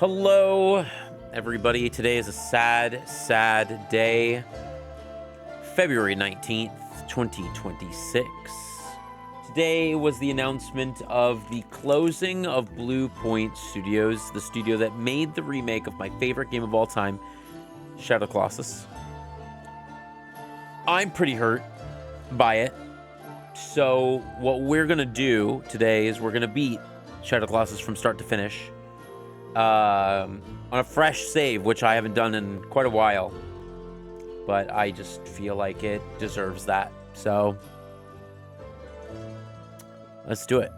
Hello, everybody. Today is a sad, sad day. February 19th, 2026. Today was the announcement of the closing of BluePoint Studios, the studio that made the remake of my favorite game of all time, Shadow Colossus. I'm pretty hurt by it. So what we're going to do today is we're going to beat Shadow Colossus from start to finish. On a fresh save, which I haven't done in quite a while, but I just feel like it deserves that. So let's do it.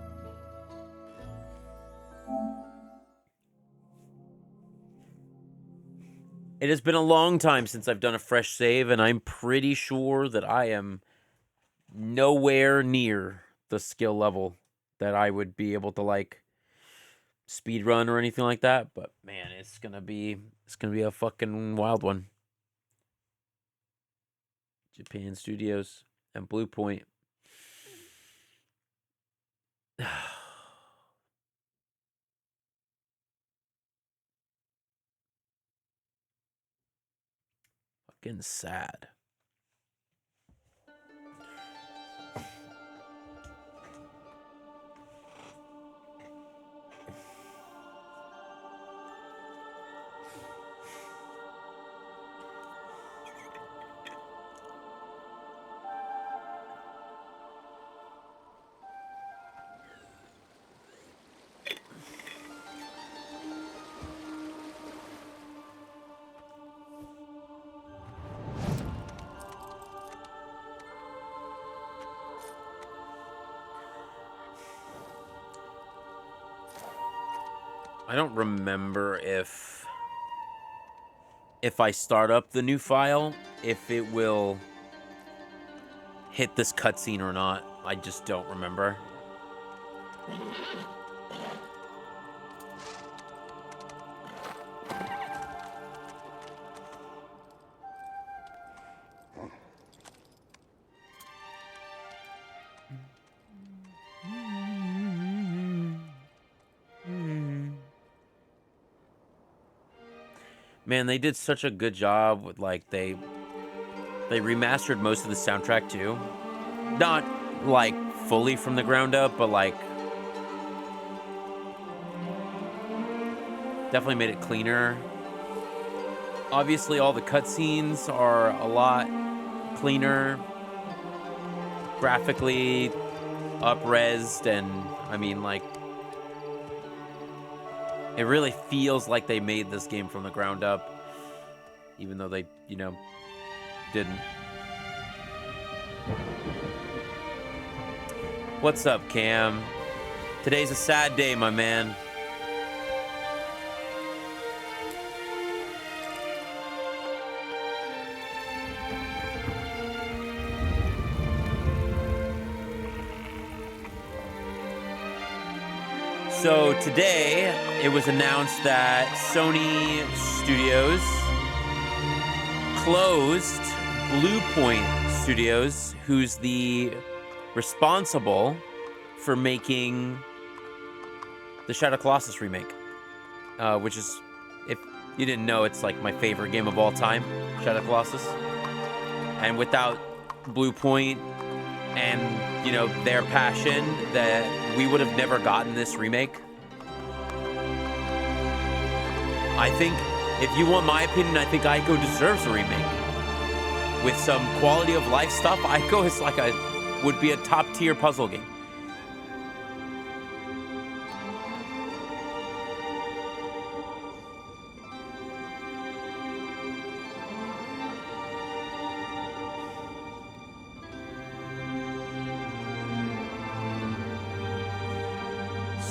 It has been a long time since I've done a fresh save, and I'm pretty sure that I am nowhere near the skill level that I would be able to like speed run or anything like that, but man, it's gonna be a fucking wild one. Japan Studios and BluePoint. Fucking sad. I don't remember if I start up the new file, if it will hit this cutscene or not. I just don't remember. Man, they did such a good job with, like, they remastered most of the soundtrack too. Not like fully from the ground up, but like definitely made it cleaner. Obviously all the cutscenes are a lot cleaner, graphically up-resed, and I mean, like, it really feels like they made this game from the ground up, even though they, you know, didn't. What's up, Cam? Today's a sad day, my man. So today, it was announced that Sony Studios closed BluePoint Studios, who's the responsible for making the Shadow Colossus remake, which is, if you didn't know, it's like my favorite game of all time, Shadow Colossus. And without BluePoint and, you know, their passion, that we would have never gotten this remake. I think, if you want my opinion, I think Ico deserves a remake. With some quality of life stuff, Ico is like would be a top tier puzzle game.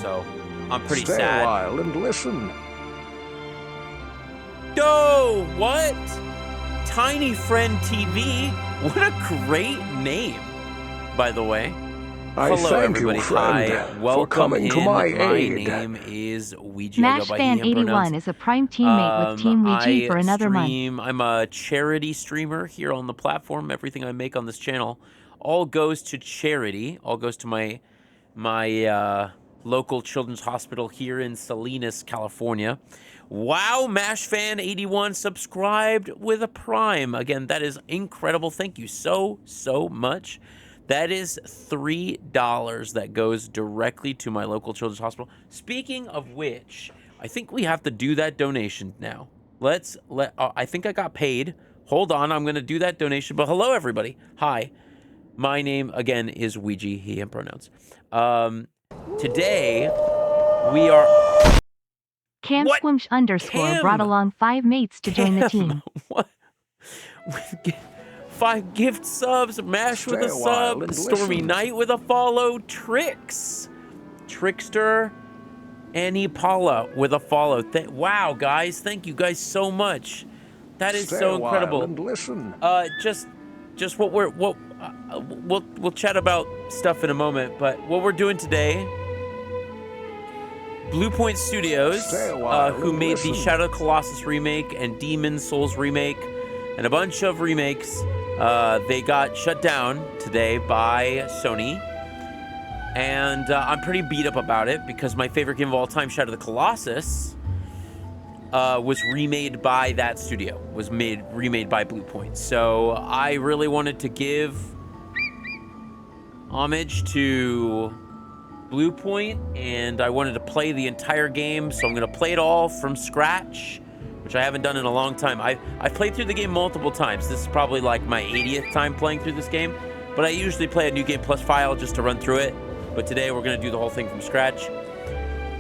So, I'm pretty sad. Stay a while and listen. Oh, what? Tiny Friend TV? What a great name, by the way. I Hello, thank everybody. you, friend, Hi, for welcome coming in. to my My aid. name is Ouija. I go by he, him MashFan81 pronouns. is a prime teammate with Team Ouija for another month. I'm a charity streamer here on the platform. Everything I make on this channel all goes to charity. All goes to my local children's hospital here in Salinas, California. Wow, MashFan81 subscribed with a Prime. Again, that is incredible. Thank you so much. That is $3 that goes directly to my local children's hospital. Speaking of which, I think we have to do that donation now. I think I got paid. Hold on, I'm going to do that donation. But hello, everybody. Hi. My name, again, is Ouija, he, him pronouns. Today, we are... CamSquimsh _ brought along 5 mates to join the team. What? 5 gift subs, Mash with a sub, Stormy Knight with a follow, Trickster, Annie Paula with a follow. Wow, guys, thank you guys so much. That is so incredible. And listen. Just what we'll chat about stuff in a moment, but what we're doing today, BluePoint Studios, who made the Shadow of the Colossus remake and Demon's Souls remake and a bunch of remakes, they got shut down today by Sony, and I'm pretty beat up about it because my favorite game of all time, Shadow of the Colossus, was remade by that studio, remade by BluePoint. So I really wanted to give homage to BluePoint, and I wanted to play the entire game, so I'm going to play it all from scratch, which I haven't done in a long time. I've played through the game multiple times. This is probably like my 80th time playing through this game, but I usually play a New Game Plus file just to run through it. But today we're going to do the whole thing from scratch.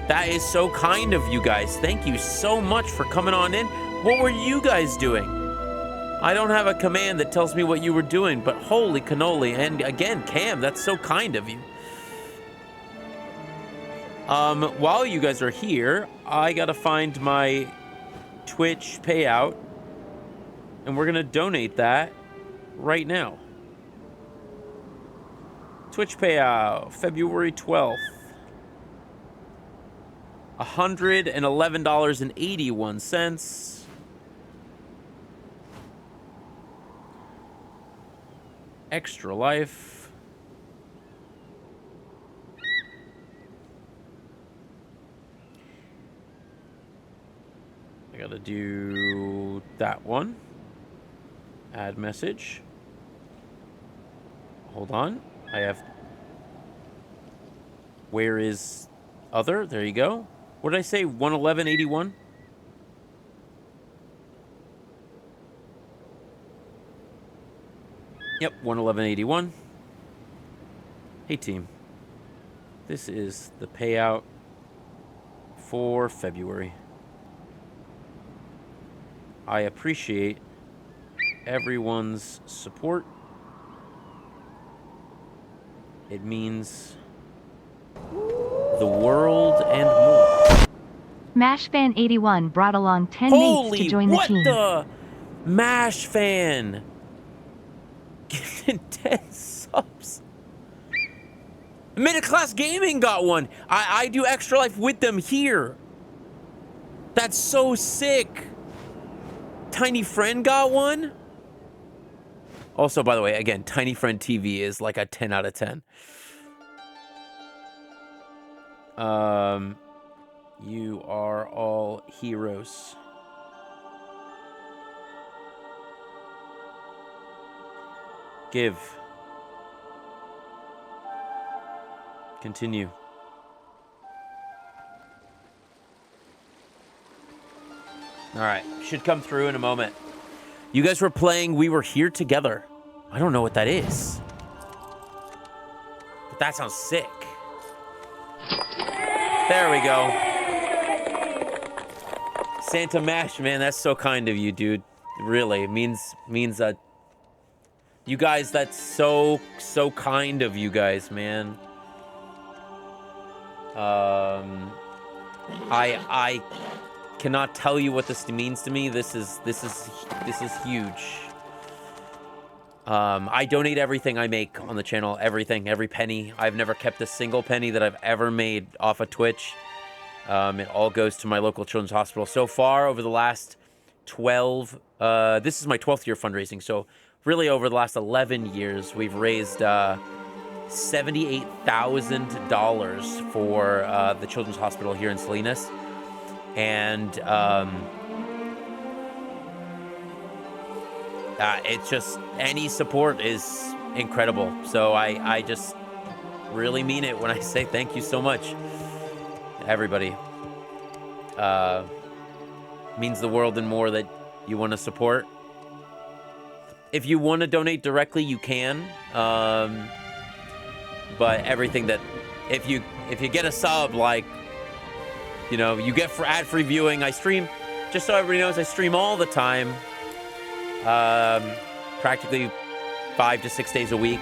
That is so kind of you guys. Thank you so much for coming on in. What were you guys doing? I don't have a command that tells me what you were doing, but holy cannoli. And again, Cam, that's so kind of you. While you guys are here, I gotta find my Twitch payout, and we're gonna donate that right now. Twitch payout, February 12th. $111.81. Extra Life. I gotta do that one. Add message. Hold on. I have... Where is other? There you go. What did I say? 111.81? Yep, 111.81. Hey, team. This is the payout for February. I appreciate everyone's support. It means the world and more. MashFan81 brought along 10 mates to join the team. What the? MashFan! Giving 10 subs. Middle Class Gaming got one. I do Extra Life with them here. That's so sick. Tiny Friend got one. Also, by the way, again, Tiny Friend TV is like a 10 out of 10. You are all heroes. Give. Continue. All right, should come through in a moment. You guys were playing We Were Here Together. I don't know what that is, but that sounds sick. There we go. Santa Mash, man, that's so kind of you, dude. Really, it means that you guys, that's so kind of you guys, man. I cannot tell you what this means to me. This is huge. I donate everything I make on the channel, everything, every penny. I've never kept a single penny that I've ever made off of Twitch. It all goes to my local children's hospital. So far, over the last 12, this is my 12th year fundraising. So really over the last 11 years, we've raised $78,000 for the Children's Hospital here in Salinas. And it's just, any support is incredible. So I just really mean it when I say thank you so much, everybody. Means the world and more that you want to support. If you want to donate directly, you can. But everything that, if you get a sub, like, you know, you get for ad-free viewing. I stream, just so everybody knows, I stream all the time. Practically 5 to 6 days a week.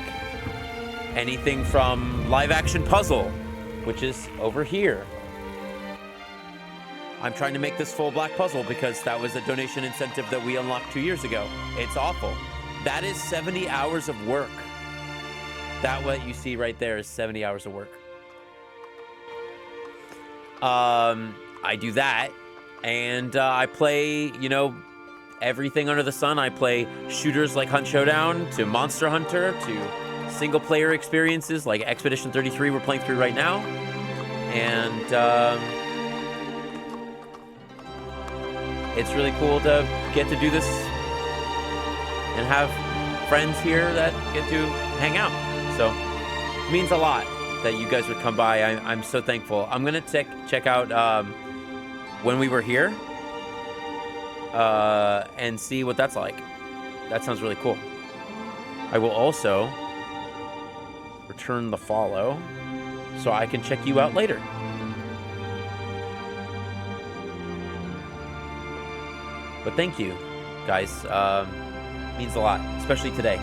Anything from live action puzzle, which is over here. I'm trying to make this full black puzzle because that was a donation incentive that we unlocked 2 years ago. It's awful. That is 70 hours of work. That what you see right there is 70 hours of work. I do that, and I play, you know, everything under the sun. I play shooters like Hunt Showdown, to Monster Hunter, to single player experiences like Expedition 33 we're playing through right now. And it's really cool to get to do this and have friends here that get to hang out. So it means a lot that you guys would come by. I'm so thankful. I'm gonna check out when we were here and see what that's like. That sounds really cool. I will also return the follow so I can check you out later. But thank you, guys. Means a lot, especially today.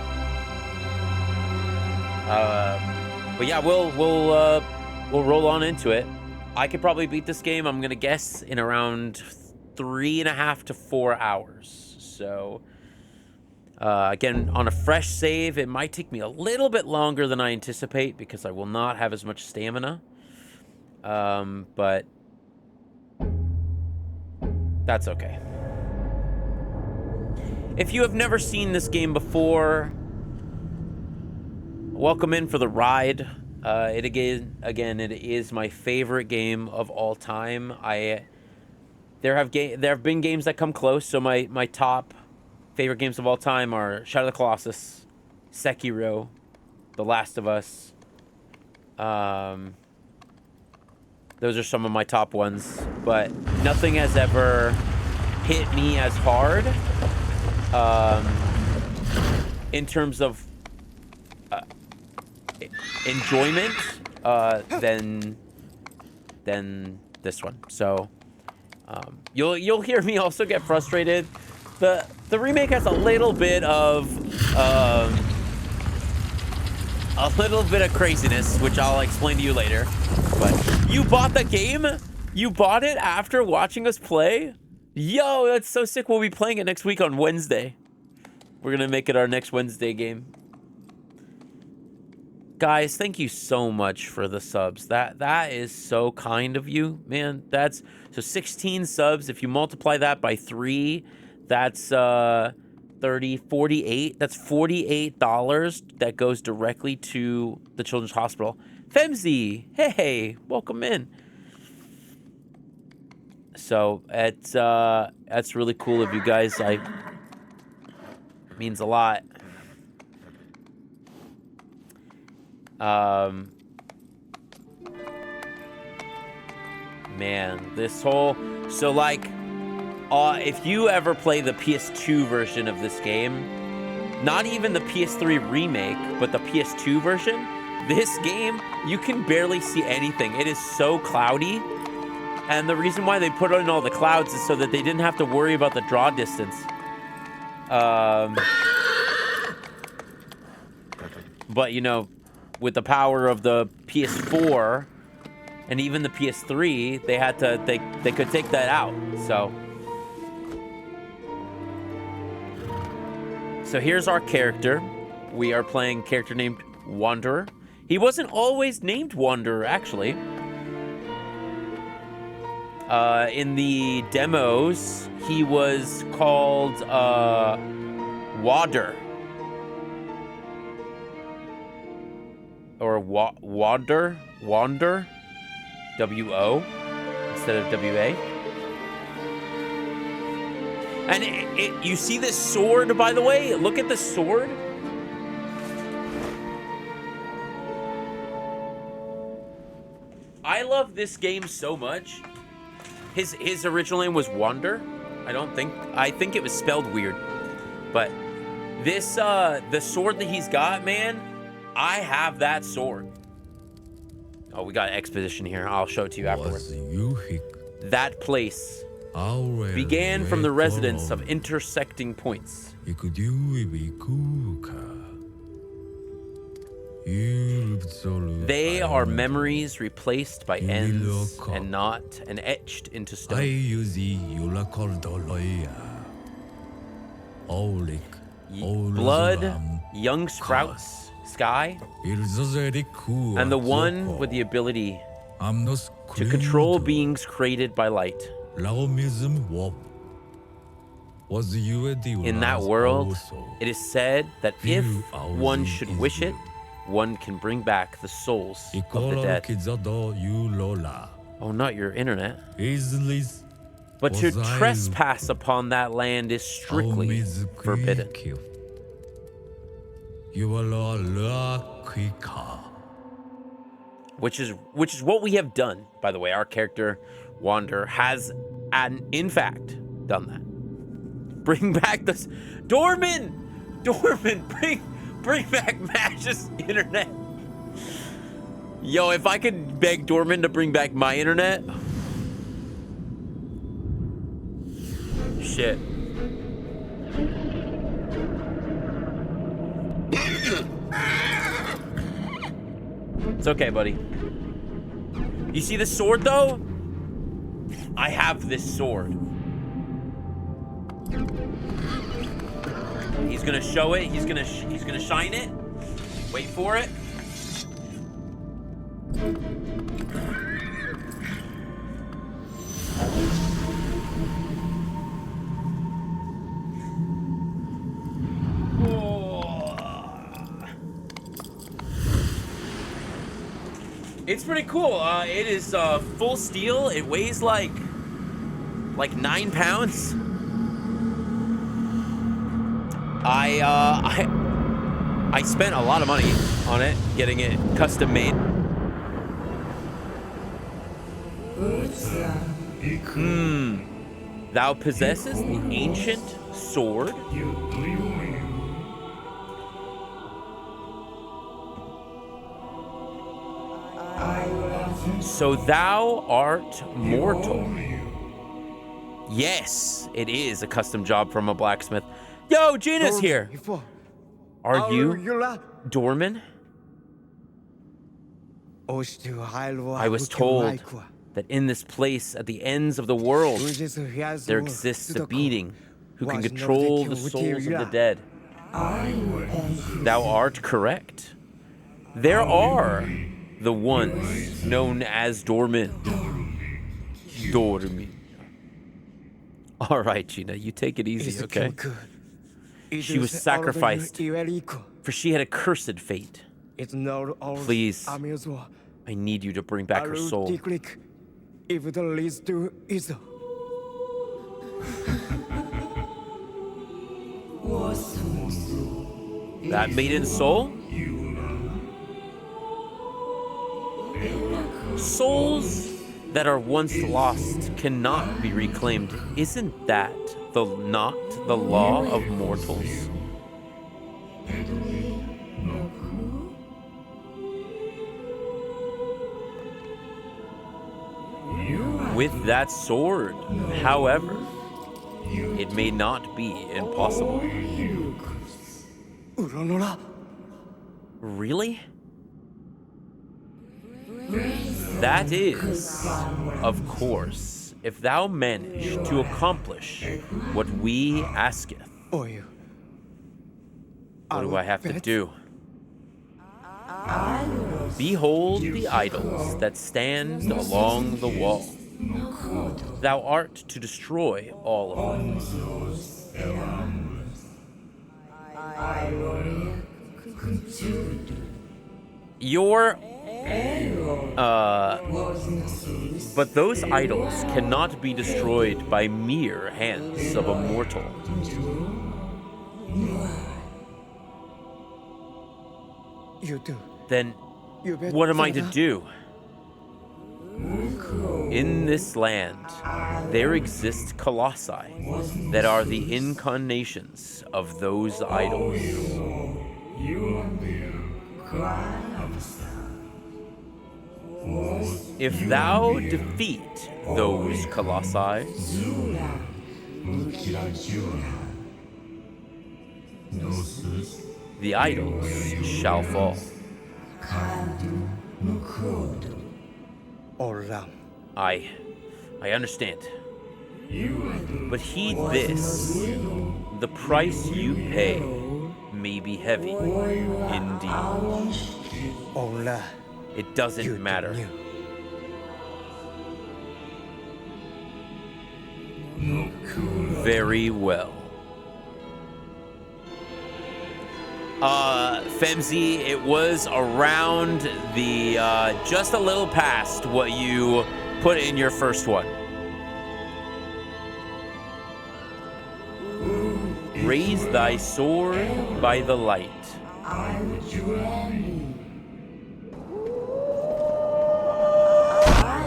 But yeah, we'll roll on into it. I could probably beat this game, I'm gonna guess, in around 3.5 to 4 hours. So again, on a fresh save, it might take me a little bit longer than I anticipate because I will not have as much stamina. But that's okay. If you have never seen this game before, welcome in for the ride. It is my favorite game of all time. There have been games that come close. So my top favorite games of all time are Shadow of the Colossus, Sekiro, The Last of Us. Those are some of my top ones, but nothing has ever hit me as hard in terms of enjoyment than this one. So you'll hear me also get frustrated. The remake has a little bit of craziness, which I'll explain to you later. But you bought the game? You bought it after watching us play? Yo, that's so sick. We'll be playing it next week on Wednesday. We're gonna make it our next Wednesday game. Guys, thank you so much for the subs. That is so kind of you, man. That's so 16 subs. If you multiply that by 3, that's 30, 48. That's $48 that goes directly to the Children's Hospital. Femzy, hey, welcome in. So that's really cool of you guys. It means a lot. Man, this whole, so like, if you ever play the PS2 version of this game, not even the PS3 remake, but the PS2 version, this game, you can barely see anything. It is so cloudy. And the reason why they put in all the clouds is so that they didn't have to worry about the draw distance. But, you know, with the power of the PS4 and even the PS3, they had to, they could take that out. So here's our character. We are playing a character named Wanderer. He wasn't always named Wanderer, actually. In the demos, he was called Wader. or wander, W-O instead of W-A. And you see this sword, by the way? Look at the sword. I love this game so much. His original name was Wander. I think it was spelled weird. But this, the sword that he's got, man, I have that sword. Oh, we got exposition here. I'll show it to you afterwards. That place began from the residence of intersecting points. They are memories replaced by ends and not and etched into stone. Blood, young sprouts, sky, and the one with the ability to control beings created by light. In that world, it is said that if one should wish it, one can bring back the souls of the dead. Oh, not your internet. But to trespass upon that land is strictly forbidden. Which is what we have done, by the way. Our character, Wander, has, in fact, done that. Bring back this... Dorman, bring back Mash's internet. Yo, if I could beg Dorman to bring back my internet... Shit. It's okay, buddy. You see this sword, though? I have this sword. He's gonna show it. He's gonna shine it. Wait for it. It's pretty cool. It is full steel. It weighs like 9 pounds. I spent a lot of money on it, getting it custom made. Thou possesses the ancient sword. So thou art mortal. Yes, it is a custom job from a blacksmith. Yo, Gina's here. Are you Dorman? I was told that in this place at the ends of the world, there exists a being who can control the souls of the dead. Thou art correct. There are the ones known as Dorman. Dorman. All right, Gina, you take it easy, okay? She was sacrificed, for she had a cursed fate. Please, I need you to bring back her soul. That maiden's soul? Souls that are once lost cannot be reclaimed. Isn't that not the law of mortals? With that sword, however, it may not be impossible. Really? That is, of course, if thou manage to accomplish what we asketh. What do I have to do? Behold the idols that stand along the wall. Thou art to destroy all of them. Your but those idols cannot be destroyed by mere hands of a mortal. Then what am I to do? In this land, there exist colossi that are the incarnations of those idols. If thou defeat those colossi, the idols shall fall. I understand. But heed this, the price you pay may be heavy indeed. It doesn't matter. Very well. Femzy, it was around the, just a little past what you put in your first one. Raise thy sword by the light.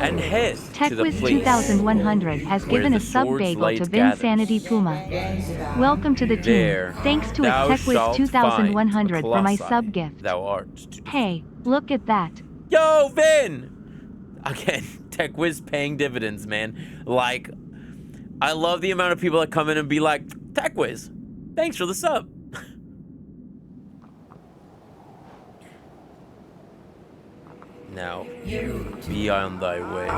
And head to the TechWiz place 2100 has where given the a sub sword's bagel light to gathers. Vinsanity Puma. Welcome to the team. There Thanks to a thou TechWiz shalt 2100 find a for my colossi sub gift. thou art to defeat. Hey, look at that. Yo, Vin! Again, TechWiz paying dividends, man. Like, I love the amount of people that come in and be like, TechWiz, thanks for the sub. Now, be on thy way.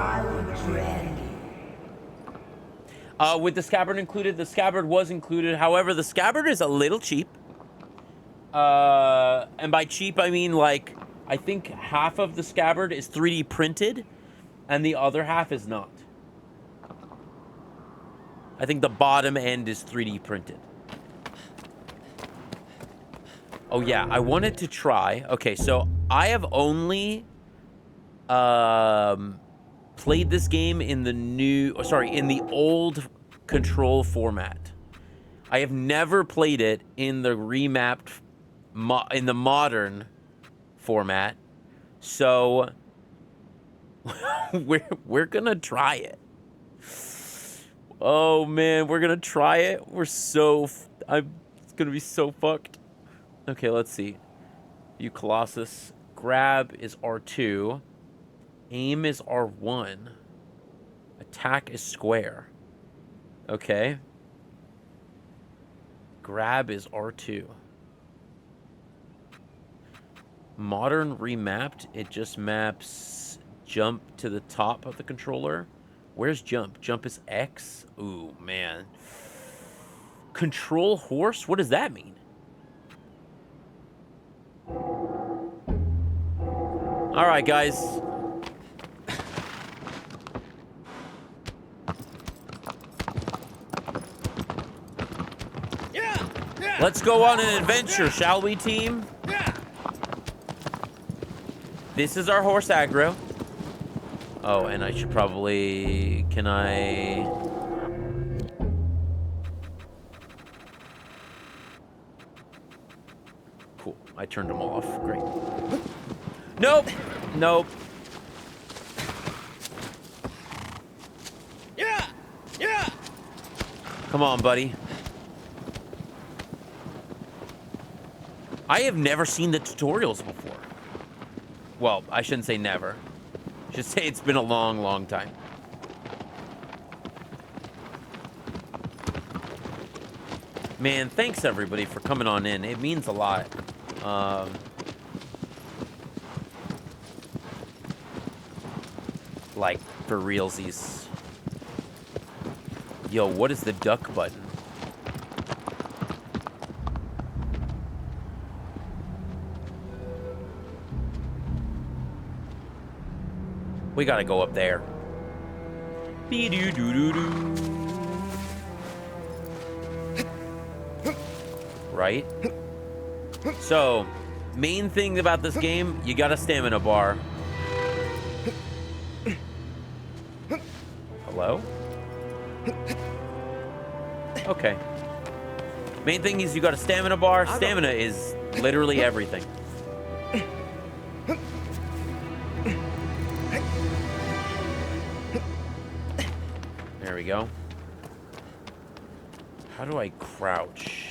With the scabbard included, the scabbard was included. However, the scabbard is a little cheap. And by cheap, I mean, like, I think half of the scabbard is 3D printed, and the other half is not. I think the bottom end is 3D printed. Oh, yeah, I wanted to try. Okay, so I have only played this game in the in the old control format. I have never played it in the remapped, in the modern format. So we're gonna try it. Oh man, we're gonna try it. It's gonna be so fucked. Okay, let's see. View Colossus. Grab is R2. Aim is R1. Attack is square. Okay. Grab is R2. Modern remapped, it just maps jump to the top of the controller. Where's jump? Jump is X? Ooh, man. Control horse? What does that mean? All right, guys. Let's go on an adventure, shall we, team? This is our horse aggro. Oh, and I should probably... Can I... Cool. I turned them off. Great. Nope. Nope. Yeah. Come on, buddy. I have never seen the tutorials before. Well, I shouldn't say never. I should say it's been a long, long time. Man, thanks everybody for coming on in. It means a lot. Like, for realsies. Yo, what is the duck button? We gotta go up there. Be-doo-doo-doo-doo. Right? So, Main thing about this game, you got a stamina bar. Hello? Okay. Main thing is you got a stamina bar. Stamina is literally everything. There we go. How do I crouch?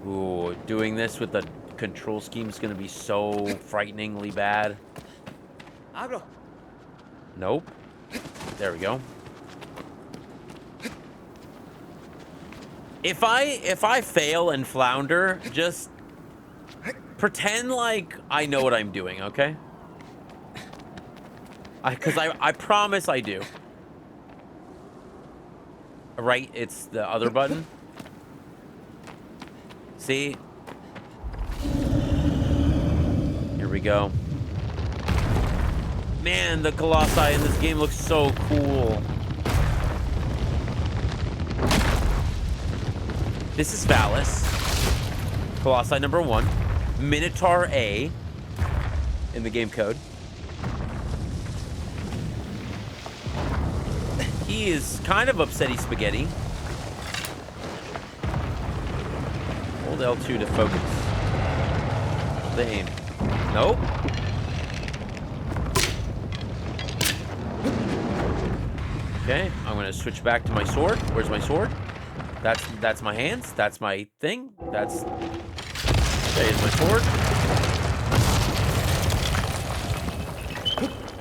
Ooh, doing this with the control scheme is going to be so frighteningly bad. Nope. There we go. If I fail and flounder, just pretend like I know what I'm doing, okay? Because I promise I do. Right, it's the other button. See? Here we go. Man, the Colossi in this game looks so cool. This is Valis. Colossi number 1. Minotaur A in the game code. He is kind of upsetty spaghetti. Hold L2 to focus. The aim. Nope. Okay, I'm gonna switch back to my sword. Where's my sword? That's my hands. That's my thing. There's my sword.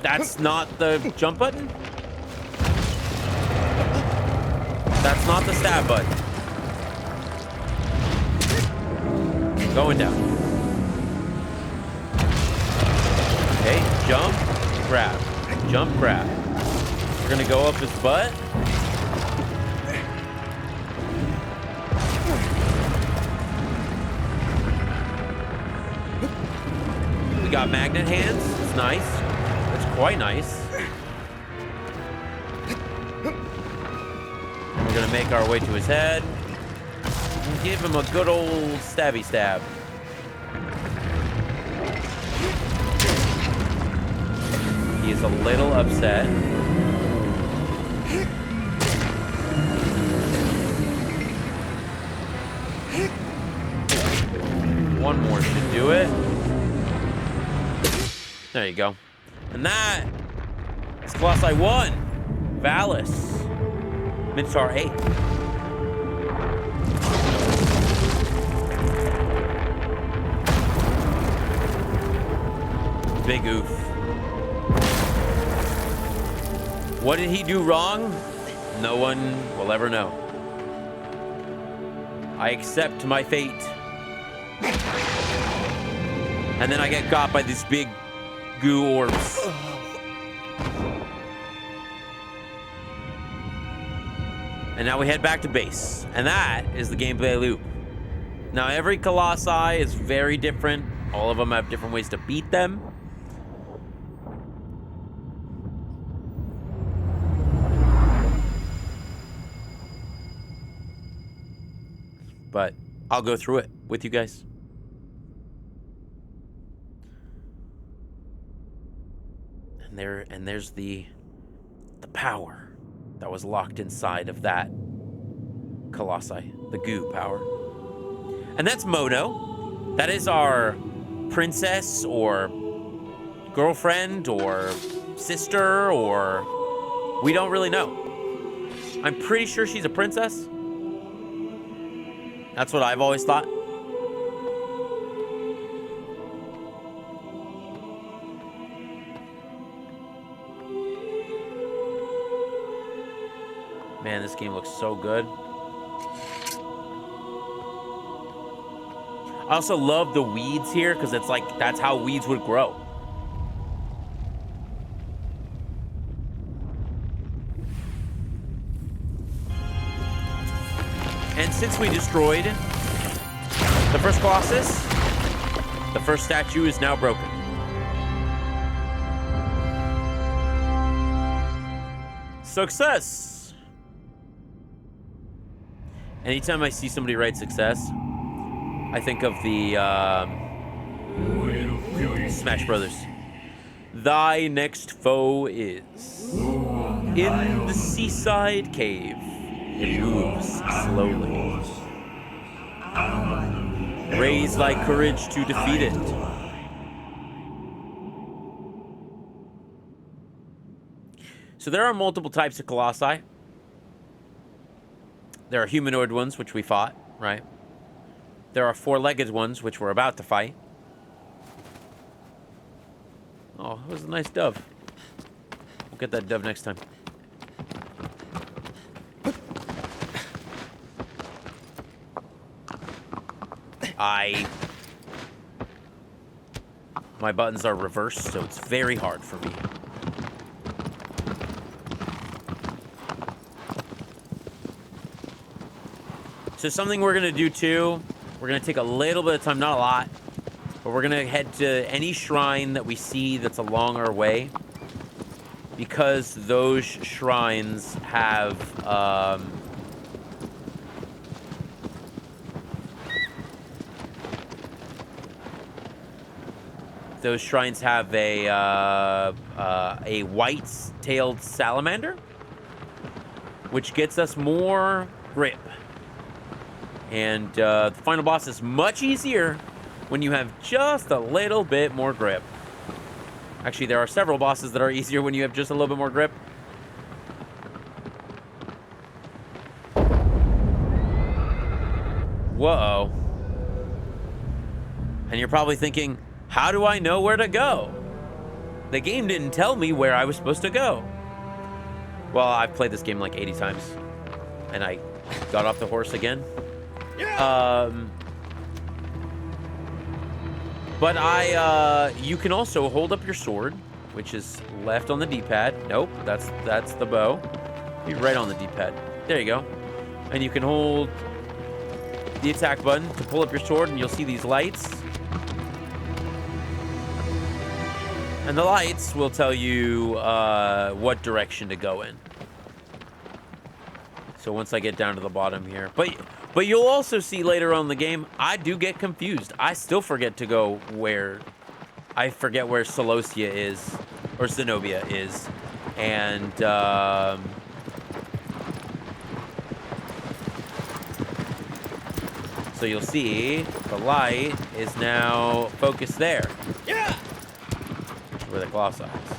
That's not the jump button. That's not the stab button. Going down. Okay, jump, grab. Jump, grab. We're gonna go up his butt. We got magnet hands. It's nice. It's quite nice. And we're gonna make our way to his head. And give him a good old stabby stab. He is a little upset. One more should do it. There you go. And that is Colossi 1. Valis. Minotaur 8. Big oof. What did he do wrong? No one will ever know. I accept my fate. And then I get got by these big goo orbs. And now we head back to base. And that is the gameplay loop. Now every Colossi is very different. All of them have different ways to beat them. But I'll go through it with you guys. And there's the power that was locked inside of that Colossi, the goo power. And that's Mono. That is our princess or girlfriend or sister, or we don't really know. I'm pretty sure she's a princess. That's what I've always thought. Man, this game looks so good. I also love the weeds here because it's like that's how weeds would grow. And since we destroyed the first Colossus, the first statue is now broken. Success! Anytime I see somebody write success, I think of the Smash Brothers. Thy next foe is in the seaside cave. It moves slowly. Raise thy courage to defeat it. So there are multiple types of Colossi. There are humanoid ones, which we fought, right? There are four-legged ones, which we're about to fight. Oh, that was a nice dove. We'll get that dove next time. My buttons are reversed, so it's very hard for me. So something we're gonna do too, we're gonna take a little bit of time, not a lot, but we're gonna head to any shrine that we see that's along our way, because those shrines have, a white-tailed salamander, which gets us more grip. And the final boss is much easier when you have just a little bit more grip. Actually, there are several bosses that are easier when you have just a little bit more grip. Whoa. And you're probably thinking, how do I know where to go? The game didn't tell me where I was supposed to go. Well, I've played this game like 80 times. And I got off the horse again. But you can also hold up your sword, which is left on the D-pad. Nope, that's the bow. Be right on the D-pad. There you go. And you can hold the attack button to pull up your sword, and you'll see these lights. And the lights will tell you what direction to go in. So once I get down to the bottom here. But you'll also see later on in the game, I do get confused. I still forget to go where... I forget where Celosia is. Or Zenobia is. And, so you'll see the light is now focused there. Yeah! Where the Colossus is.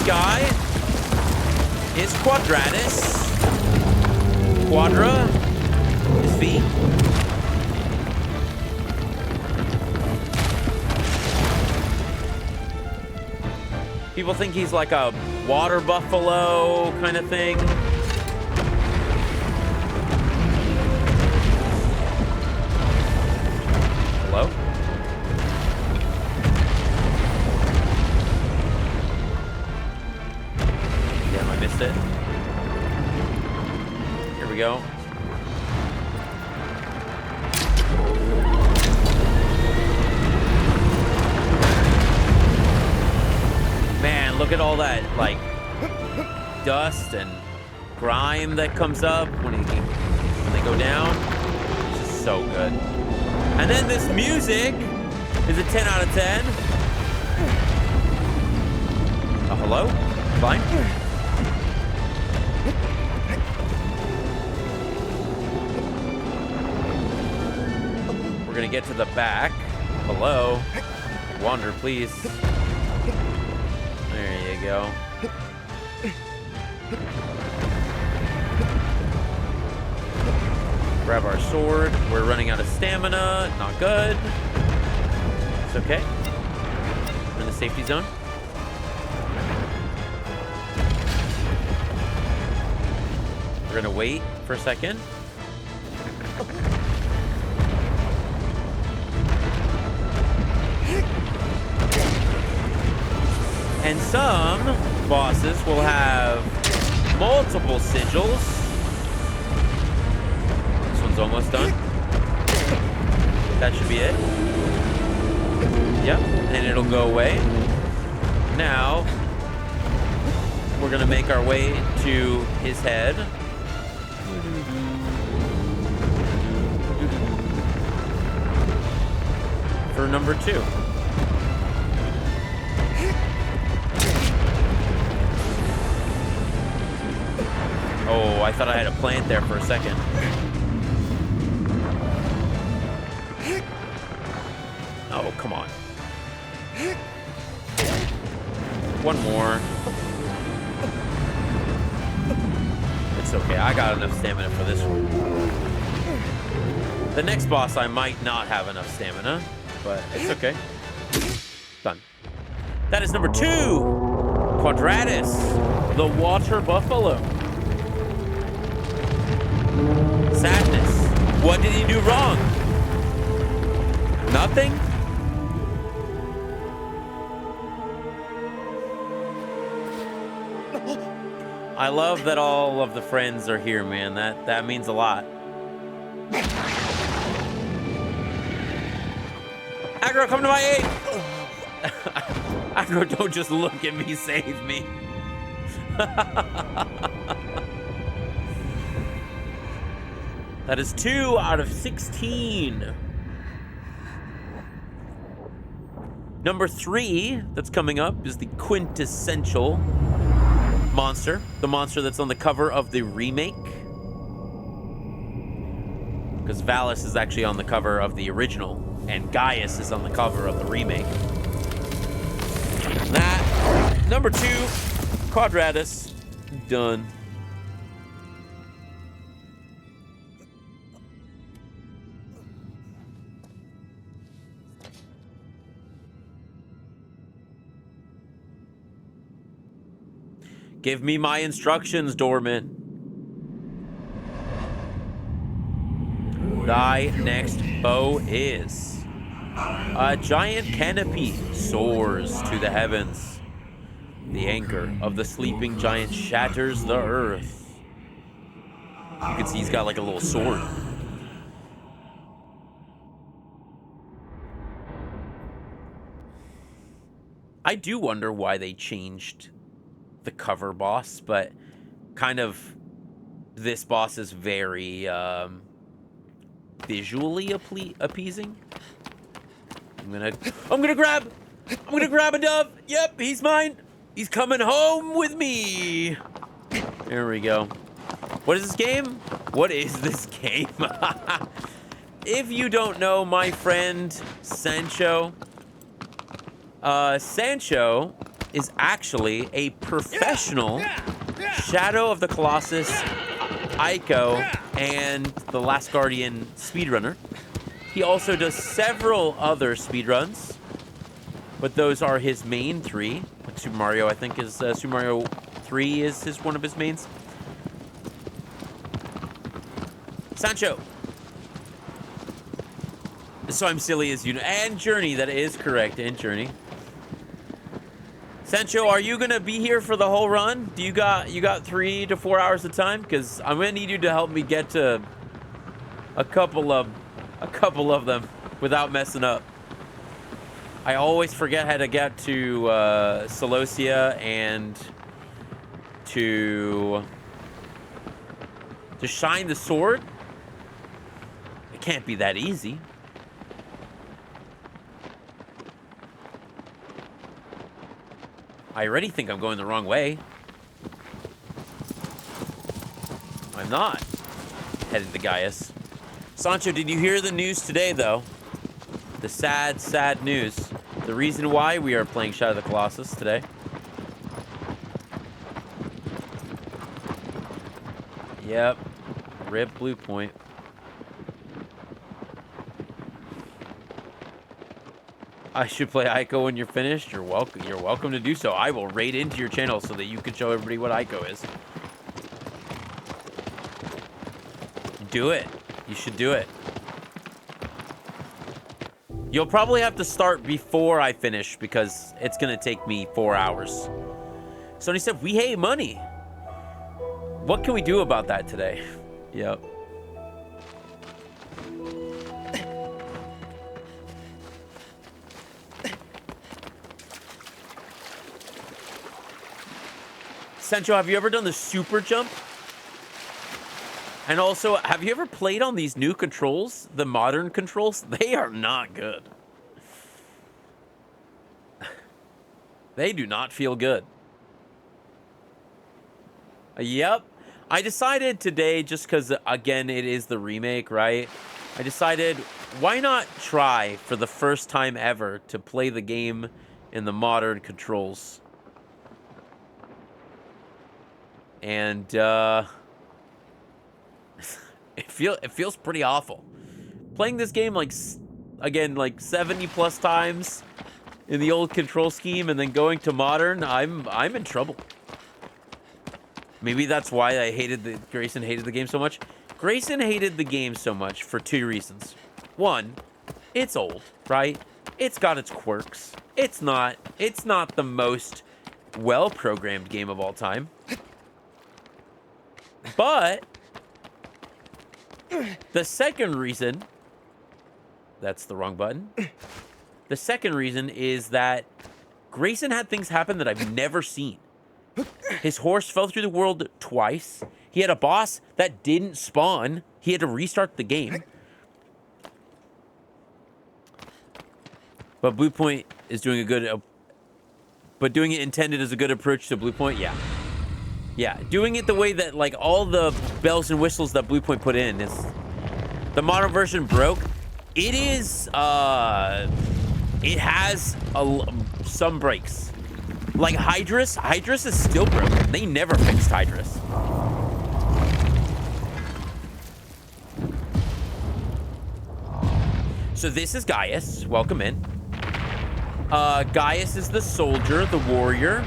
Guy is Quadratus. Quadra is V. People think he's like a water buffalo kind of thing. Hello? It. Here we go. Man, look at all that, like, dust and grime that comes up when they go down. It's just so good. And then this music is a 10 out of 10. Oh, hello? Fine. We're gonna get to the back. Hello. Wander, please. There you go. Grab our sword. We're running out of stamina. Not good. It's okay. We're in the safety zone. We're gonna wait for a second. And some bosses will have multiple sigils. This one's almost done. That should be it. Yep, and it'll go away. Now, we're gonna make our way to his head. For number 2. Oh, I thought I had a plant there for a second. Oh, come on. One more. It's okay. I got enough stamina for this one. The next boss, I might not have enough stamina, but it's okay. Done. That is number 2. Quadratus, the water buffalo. Sadness. What did he do wrong? Nothing? I love that all of the friends are here, man. That means a lot. Aggro, come to my aid! Aggro, don't just look at me, save me. That is 2 out of 16. Number 3 that's coming up is the quintessential monster. The monster that's on the cover of the remake. Because Valis is actually on the cover of the original, and Gaius is on the cover of the remake. That, number 2, Quadratus, done. Give me my instructions, Dorman. Thy next foe is a giant canopy soars to the heavens. The anchor of the sleeping giant shatters the earth. You can see he's got like a little sword. I do wonder why they changed the cover boss, but kind of this boss is very visually appeasing. I'm gonna grab a dove. Yep, he's mine. He's coming home with me. There we go. What is this game? What is this game? If you don't know my friend Sancho, Sancho is actually a professional Shadow of the Colossus, Ico, and The Last Guardian speedrunner. He also does several other speedruns, but those are his main 3. Like Super Mario, I think, is Super Mario 3 is one of his mains. Sancho. So I'm silly as you know. And Journey, that is correct, and Journey. Sancho, are you gonna be here for the whole run? Do you got 3 to 4 hours of time? Because I'm gonna need you to help me get to a couple of them without messing up. I always forget how to get to Celosia and to shine the sword. It can't be that easy. I already think I'm going the wrong way. I'm not headed to Gaius. Sancho, did you hear the news today, though? The sad, sad news. The reason why we are playing Shadow of the Colossus today. Yep. Rip BluePoint. I should play Ico when you're finished. You're welcome to do so. I will raid into your channel so that you can show everybody what Ico is. Do it. You should do it. You'll probably have to start before I finish because it's gonna take me 4 hours. Sony said, we hate money. What can we do about that today? Yep. Sencho, have you ever done the super jump? And also, have you ever played on these new controls? The modern controls? They are not good. They do not feel good. Yep. I decided today, just because, again, it is the remake, right? I decided, why not try, for the first time ever, to play the game in the modern controls? And, it feels pretty awful. Playing this game, like, again, like 70 plus times in the old control scheme, and then going to modern, I'm in trouble. Maybe that's why Grayson hated the game so much. Grayson hated the game so much for 2 reasons. One, it's old, right? It's got its quirks. It's not the most well-programmed game of all time. But the second reason, that's the wrong button. The second reason is that Grayson had things happen that I've never seen. His horse fell through the world twice. He had a boss that didn't spawn. He had to restart the game. But BluePoint is doing a good... but doing it intended as a good approach to BluePoint, yeah. Yeah, doing it the way that, like, all the bells and whistles that BluePoint put in is... The modern version broke. It is, it has some breaks. Like Hydrus is still broken. They never fixed Hydrus. So this is Gaius. Welcome in. Gaius is the soldier, the warrior.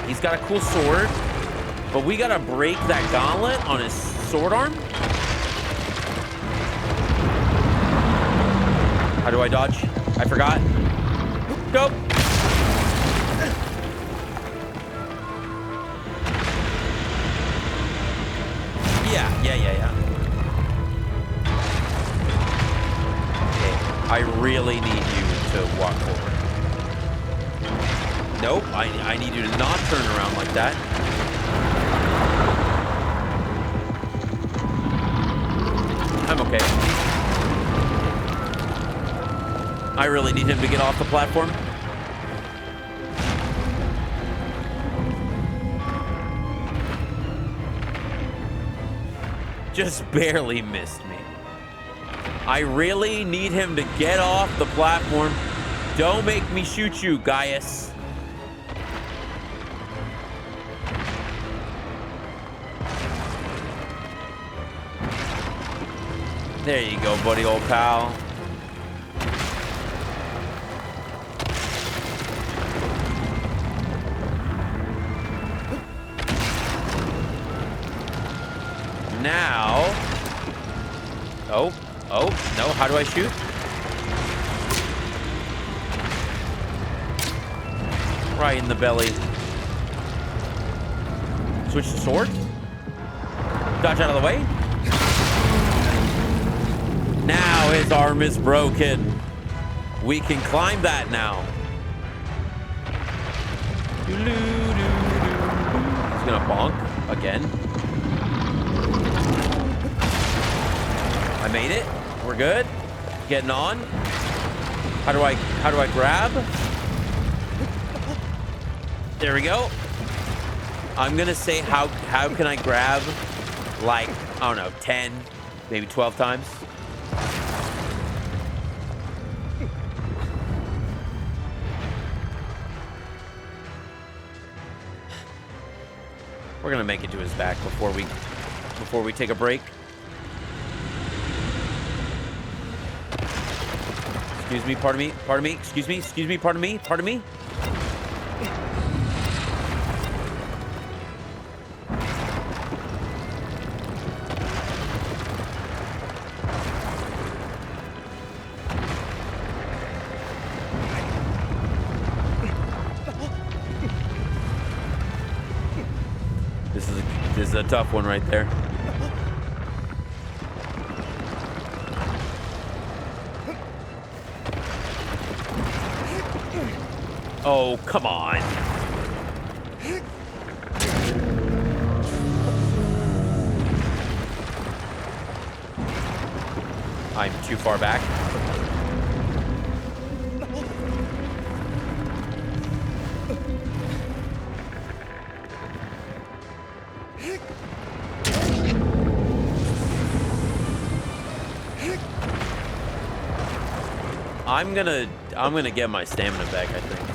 He's got a cool sword, but we gotta break that gauntlet on his sword arm. How do I dodge? I forgot. Go. Yeah. Okay, I really need you to walk forward. Nope, I need you to not turn around like that. I'm okay. I really need him to get off the platform. Just barely missed me. I really need him to get off the platform. Don't make me shoot you, Gaius. There you go, buddy, old pal. Now, oh, no, how do I shoot? Right in the belly. Switch to sword. Dodge out of the way. Now his arm is broken. We can climb that now. He's gonna bonk again. I made it. We're good. Getting on. How do I grab? There we go. I'm gonna say how can I grab, like, I don't know, 10, maybe 12 times. We're gonna make it to his back before we take a break. Excuse me, pardon me, excuse me, pardon me. This is a tough one right there. Oh, come on. too far back. I'm gonna get my stamina back, I think.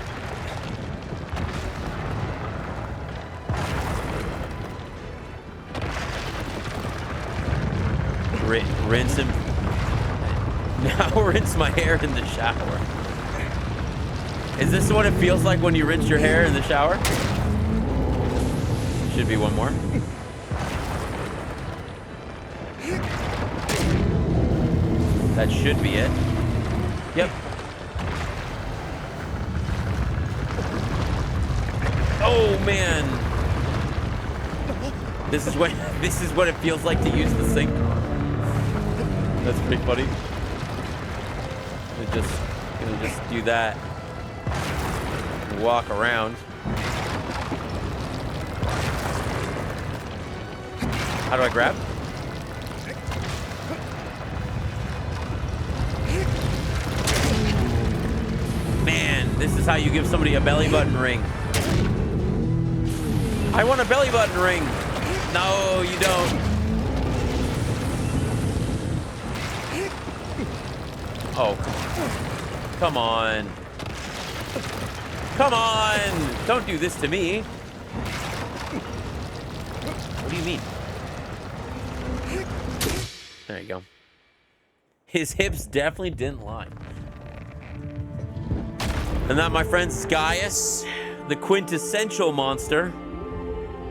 Rinse him. Now rinse my hair in the shower. Is this what it feels like when you rinse your hair in the shower? Should be one more. That should be it. Yep. Oh man. This is what it feels like to use the sink. That's pretty funny. Gonna just do that. Walk around. How do I grab? Man, this is how you give somebody a belly button ring. I want a belly button ring. No, you don't. Oh, come on. Come on. Don't do this to me. What do you mean? There you go. His hips definitely didn't lie. And that, my friends, is Gaius, the quintessential monster.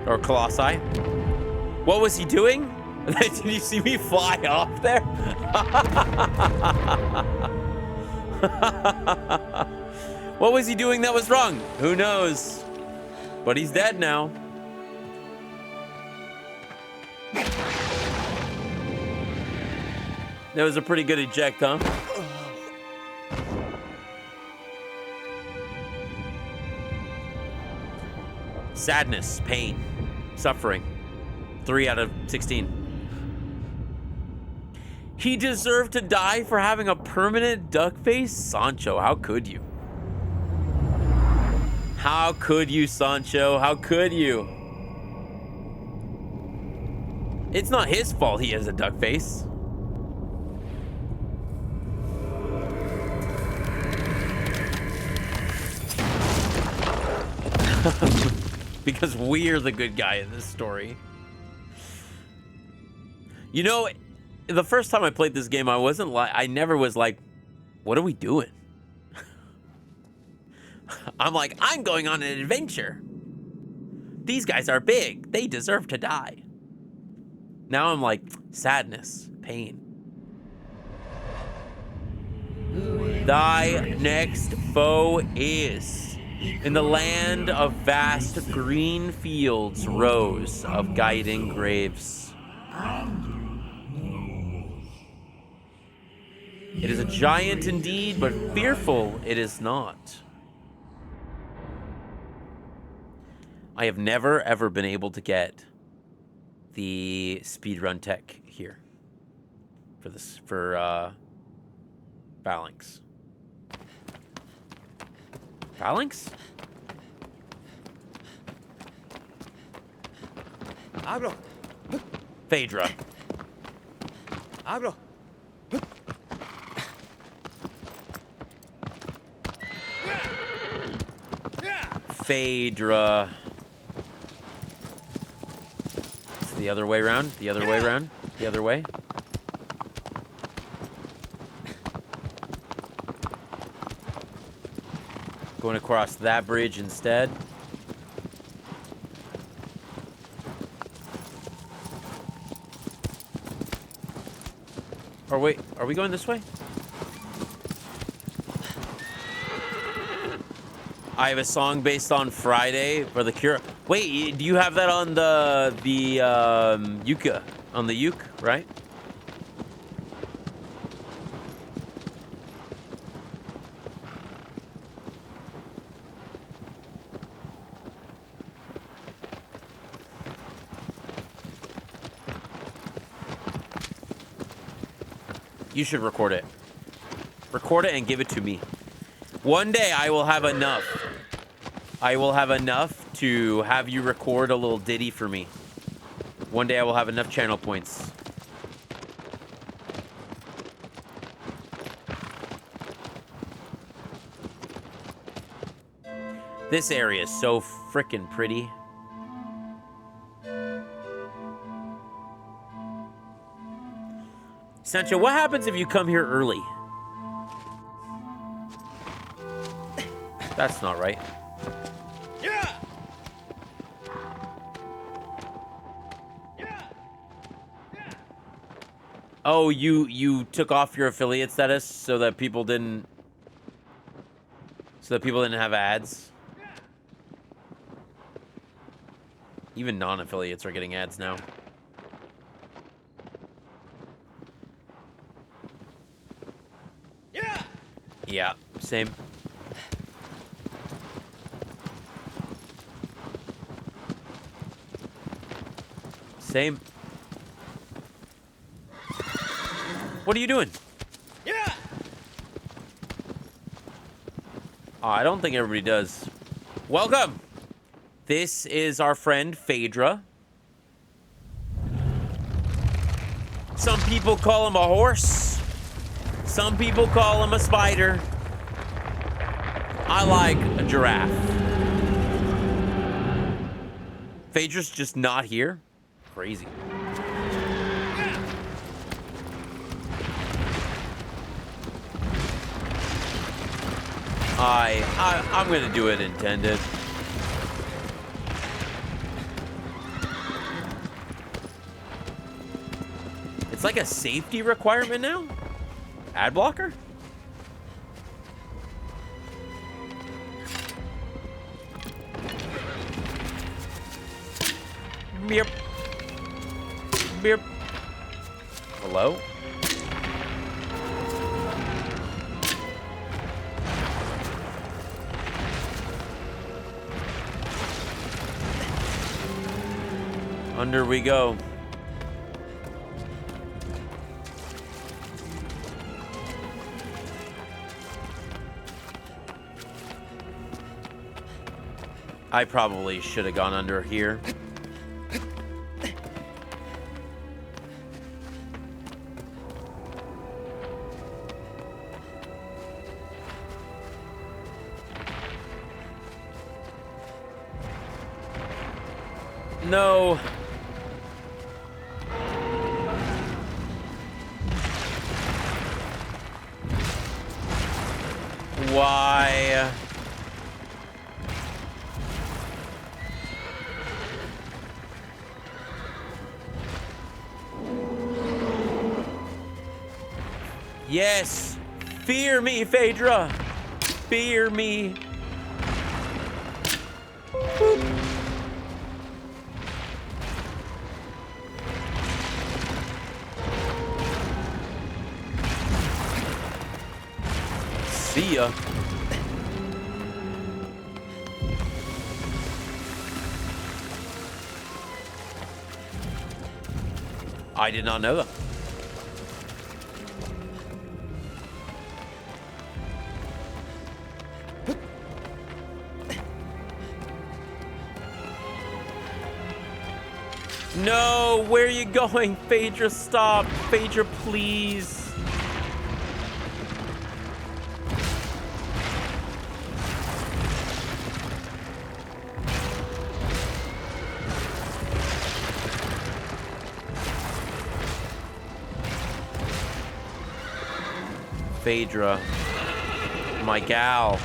Or Colossi. What was he doing? Did you see me fly off there? What was he doing that was wrong? Who knows? But he's dead now. That was a pretty good eject, huh? Sadness, pain, suffering. 3 out of 16. He deserved to die for having a permanent duck face? Sancho, how could you? How could you, Sancho? How could you? It's not his fault he has a duck face. Because we're the good guy in this story. You know, the first time I played this game, I never was like, what are we doing? I'm like, I'm going on an adventure. These guys are big. They deserve to die. Now I'm like, sadness, pain. Thy next foe is... In the land of vast green fields, rows of guiding graves. It is a giant indeed, but fearful it is not. I have never, ever been able to get the speedrun tech here for Phalanx. Phalanx? Abro. Phaedra. Abro. Phaedra. It's the other way around. The other way around. The other way. Going across that bridge instead. Or wait, are we going this way? I have a song based on Friday for the Cure. Wait, do you have that on the Yuka? On the uke, right? You should record it. Record it and give it to me. One day I will have enough. I will have enough to have you record a little ditty for me. One day I will have enough channel points. This area is so freaking pretty. Sancho, what happens if you come here early? That's not right. Yeah. Oh, you took off your affiliate status so that people didn't have ads. Even non-affiliates are getting ads now. Yeah. Yeah, same. Same. What are you doing? Yeah. Oh, I don't think everybody does. Welcome. This is our friend Phaedra. Some people call him a horse. Some people call him a spider. I like a giraffe. Phaedra's just not here. Crazy. I'm gonna do it intended. It's like a safety requirement now? Ad blocker? Beep. Beep. Hello? Under we go. I probably should have gone under here. No. Why? Yes. Fear me, Phaedra. Fear me. Boop. See ya. I did not know that. No, where are you going? Phaedra, stop. Phaedra, please. Phaedra, my gal.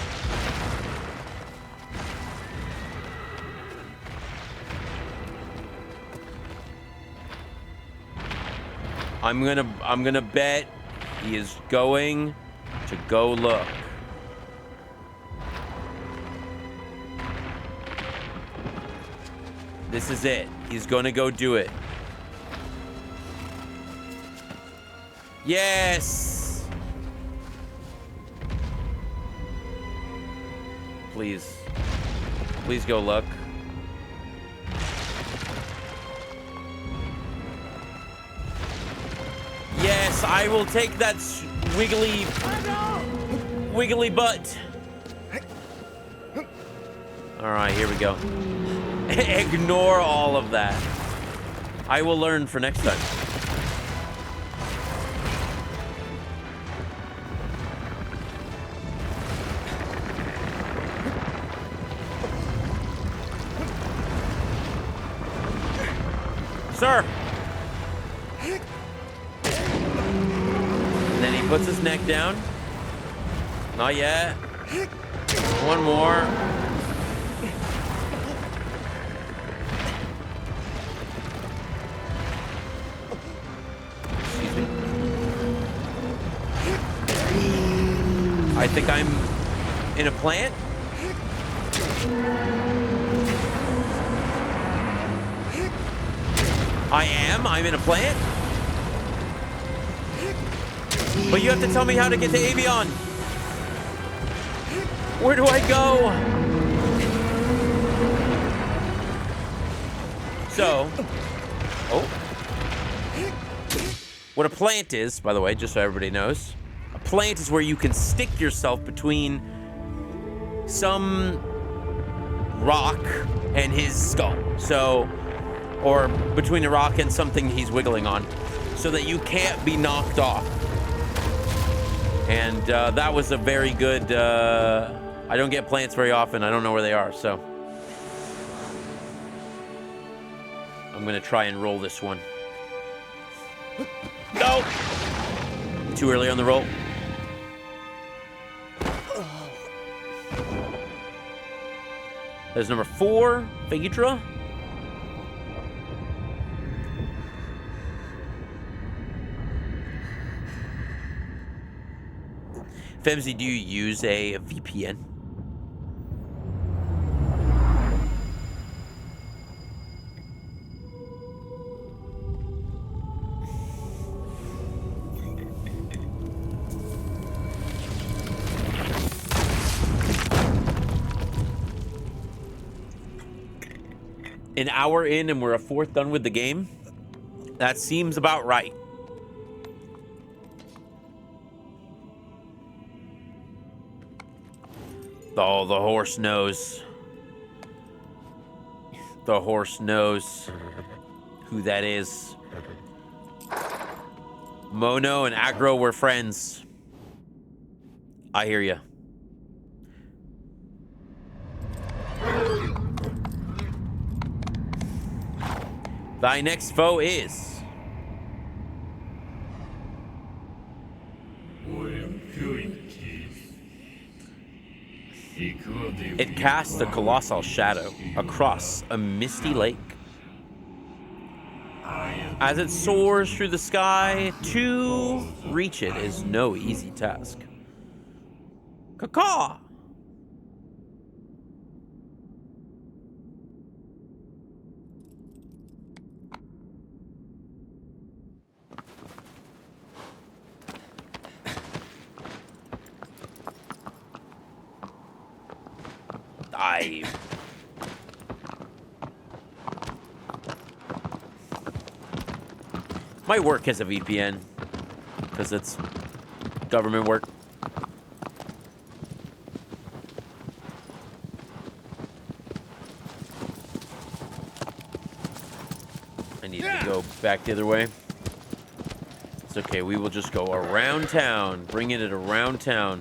I'm gonna bet he is going to go look. This is it. He's gonna go do it. Yes. Please. Please go look. Yes. Yes, I will take that wiggly butt. All right, here we go. Ignore all of that. I will learn for next time. Sir. And then he puts his neck down. Not yet. One more. Excuse me. I think I'm in a plant. I'm in a plant. But you have to tell me how to get to Avion. Where do I go? So, what a plant is, by the way, just so everybody knows, a plant is where you can stick yourself between some rock and his skull. So, or between a rock and something he's wiggling on, so that you can't be knocked off. And that was a very good, I don't get plants very often. I don't know where they are, so I'm gonna try and roll this one. No! Too early on the roll. There's number 4, Phaedra. Femzy, do you use a VPN? An hour in and we're a fourth done with the game? That seems about right. Oh, the horse knows. The horse knows who that is. Mono and Aggro were friends. I hear ya. Thy next foe is... It casts a colossal shadow across a misty lake. As it soars through the sky, to reach it is no easy task. Caw-caw! Might work as a VPN because it's government work. I need to go back the other way. It's okay, we will just go around town, bringing it around town.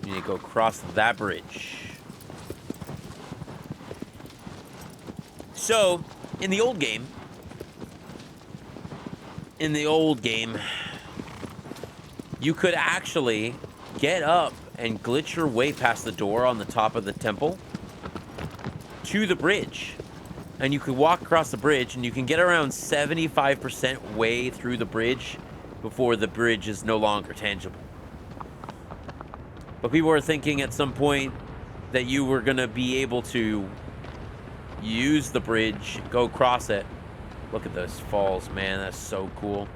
You need to go across that bridge. So, in the old game, you could actually get up and glitch your way past the door on the top of the temple to the bridge. And you could walk across the bridge, and you can get around 75% way through the bridge before the bridge is no longer tangible. But people were thinking at some point that you were going to be able to use the bridge, go across it. Look at those falls, man. That's so cool.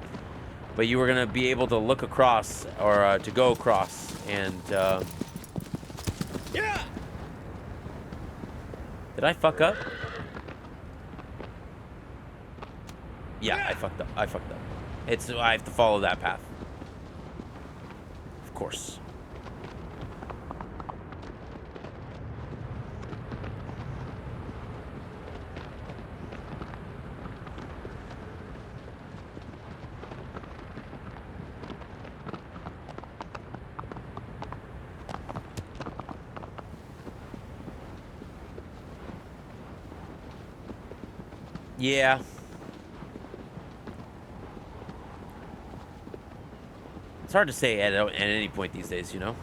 But you were going to be able to look across, or to go across, and... Yeah. Did I fuck up? Yeah, I fucked up. I fucked up. I have to follow that path. Of course. Yeah. It's hard to say at any point these days, you know?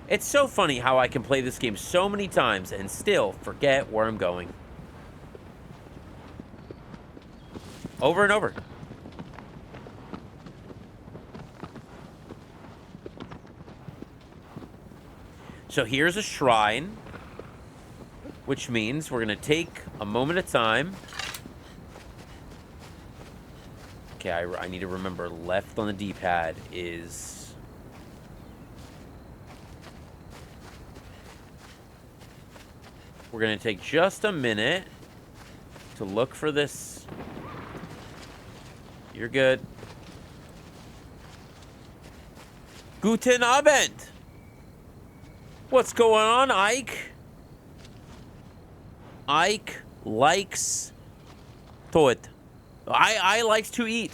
It's so funny how I can play this game so many times and still forget where I'm going. Over and over. So here's a shrine, which means we're going to take a moment of time. Okay, I need to remember left on the D-pad is... We're going to take just a minute to look for this. You're good. Guten Abend! What's going on, Ike? Ike likes to it. I likes to eat.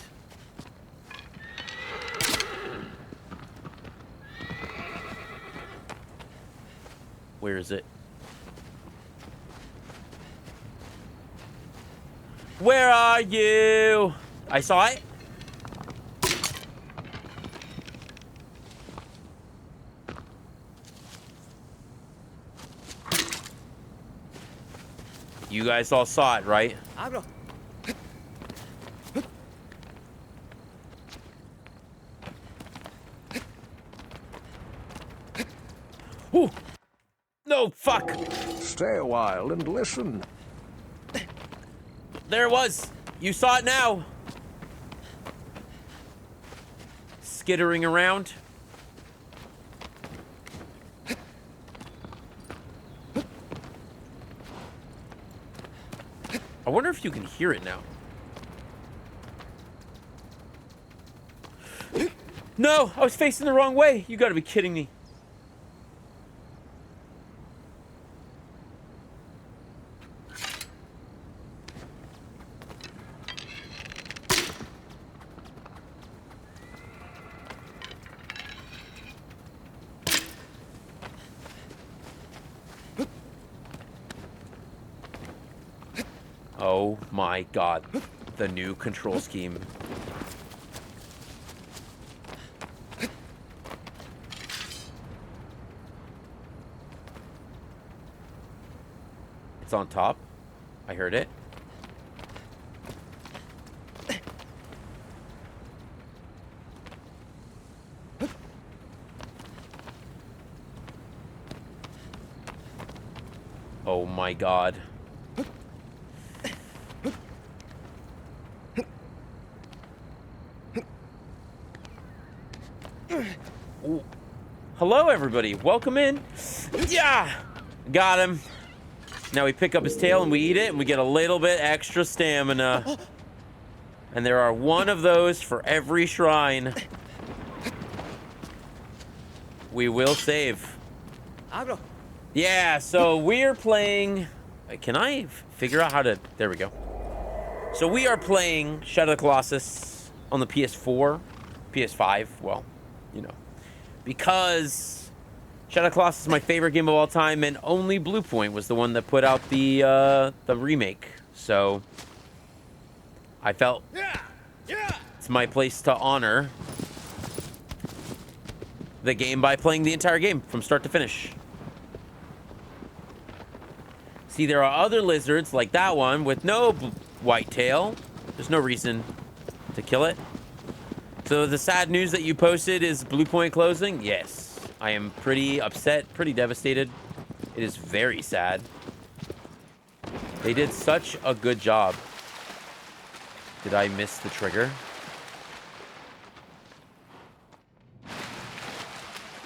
Where is it? Where are you? I saw it. You guys all saw it, right? Abro. Ooh. No, fuck. Stay a while and listen. There it was. You saw it now. Skittering around. I wonder if you can hear it now. No, I was facing the wrong way. You gotta be kidding me. Oh my god. The new control scheme. It's on top. I heard it. Oh my god. Ooh. Hello, everybody. Welcome in. Yeah! Got him. Now we pick up his tail and we eat it, and we get a little bit extra stamina. And there are one of those for every shrine. We will save. Abro. Yeah, so we're playing... Can I figure out how to... There we go. So we are playing Shadow of the Colossus on the PS4, PS5, well, you know. Because Shadow of the Colossus is my favorite game of all time, and only BluePoint was the one that put out the remake. So I felt it's my place to honor the game by playing the entire game from start to finish. See, there are other lizards like that one with no white tail. There's no reason to kill it. So the sad news that you posted is BluePoint closing? Yes. I am pretty upset, pretty devastated. It is very sad. They did such a good job. Did I miss the trigger?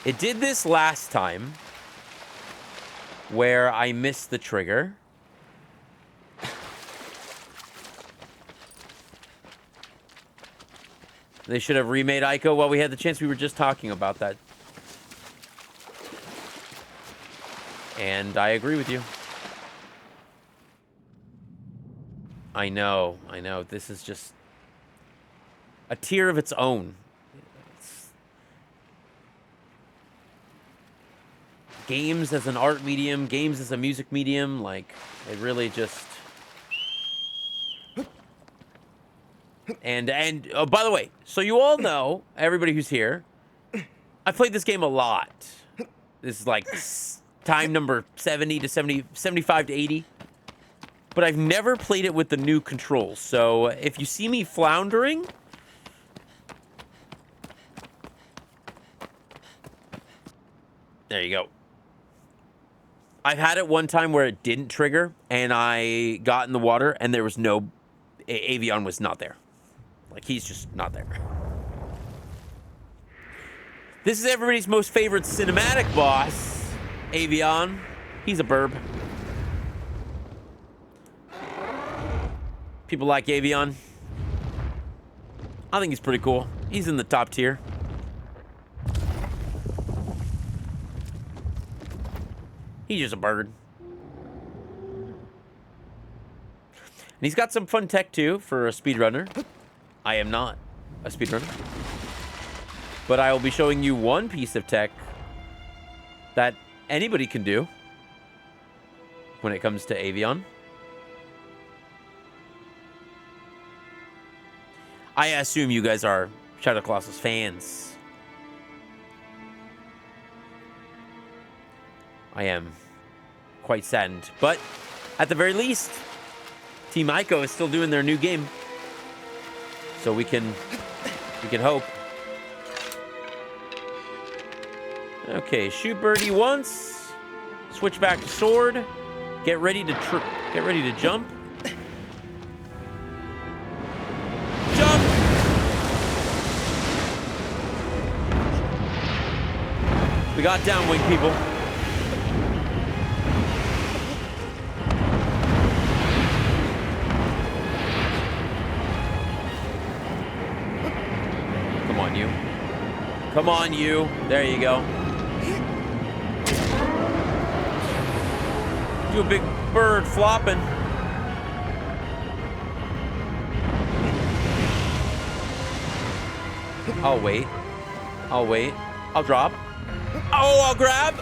It did this last time. where I missed the trigger. They should have remade Ico while we had the chance. We were just talking about that. And I agree with you. I know. This is just a tier of its own. Games as an art medium, games as a music medium, like, it really just... And oh, by the way, so you all know, everybody who's here, I played this game a lot. This is like time number 70 to 70, 75 to 80. But I've never played it with the new controls. So if you see me floundering... There you go. I've had it one time where it didn't trigger, and I got in the water, and there was no... Avion was not there. Like, he's just not there. This is everybody's most favorite cinematic boss, Avion. He's a burb. People like Avion. I think he's pretty cool. He's in the top tier. He's just a bird. And he's got some fun tech, too, for a speedrunner. I am not a speedrunner. But I will be showing you one piece of tech that anybody can do when it comes to Avion. I assume you guys are Shadow Colossus fans. I am quite saddened. But at the very least, Team Ico is still doing their new game. So we can hope. Okay, shoot birdie once. Switch back to sword. Get ready to jump. Jump. We got downwind, people. Come on, you. Come on, you. There you go. Do a big bird flopping. I'll wait. I'll wait. I'll drop. Oh, I'll grab.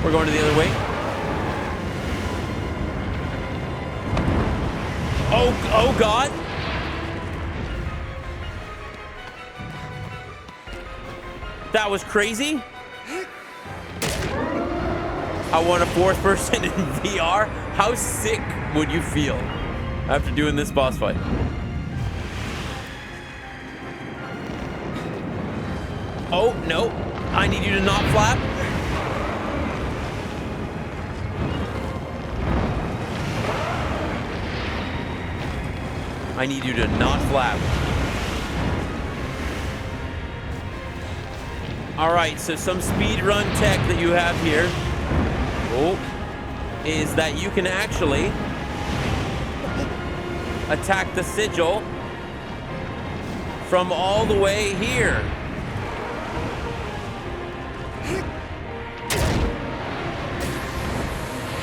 We're going to the other way. Oh God. That was crazy. I want a fourth person in VR. How sick would you feel after doing this boss fight? Oh, no. I need you to not flap. I need you to not flap. All right, so some speedrun tech that you have here is that you can actually attack the sigil from all the way here.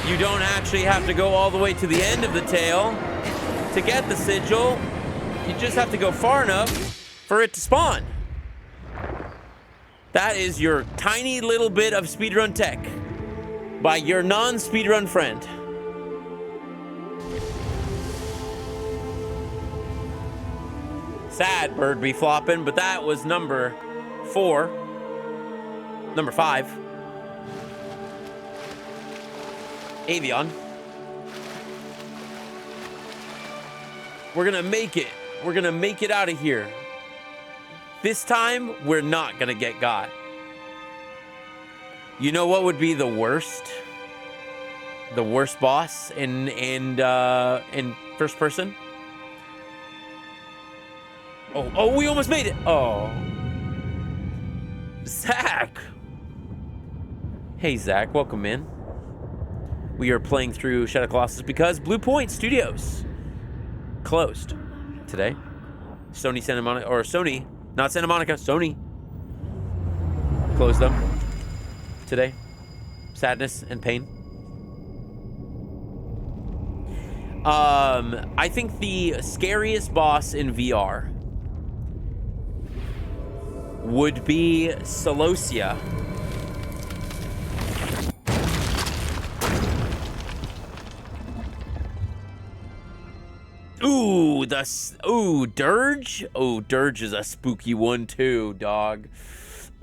You don't actually have to go all the way to the end of the tail to get the sigil. You just have to go far enough for it to spawn. That is your tiny little bit of speedrun tech by your non-speedrun friend. Sad bird be flopping, but that was number 4. Number 5. Avion. We're gonna make it. We're gonna make it out of here. This time, we're not gonna get got. You know what would be the worst? The worst boss in first person? Oh, we almost made it. Oh. Zach. Hey, Zach, welcome in. We are playing through Shadow Colossus because BluePoint Studios closed today. Sony Santa Monica, or Sony, not Santa Monica, Sony closed them today. Sadness and pain. I think the scariest boss in VR would be Colossus. Ooh, Dirge? Oh, Dirge is a spooky one too, dog.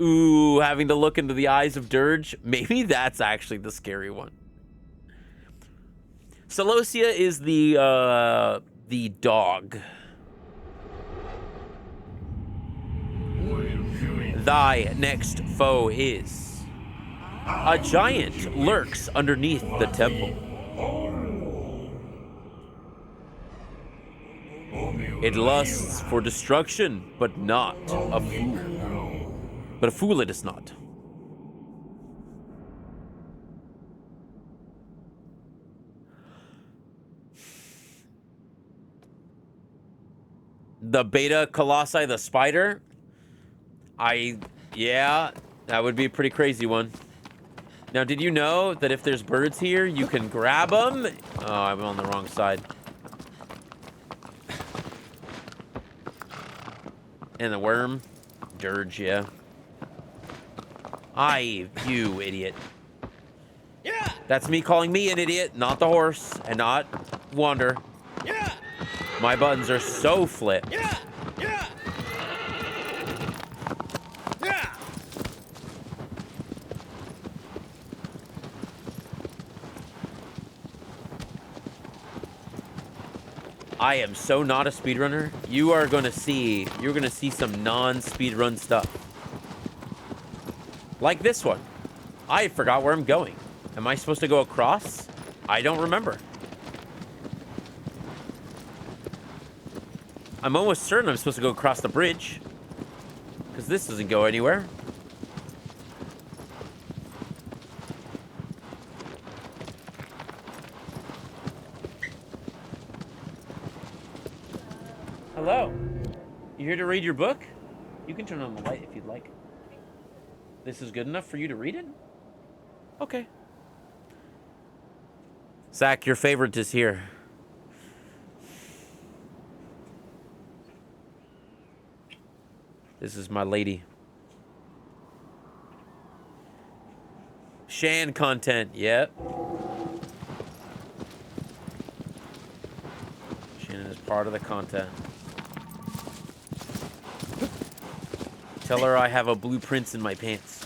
Ooh, having to look into the eyes of Dirge. Maybe that's actually the scary one. Colossus is the dog. Thy next foe is a giant lurks underneath the temple. It lusts for destruction, but not a fool. But a fool it is not. The beta Colossi, the spider. Yeah, that would be a pretty crazy one. Now, did you know that if there's birds here, you can grab them? Oh, I'm on the wrong side. And the worm. Dirge, yeah. You idiot. Yeah. That's me calling me an idiot, not the horse, and not Wander. Yeah. My buttons are so flipped. Yeah. Yeah. Yeah. I am so not a speedrunner. You're gonna see some non-speedrun stuff. Like this one. I forgot where I'm going. Am I supposed to go across? I don't remember. I'm almost certain I'm supposed to go across the bridge. Because this doesn't go anywhere. Hello. You here to read your book? You can turn on the light if you'd like. This is good enough for you to read it? Okay. Zach, your favorite is here. This is my lady. Shan content, yep. Shannon is part of the content. Tell her I have a blueprint in my pants.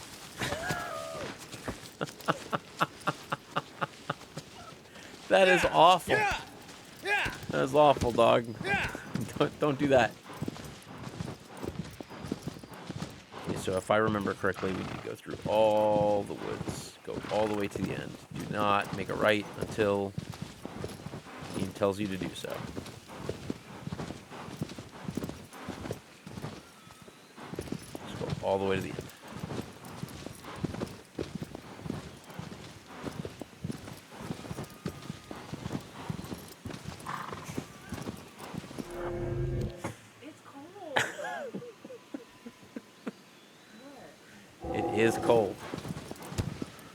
That is awful. Yeah. Yeah. That is awful, dog. Yeah. Don't do that. Okay, so if I remember correctly, we need to go through all the woods. Go all the way to the end. Do not make a right until he tells you to do so. Just go all the way to the end. It is cold.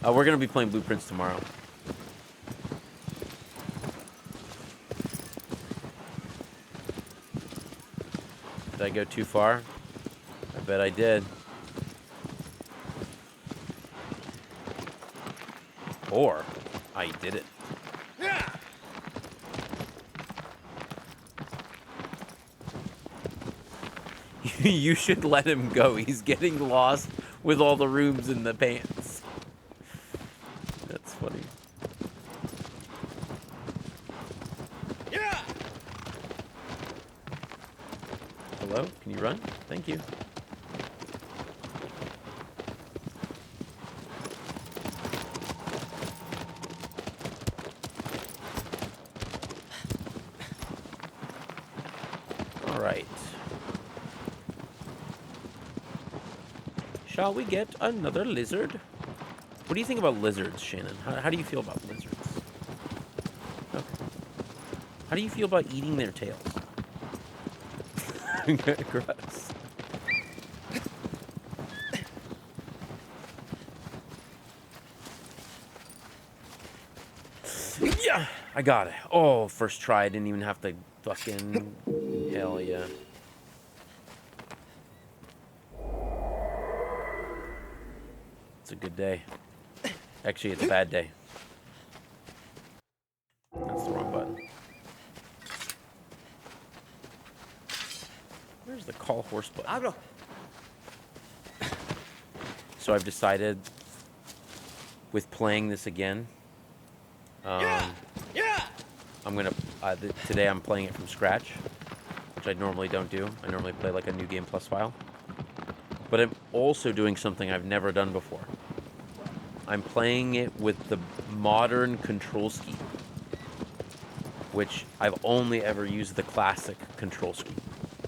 We're going to be playing Blueprints tomorrow. Did I go too far? I bet I did. Or I did it. Yeah. You should let him go. He's getting lost with all the rooms in the pants. That's funny. Yeah. Hello? Can you run? Thank you. All right. Shall we get another lizard? What do you think about lizards, Shannon? How do you feel about lizards? Okay. How do you feel about eating their tails? Gross. Yeah, I got it. Oh, first try. I didn't even have to fucking... Hell yeah. It's a good day. Actually, it's a bad day. That's the wrong button. Where's the call horse button? Abro. So I've decided, with playing this again, Yeah. I'm gonna today I'm playing it from scratch, which I normally don't do. I normally play like a new game plus file. But I'm also doing something I've never done before. I'm playing it with the modern control scheme, which I've only ever used the classic control scheme.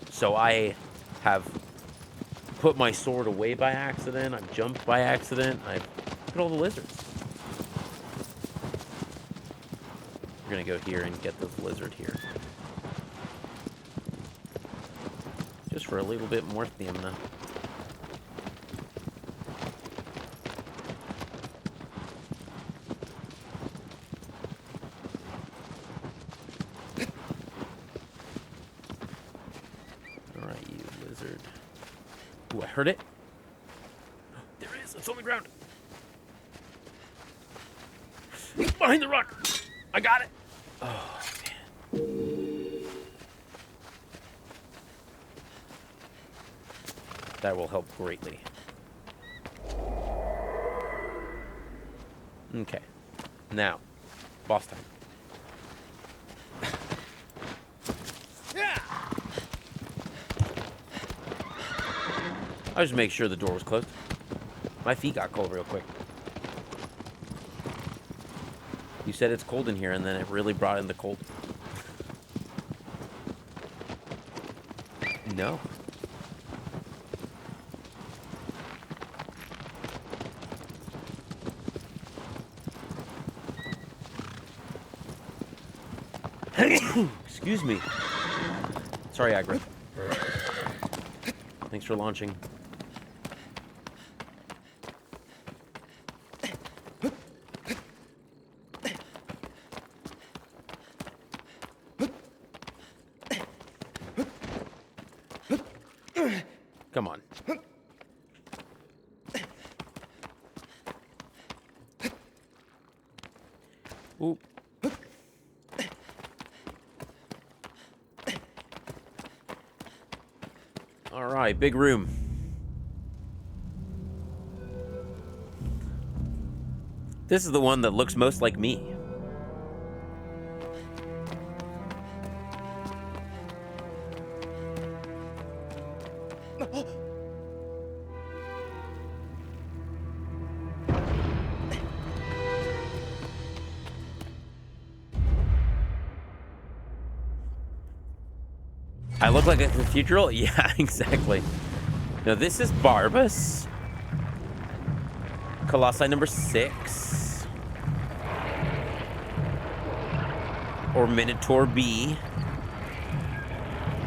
So I have put my sword away by accident, I've jumped by accident, I've put all the lizards. We're gonna go here and get this lizard here. Just for a little bit more stamina. Alright, you lizard. Ooh, I heard it. There it is, it's on the ground. Behind the rock. I got it. Oh, man. That will help greatly. Okay. Now, boss time. Yeah. I just make sure the door was closed. My feet got cold real quick. You said it's cold in here, and then it really brought in the cold. No. Excuse me. Sorry, Agra. Thanks for launching. Come on. Ooh. All right, big room. This is the one that looks most like me. I look like a cathedral? Yeah, exactly. No, this is Barbas. Colossi number 6. Or Minotaur B.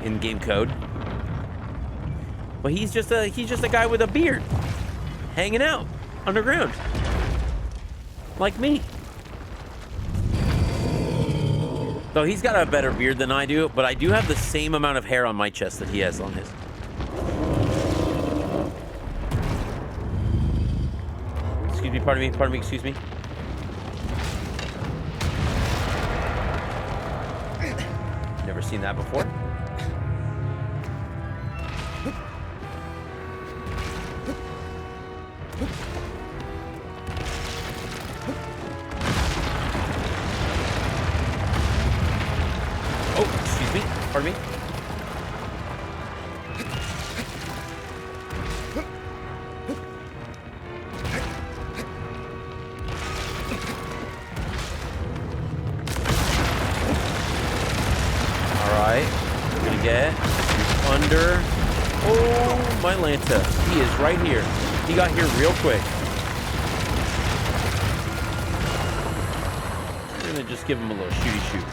In game code. But he's just a guy with a beard. Hanging out underground. Like me. Though he's got a better beard than I do, but I do have the same amount of hair on my chest that he has on his. Excuse me, pardon me, excuse me. Never seen that before. Pardon me? Alright. We're gonna get under. Oh, my Lanta. He is right here. He got here real quick. just give him a little shooty shoot.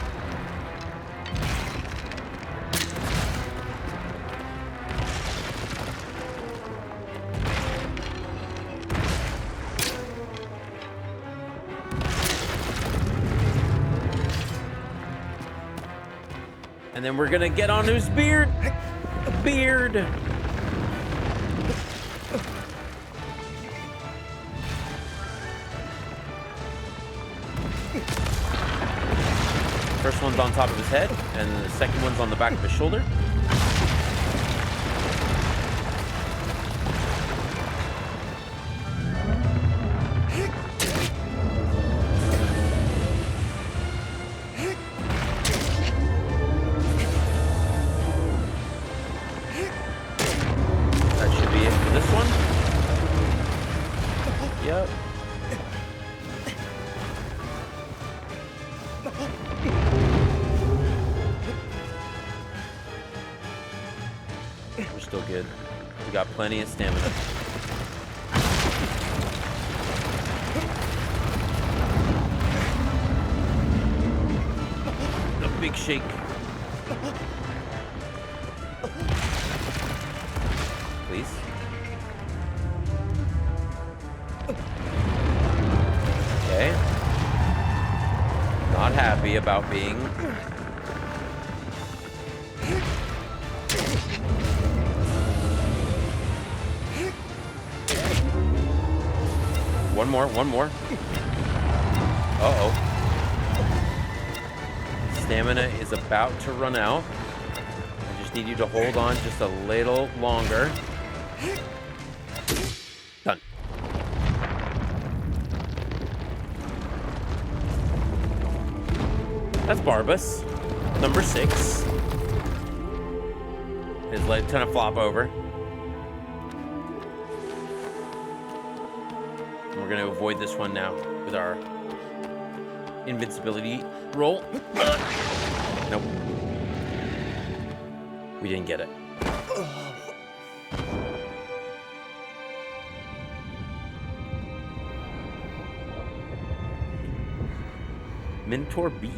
And then we're gonna get on his beard. Beard. First one's on top of his head, and the second one's on the back of his shoulder. That should be it for this one. Yep. We're still good. We got plenty of stamina. A big shake. Please. Okay. Not happy about being... One more. Uh-oh. Stamina is about to run out. I just need you to hold on just a little longer. Done. That's Barbas. Number 6. His leg kind of flop over. We're going to avoid this one now with our invincibility roll. Nope. We didn't get it. Mentor B.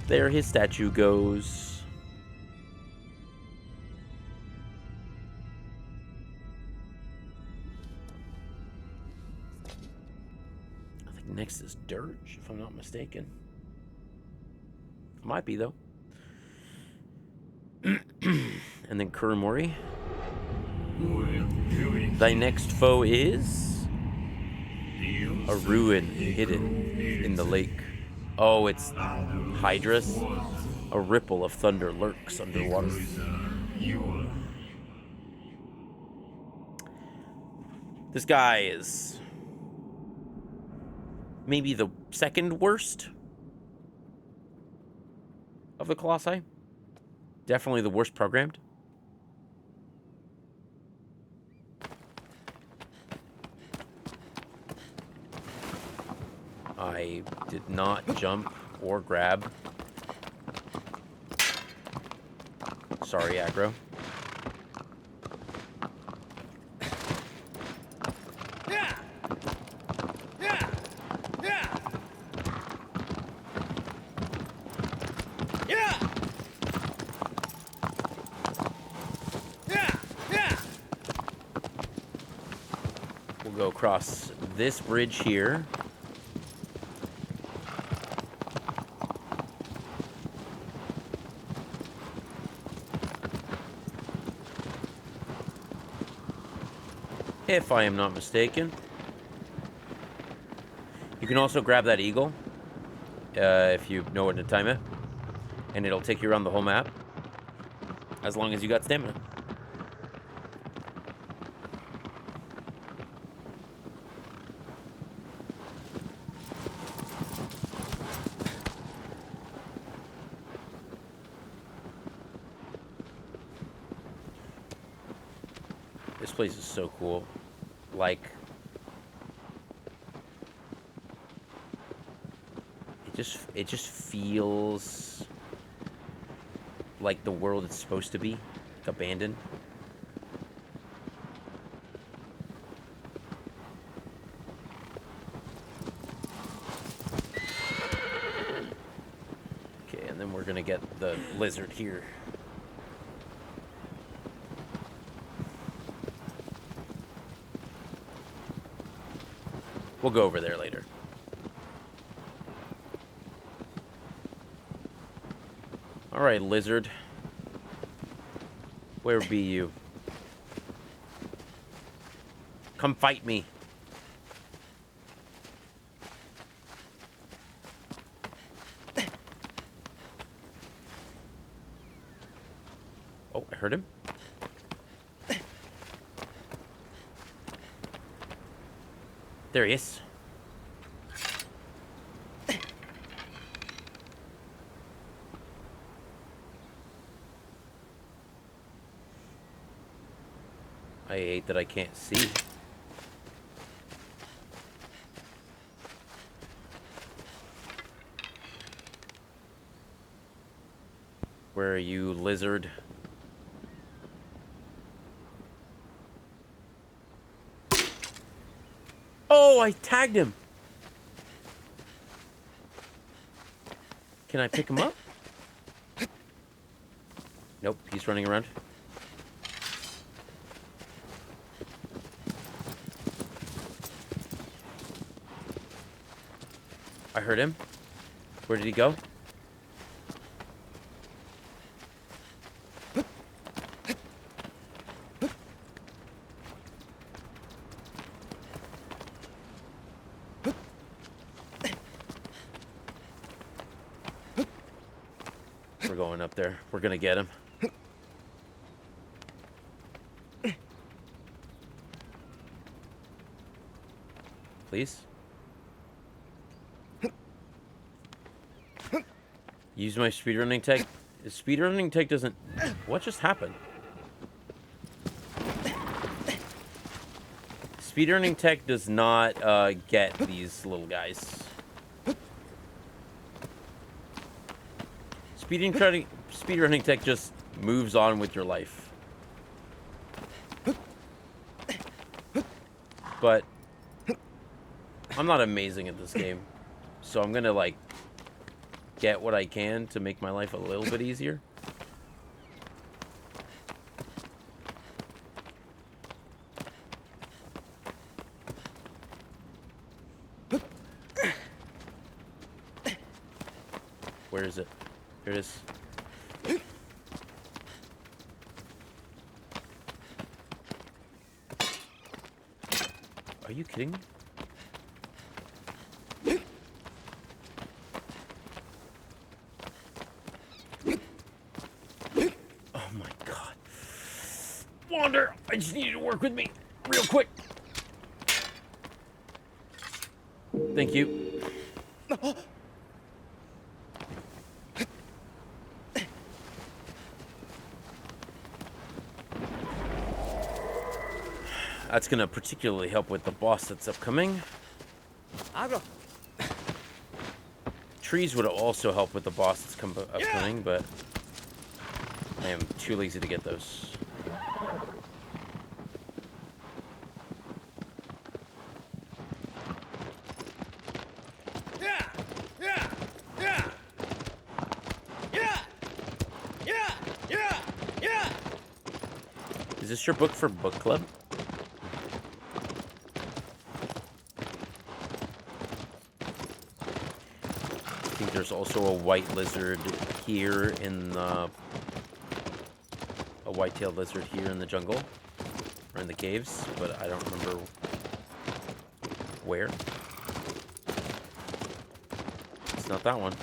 There his statue goes. I think next is Dirge, if I'm not mistaken. Might be, though. And then Kurumori. Thy next foe is a ruin hidden in the lake. Oh, it's Hydrus. A ripple of thunder lurks underwater. This guy is maybe the second worst of the Colossi. Definitely the worst programmed. I did not jump or grab. Sorry, aggro. We'll go across this bridge here. If I am not mistaken. You can also grab that eagle, if you know when to time it, and it'll take you around the whole map, as long as you got stamina. This place is so cool. Like, it just feels like the world it's supposed to be, like abandoned. Okay, and then we're gonna get the lizard here. We'll go over there later. Alright, lizard. Where be you? Come fight me. Oh, I heard him. There he is. I hate that I can't see. Where are you, lizard? Oh, I tagged him. Can I pick him up? Nope, he's running around. I heard him. Where did he go? We're going up there. We're gonna get him. Please? Use my speedrunning tech. Speedrunning tech doesn't... What just happened? Speedrunning tech does not get these little guys. Speedrunning tech just moves on with your life. But I'm not amazing at this game, so I'm gonna like get what I can to make my life a little bit easier. Where is it? Here it is. Are you kidding me? Oh my god. Wander, I just need you to work with me real quick. Thank you. That's gonna particularly help with the boss that's upcoming. Trees would also help with the boss that's upcoming, but I am too lazy to get those. Is this your book for book club? I think there's also a white lizard here in the... A white-tailed lizard here in the jungle. Or in the caves, but I don't remember where. It's not that one.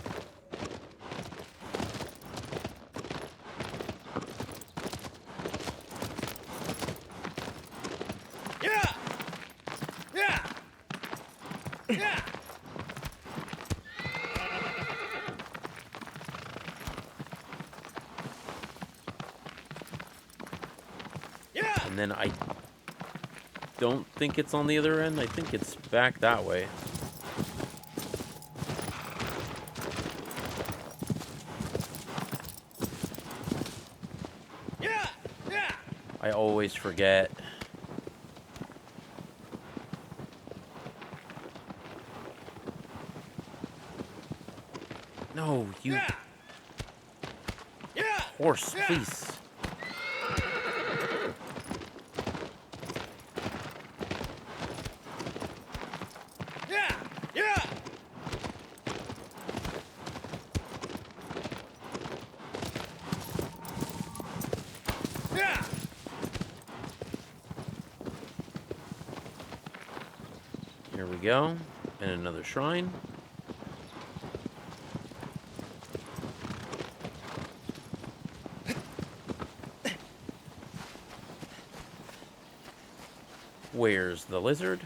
And then I don't think it's on the other end. I think it's back that way. I always forget. No, you... Horse, please. Here we go. And another shrine. Where's the lizard?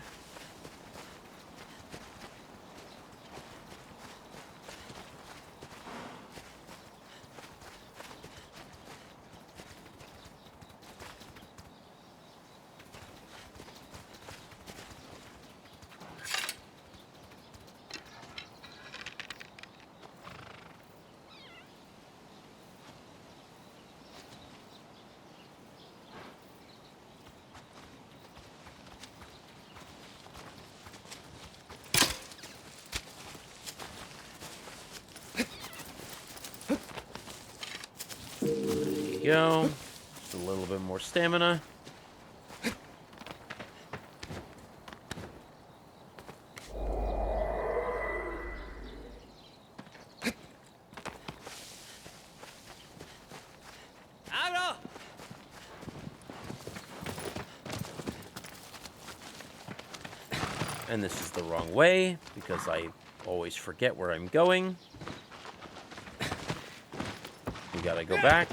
Go. Just a little bit more stamina. And this is the wrong way because I always forget where I'm going. We gotta go back.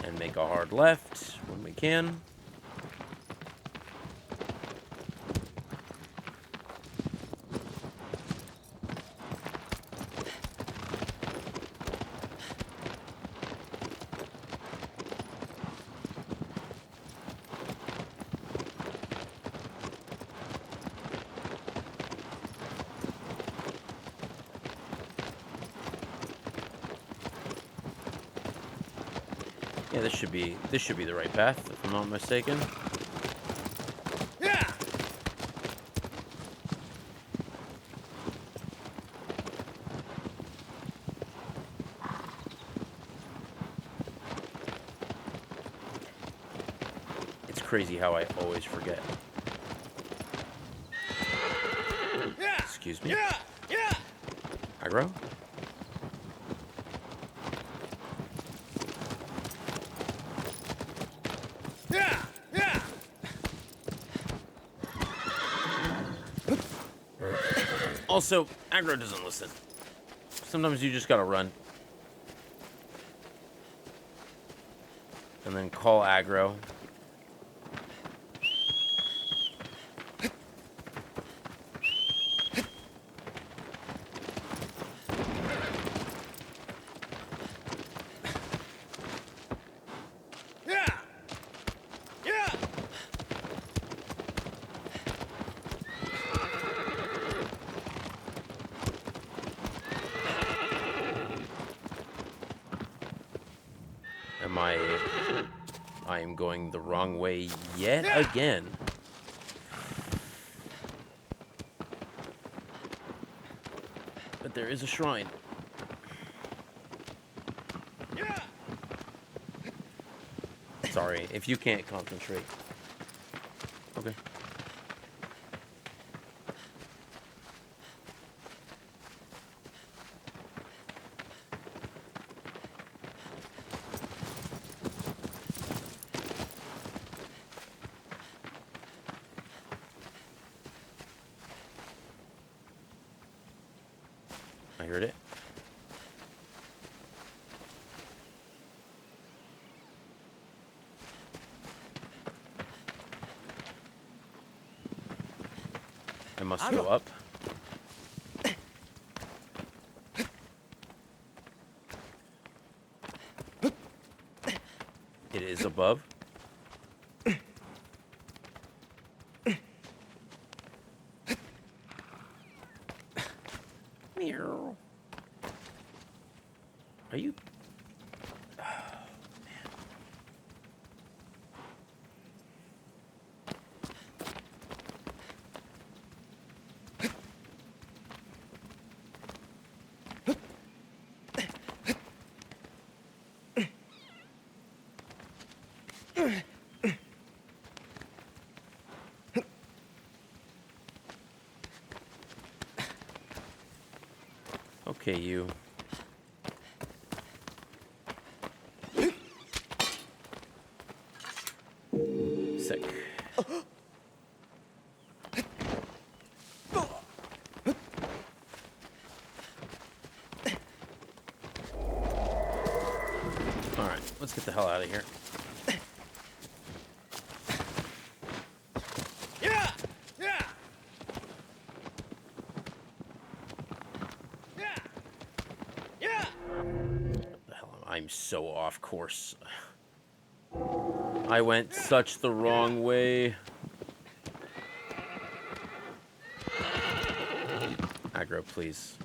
And make a hard left when we can. Yeah, this should be the right path, if I'm not mistaken. It's crazy how I always forget. Excuse me. Aggro? Also, aggro doesn't listen. Sometimes you just gotta run. And then call aggro. I am going the wrong way yet again. But there is a shrine. Sorry, if you can't concentrate. Okay. I heard it. I must go up. is above. Meow. Are you? Okay, you. Sick. Alright, let's get the hell out of here. Yeah! Yeah! Yeah! Yeah! What the hell I'm so off course. I went such the wrong way. Aggro, please.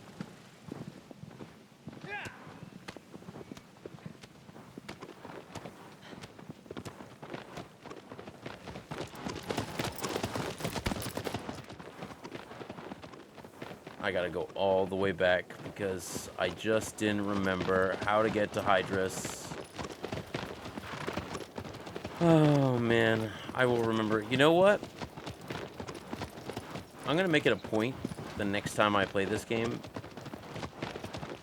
I gotta go all the way back because I just didn't remember how to get to Hydrus. Oh man, I will remember. You know what? I'm gonna make it a point the next time I play this game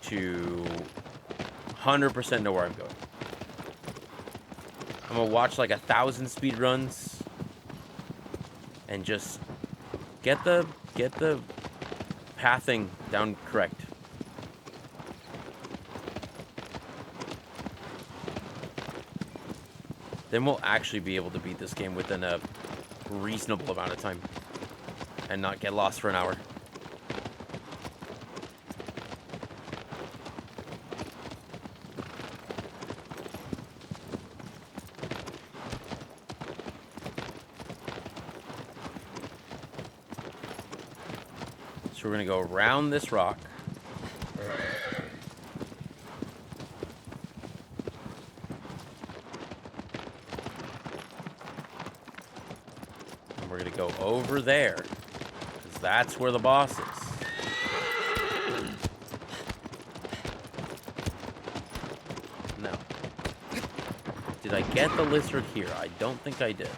to 100% know where I'm going. I'm gonna watch like 1,000 speed runs and just get the pathing down correct. Then we'll actually be able to beat this game within a reasonable amount of time and not get lost for an hour. So we're gonna go around this rock. And we're gonna go over there, because that's where the boss is. No. Did I get the lizard here? I don't think I did.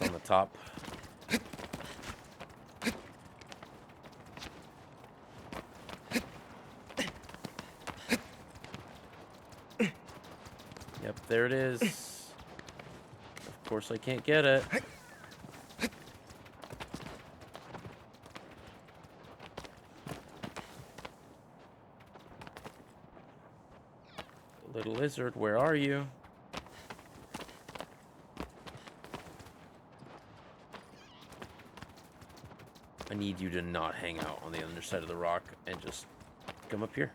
On the top. Yep, there it is. Of course I can't get it. Little lizard, where are you? I need you to not hang out on the other side of the rock and just come up here.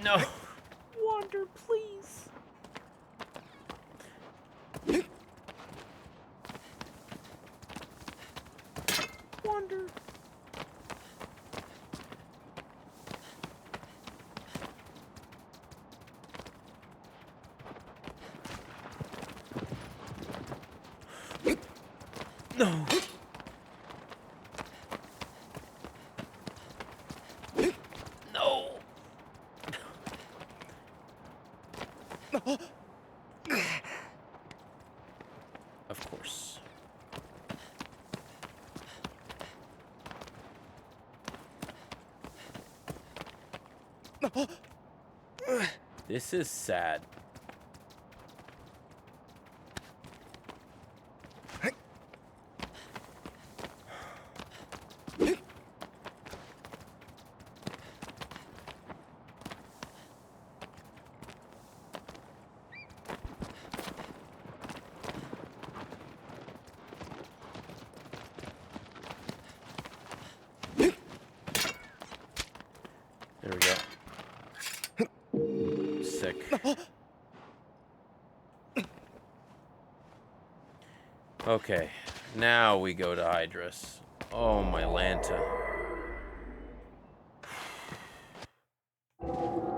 No. Wander, please. Wander. No. No. Of course. This is sad. sick. Okay, now we go to Hydrus. Oh, my Lanta.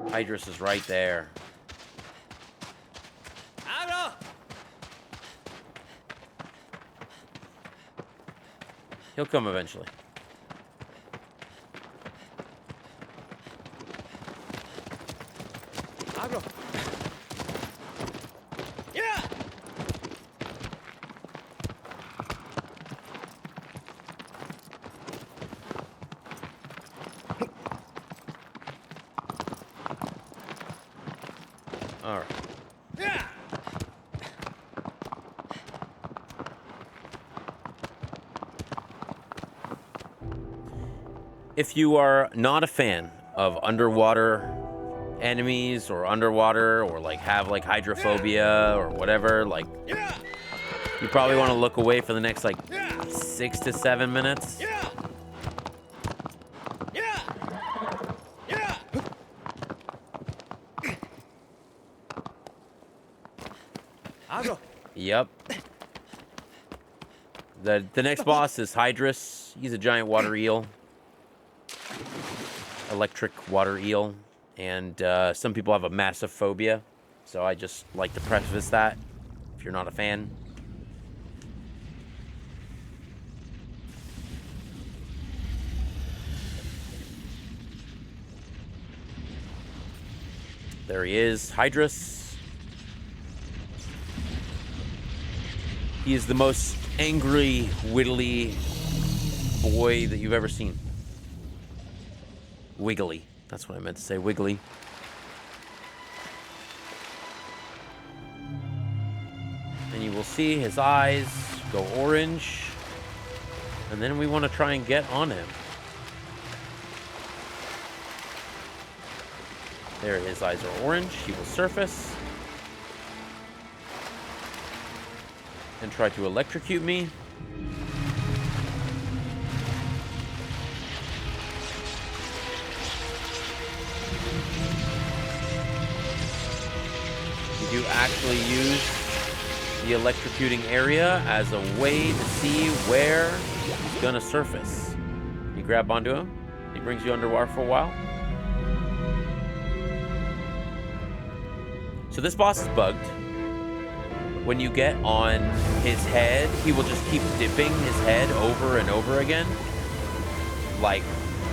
Hydrus is right there. Agro! He'll come eventually. Agro! Yeah! All right. Yeah! If you are not a fan of underwater enemies or underwater or like have like hydrophobia or whatever, like Yeah! you probably want to look away for the next like Yeah! 6 to 7 minutes. Yeah! Yeah! Yeah! Agro! Yep. The next boss is Hydrus. He's a giant water eel. Electric water eel. And some people have a massive phobia. So I just like to preface that if you're not a fan. There he is, Hydrus. He is the most angry, whittly boy that you've ever seen. Wiggly. That's what I meant to say, wiggly. And you will see his eyes go orange. And then we want to try and get on him. There, his eyes are orange. He will surface. And try to electrocute me. You do actually use the electrocuting area as a way to see where he's gonna surface. You grab onto him. He brings you underwater for a while. So this boss is bugged. When you get on his head, he will just keep dipping his head over and over again. Like,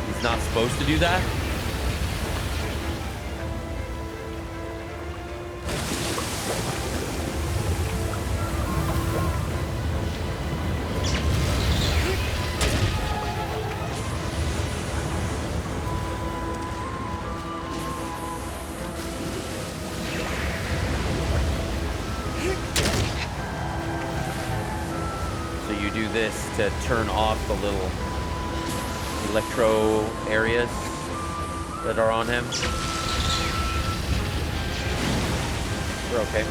he's not supposed to do that. To turn off the little electro areas that are on him. We're okay.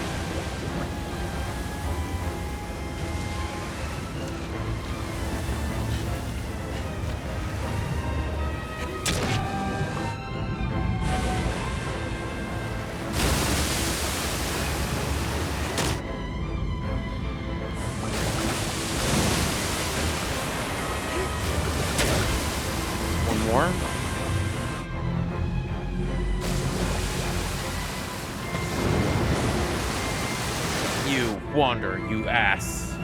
Wander, you ass.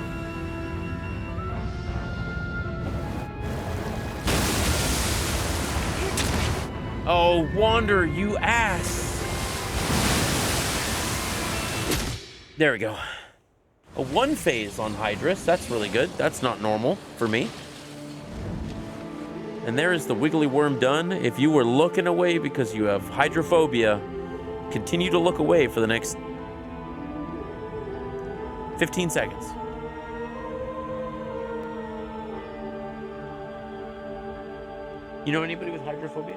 Oh, Wander, you ass. There we go. A 1 phase on Hydrus. That's really good. That's not normal for me. And there is the wiggly worm done. If you were looking away because you have hydrophobia, continue to look away for the next 15 seconds. You know anybody with hydrophobia?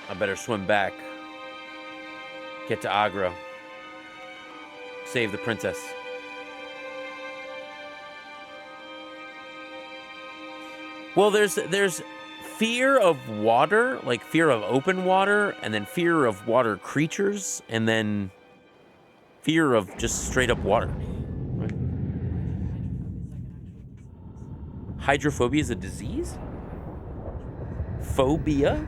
I better swim back. Get to Agra. Save the princess. Well, there's fear of water, like fear of open water, and then fear of water creatures, and then fear of just straight up water. Right? Hydrophobia is a disease? Phobia?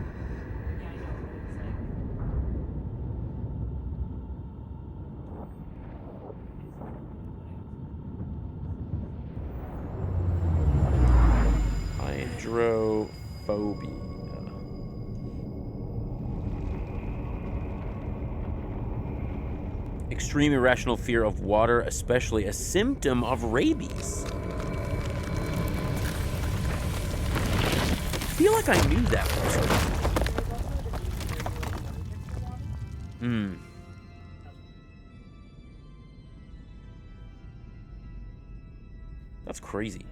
Hydrophobia. Extreme irrational fear of water, especially a symptom of rabies. I feel like I knew that one. That's crazy.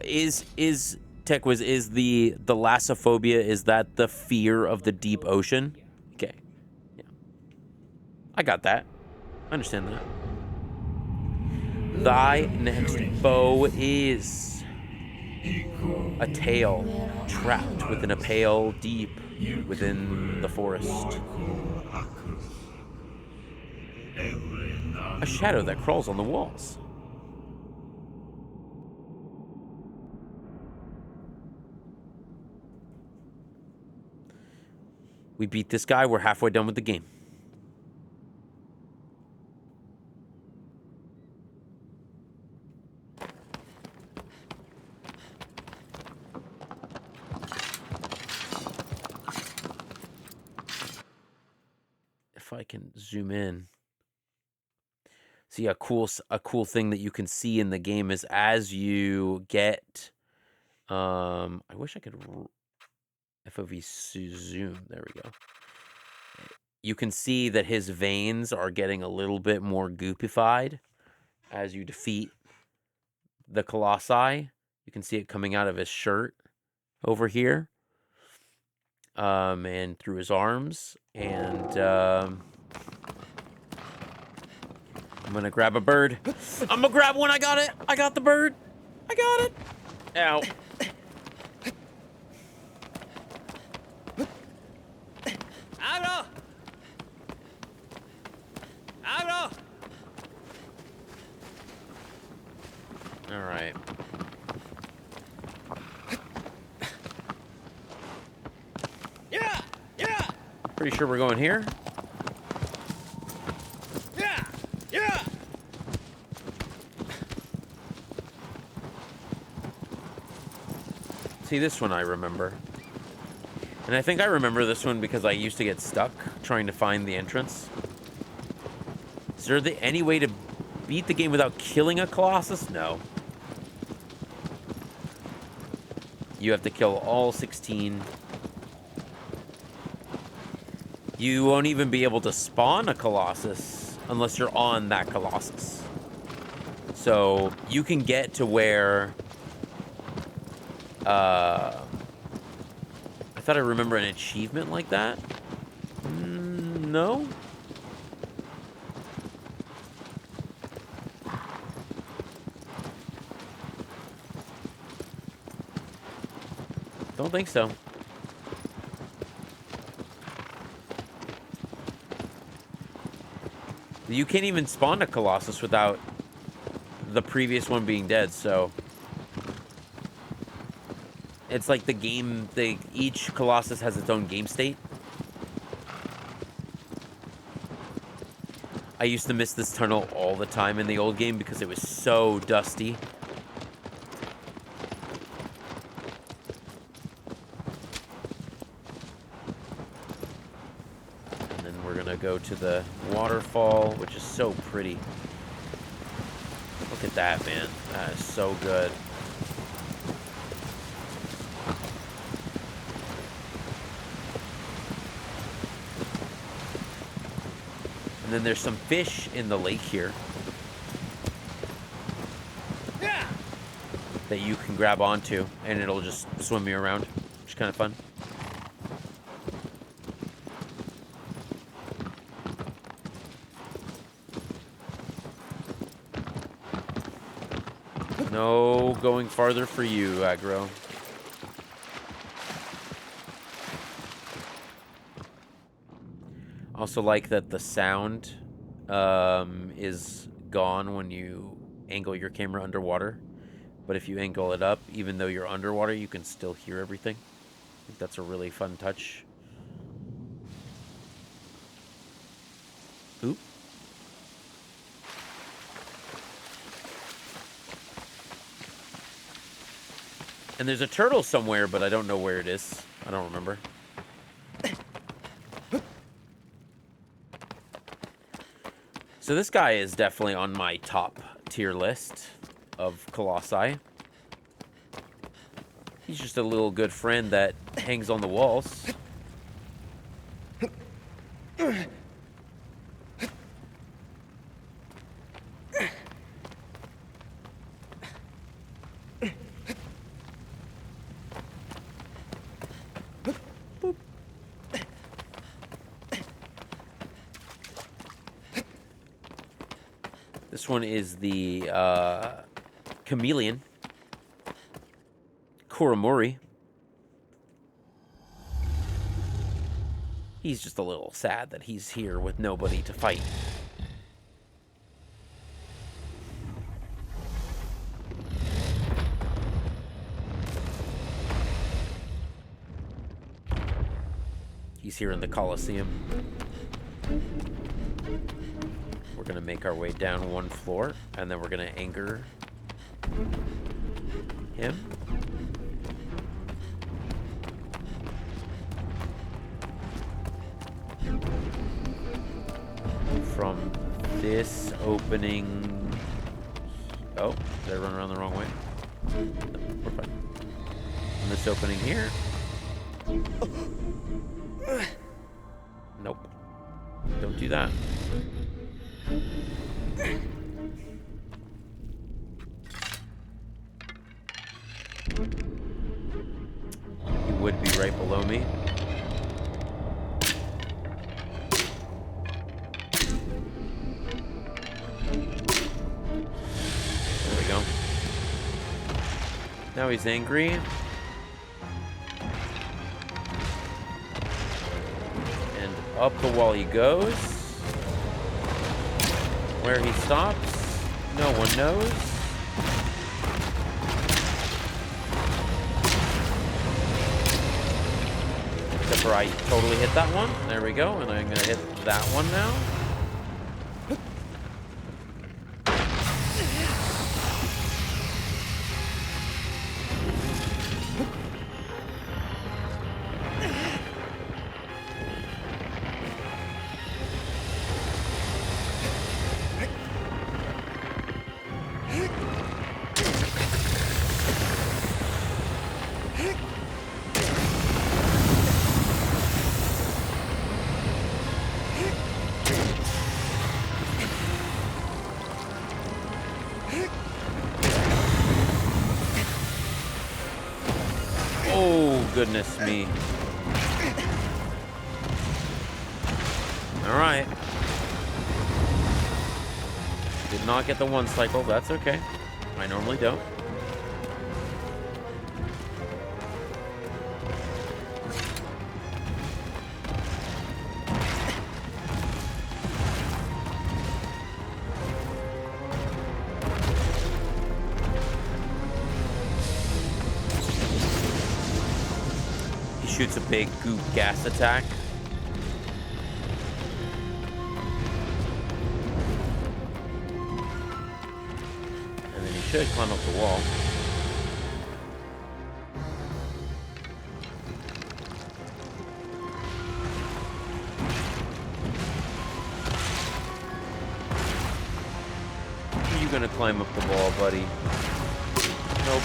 Is TechWiz, is the thalassophobia, is that the fear of the deep ocean? Okay. Yeah. I got that. I understand that. Thy next foe is a tail trapped within a pale deep within the forest. A shadow that crawls on the walls. We beat this guy. We're halfway done with the game. If I can zoom in. See, a cool thing that you can see in the game is as you get I wish I could FOV zoom. There we go. You can see that his veins are getting a little bit more goopified as you defeat the Colossi. You can see it coming out of his shirt over here. And through his arms. And I'm gonna grab a bird. I'm gonna grab one. I got it. I got the bird. I got it. Ow. Agro! Agro! All right. Yeah! Yeah! Pretty sure we're going here. Yeah! Yeah! See, this one I remember. And I think I remember this one because I used to get stuck trying to find the entrance. Is there any way to beat the game without killing a Colossus? No. You have to kill all 16. You won't even be able to spawn a Colossus unless you're on that Colossus. So you can get to where... I thought I remember an achievement like that. No? Don't think so. You can't even spawn a Colossus without the previous one being dead, so... It's like the game, each Colossus has its own game state. I used to miss this tunnel all the time in the old game because it was so dusty. And then we're gonna go to the waterfall, which is so pretty. Look at that, man. That is so good. And then there's some fish in the lake here that you can grab onto, and it'll just swim you around, which is kind of fun. No going farther for you, Aggro. Also like that the sound is gone when you angle your camera underwater. But if you angle it up, even though you're underwater, you can still hear everything. I think that's a really fun touch. Oop. And there's a turtle somewhere, but I don't know where it is. I don't remember. So this guy is definitely on my top tier list of Colossi. He's just a little good friend that hangs on the walls. This one is the chameleon. Kuramori. He's just a little sad that he's here with nobody to fight. He's here in the Colosseum. We're gonna make our way down one floor, and then we're gonna anger him. From this opening... Oh, did I run around the wrong way? No, we're fine. From this opening here. Nope. Don't do that. He would be right below me. There we go. Now he's angry. And up the wall he goes. Where he stops, no one knows. Except for I totally hit that one. There we go, and I'm gonna hit that one now. Goodness me. Alright. Did not get the one cycle, that's okay. I normally don't. Shoots a big goop gas attack. And then he should climb up the wall. Are you gonna climb up the wall, buddy? Nope.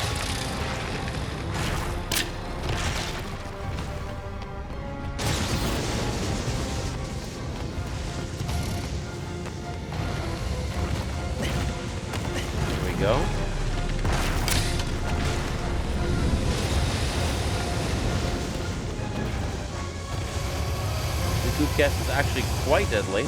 Go. The goop gas is actually quite deadly.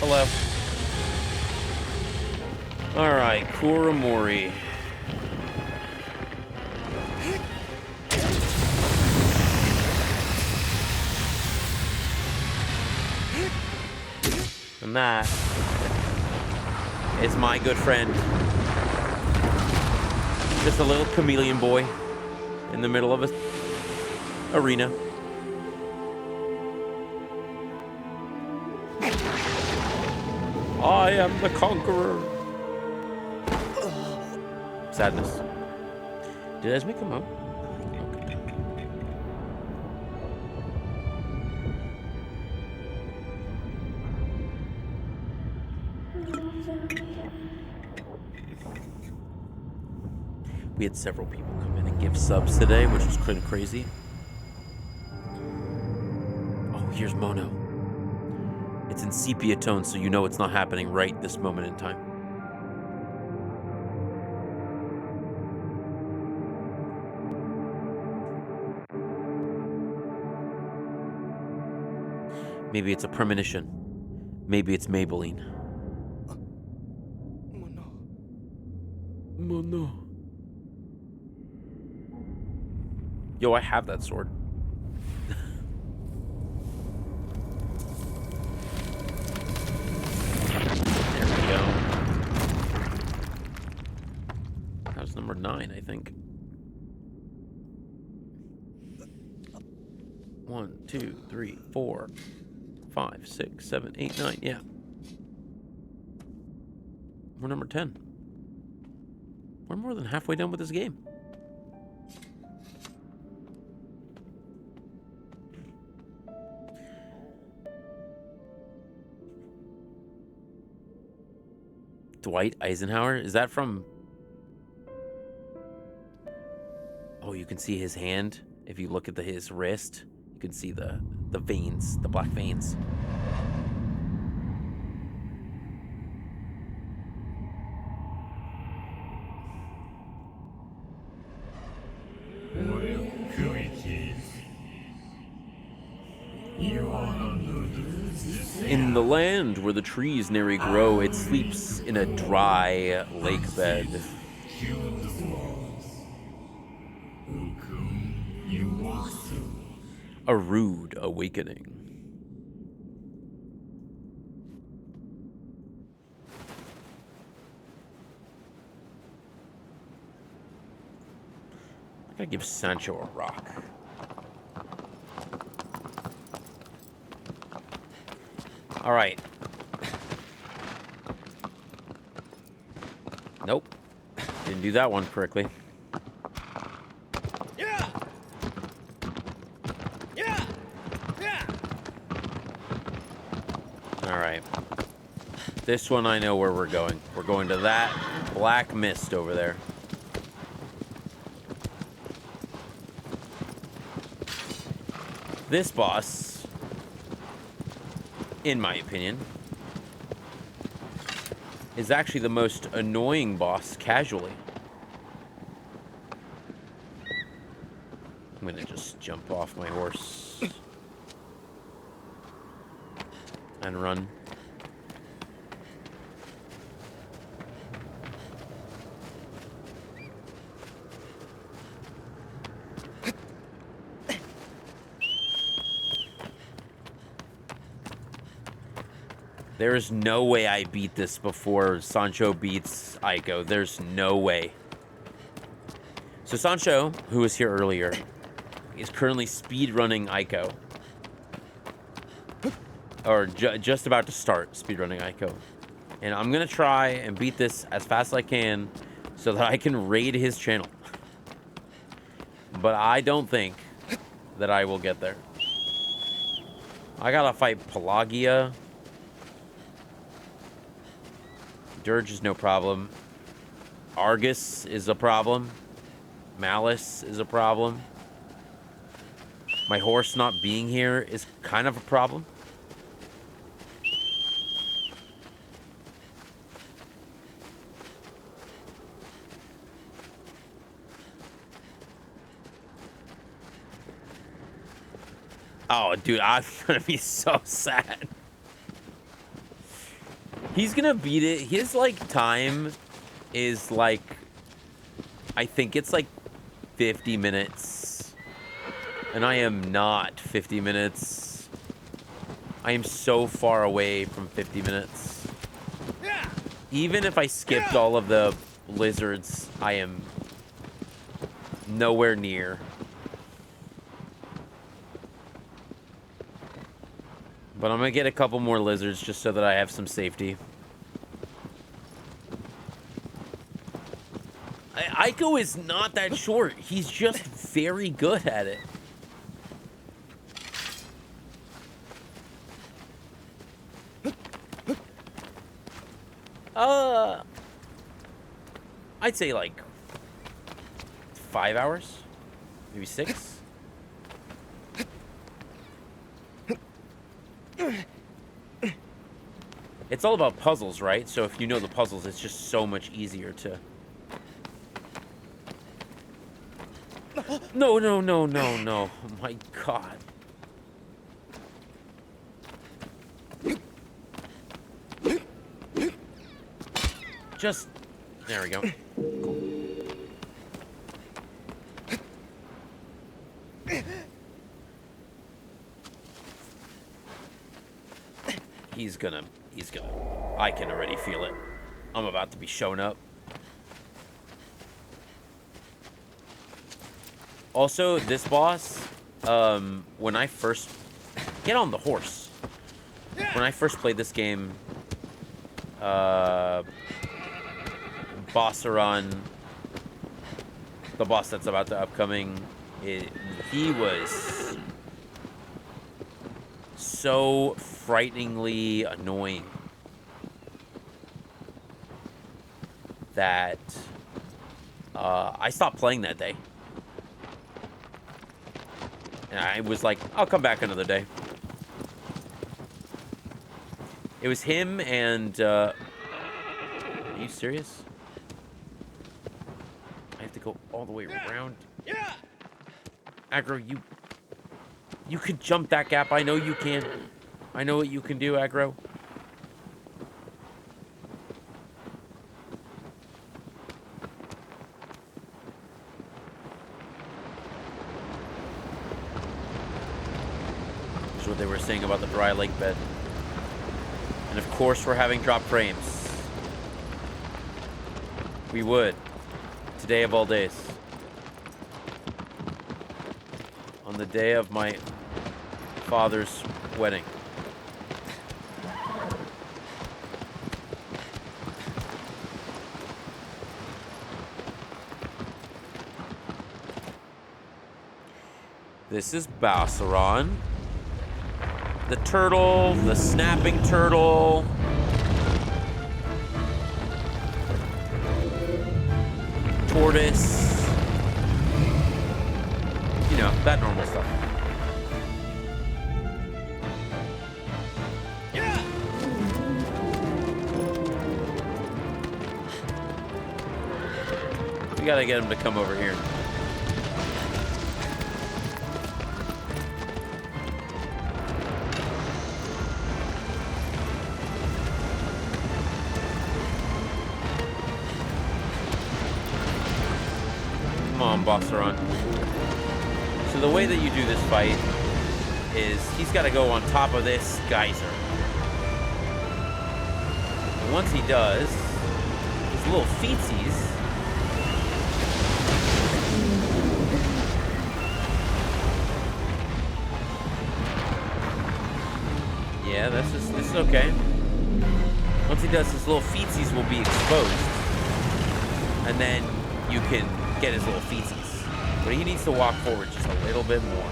Hello. All right, Kuramori. And that is my good friend. Just a little chameleon boy in the middle of a arena. I am the conqueror. Sadness. Did Esme come out? Okay. We had several people come in and give subs today, which was kind of crazy. Oh, here's Mono. It's in sepia tone, so you know it's not happening right this moment in time. Maybe it's a premonition. Maybe it's Maybelline. Mono. Yo, I have that sword. There we go. That was number 9, I think. 1, 2, 3, 4, 5, 6, 7, 8, 9. Yeah. We're number 10. We're more than halfway done with this game. Dwight Eisenhower? Is that from... Oh, you can see his hand. If you look at his wrist, you can see the veins, the black veins. In the land where the trees nary grow, it sleeps in a dry lake bed. A rude awakening. I gotta give Sancho a rock. All right. Nope. Didn't do that one correctly. Yeah. Yeah. Yeah. All right. This one I know where we're going. We're going to that black mist over there. This boss, in my opinion, is actually the most annoying boss casually. I'm gonna just jump off my horse and run. There is no way I beat this before Sancho beats Aiko. There's no way. So Sancho, who was here earlier, is currently speedrunning Aiko. Or just about to start speedrunning Aiko. And I'm going to try and beat this as fast as I can so that I can raid his channel. But I don't think that I will get there. I gotta fight Pelagia. Dirge is no problem. Argus is a problem. Malice is a problem. My horse not being here is kind of a problem. Oh, dude, I'm gonna be so sad. He's gonna beat it. His, like, time is, like... I think it's, like, 50 minutes. And I am not 50 minutes. I am so far away from 50 minutes. Even if I skipped all of the lizards, I am nowhere near. But I'm gonna get a couple more lizards just so that I have some safety. Aiko is not that short. He's just very good at it. I'd say like 5 hours, maybe 6. It's all about puzzles, right? So if you know the puzzles, it's just so much easier to... No, no, no, no, no. Oh my god. Just... There we go. He's gonna... I can already feel it. I'm about to be shown up. Also, this boss, when I first... Get on the horse. When I first played this game, Bossaron, the boss that's about to upcoming, he was so frighteningly annoying that I stopped playing that day. And I was like, I'll come back another day. It was him and, are you serious? I have to go all the way around. Aggro, you could jump that gap. I know you can. I know what you can do, Aggro. This is what they were saying about the dry lake bed. And of course we're having drop frames. We would. Today of all days. On the day of my father's wedding. This is Bossaron. The turtle, the snapping turtle. Tortoise. You know, that normal stuff. We gotta get him to come over here. Come on, Bossaron. So the way that you do this fight is he's got to go on top of this geyser. And once he does, his little feetsies yeah, this is okay. Once he does, his little feetsies will be exposed. And then you can get his little feetsies. But he needs to walk forward just a little bit more.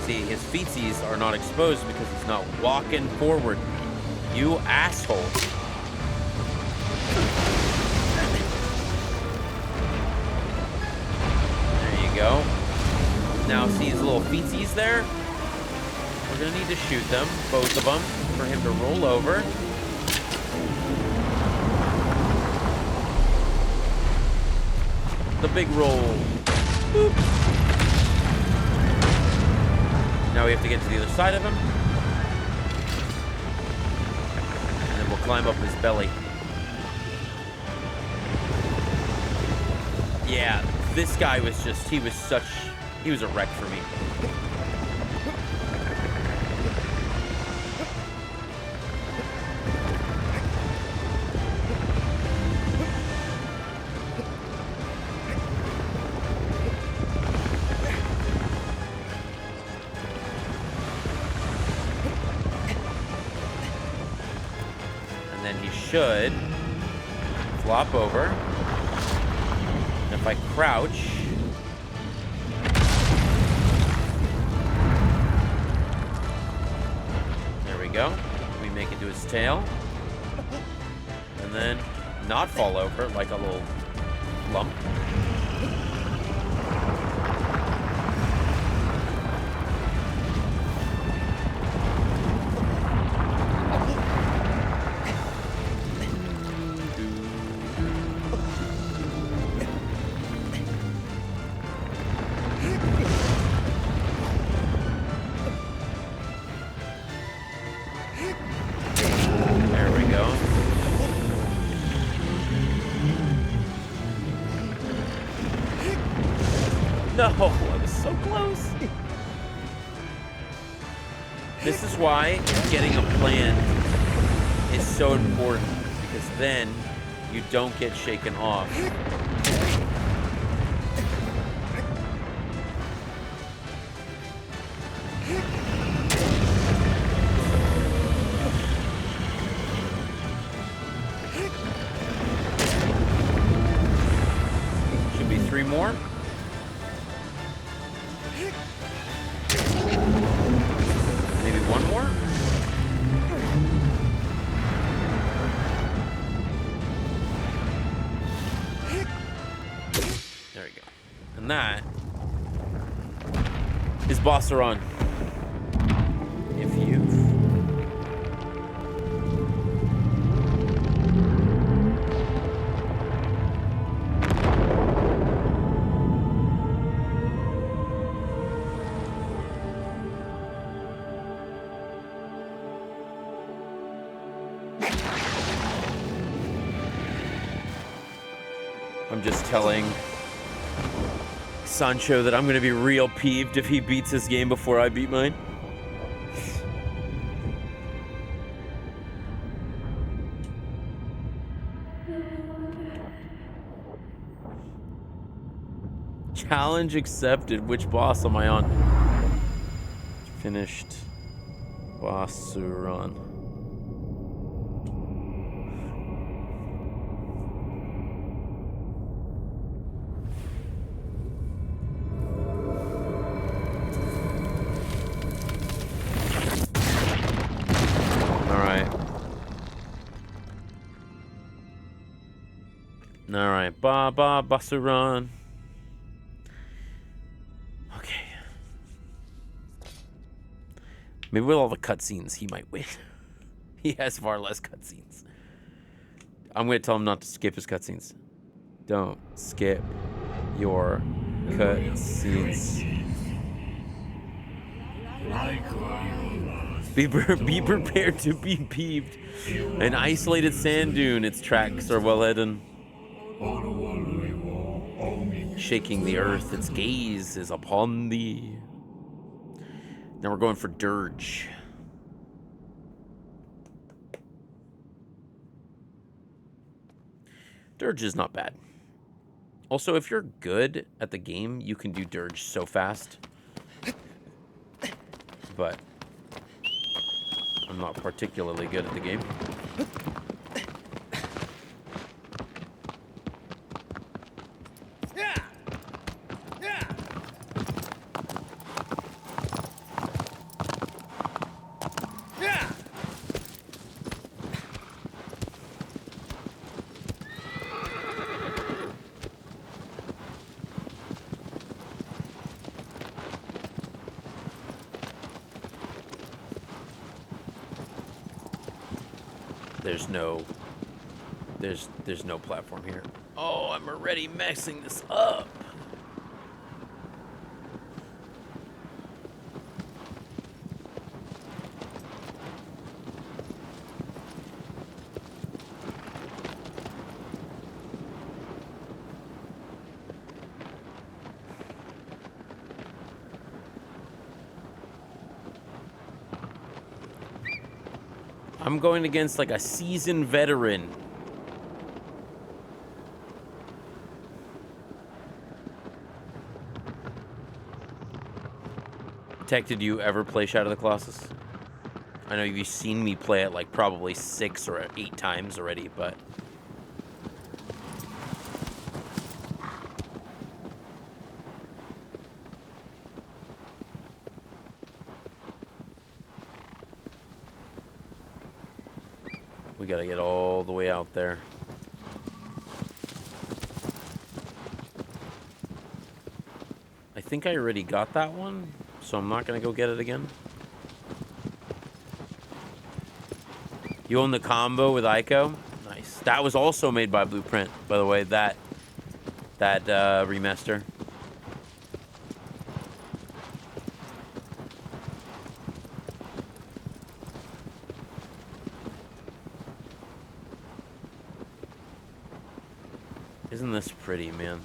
See, his feetsies are not exposed because he's not walking forward. You asshole. There you go. Now see his little feetsies there? We're gonna need to shoot them, both of them, for him to roll over. The big roll. Boop. Now we have to get to the other side of him. And then we'll climb up his belly. Yeah, this guy was just, he was a wreck for me. Should flop over. And if I crouch, there we go. We make it to his tail. And then not fall over like a little lump. No, I was so close. This is why getting a plan is so important, because then you don't get shaken off. Should be 3 more. One more? There we go. And that is Bossaron. If you... I'm just telling Sancho that I'm going to be real peeved if he beats his game before I beat mine. Challenge accepted. Which boss am I on? Finished. Bossaron. Alright, Bossaron. Okay. Maybe with all the cutscenes, he might win. He has far less cutscenes. I'm going to tell him not to skip his cutscenes. Don't skip your cutscenes. Be prepared to be peeved. An isolated sand dune. Its tracks are well hidden. Shaking the earth, its gaze is upon thee. Now we're going for Dirge. Dirge is not bad. Also, if you're good at the game, you can do Dirge so fast. But I'm not particularly good at the game. There's no platform here. Oh, I'm already messing this up. I'm going against like a seasoned veteran. Tech, did you ever play Shadow of the Colossus? I know you've seen me play it like probably 6 or 8 times already, but... we gotta get all the way out there. I think I already got that one, so I'm not gonna go get it again. You own the combo with Ico? Nice. That was also made by Blueprint, by the way, that remaster. Isn't this pretty, man?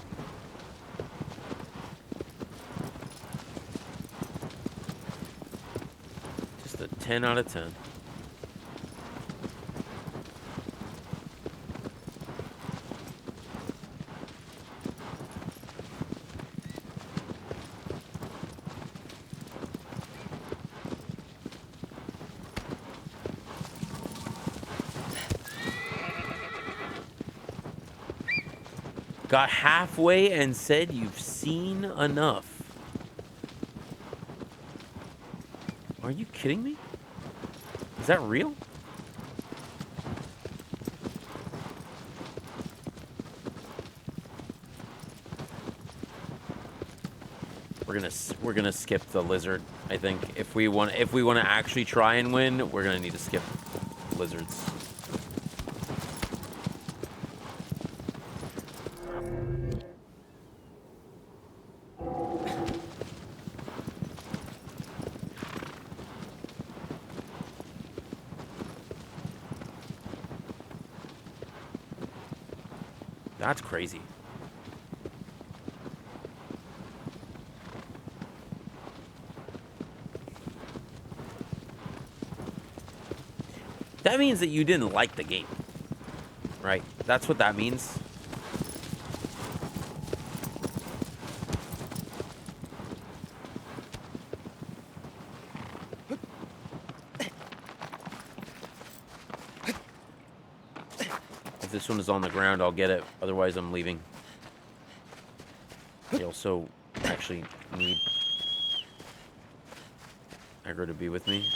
Just a 10 out of 10. Got halfway and said you've seen enough. Are you kidding me? Is that real? We're gonna skip the lizard. I think if we want to actually try and win, we're gonna need to skip lizards. That's crazy. That means that you didn't like the game, right? That's what that means. If this one is on the ground, I'll get it. Otherwise, I'm leaving. I also actually need aggro to be with me.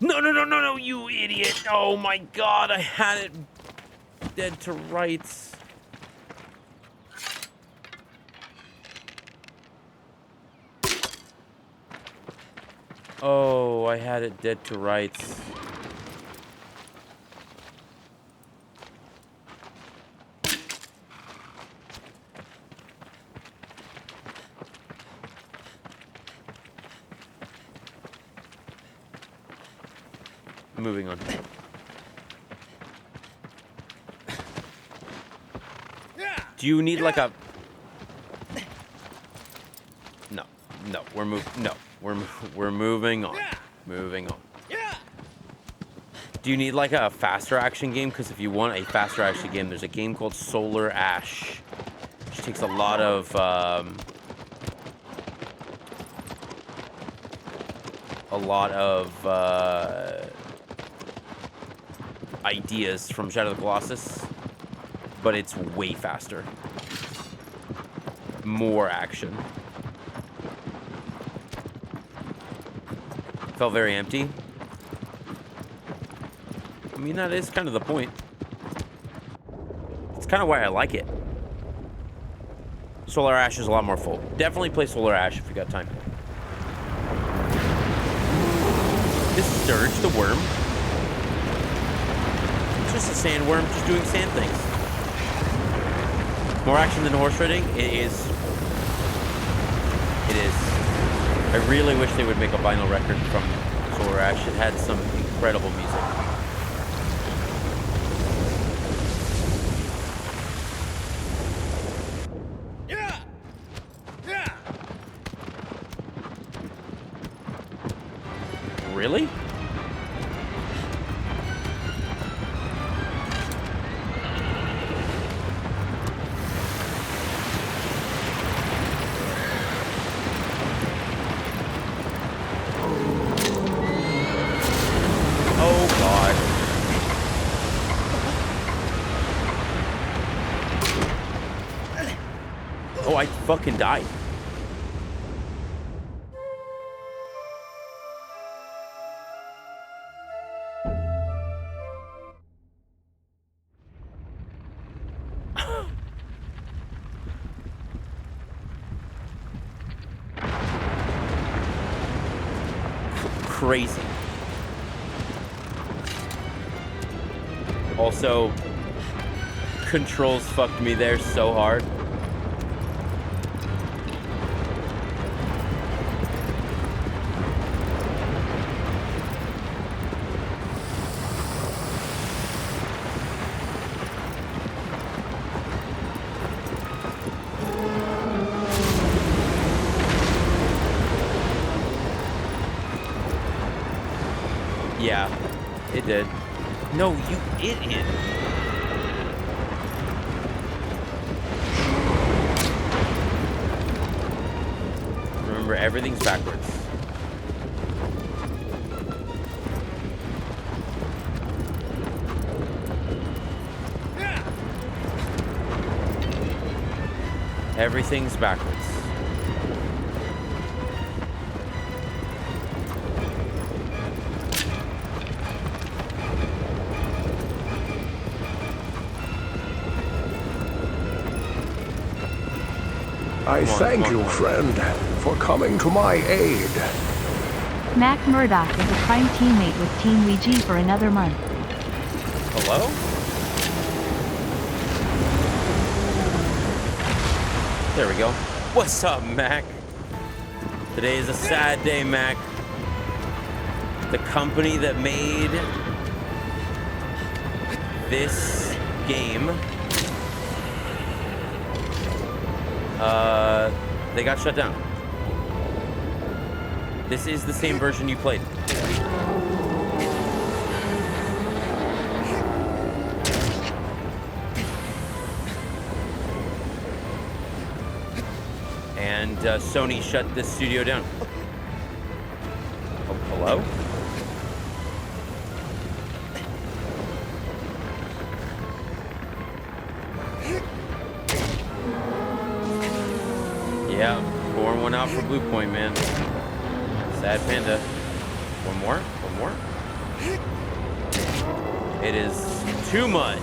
No, you idiot. Oh my god, I had it dead to rights. Oh, I had it dead to rights. Moving on. Do you need like a... No, we're moving on. Moving on. Do you need like a faster action game? Because if you want a faster action game, there's a game called Solar Ash, which takes a lot of ideas from Shadow of the Colossus, but it's way faster. More action. Felt very empty. I mean, that is kind of the point. It's kind of why I like it. Solar Ash is a lot more full. Definitely play Solar Ash if you got time. This is Sturge, the worm. It's just a sandworm, just doing sand things. More action than horse riding? It is. It is. I really wish they would make a vinyl record from Solar Ash. It had some incredible music. really? Oh, God. Oh, I fucking died. Crazy. Also, controls fucked me there so hard. Yeah, it did. No, you idiot. Remember, everything's backwards. Everything's backwards. I thank you, friend, for coming to my aid. Mac Murdock is a prime teammate with Team Ouija for another month. Hello? There we go. What's up, Mac? Today is a sad day, Mac. The company that made this game, they got shut down. This is the same version you played. And Sony shut this studio down. Oh, hello? Yeah, pouring one out for BluePoint, man. Sad panda. One more? One more? It is too much.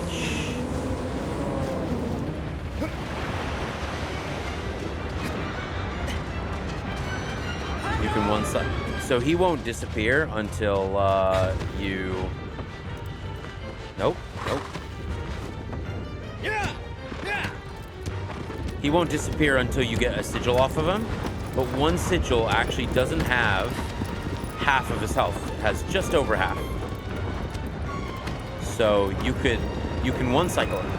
You can one side. So he won't disappear until you... Nope, nope. He won't disappear until you get a sigil off of him, but one sigil actually doesn't have half of his health. It has just over half. So you can one cycle him.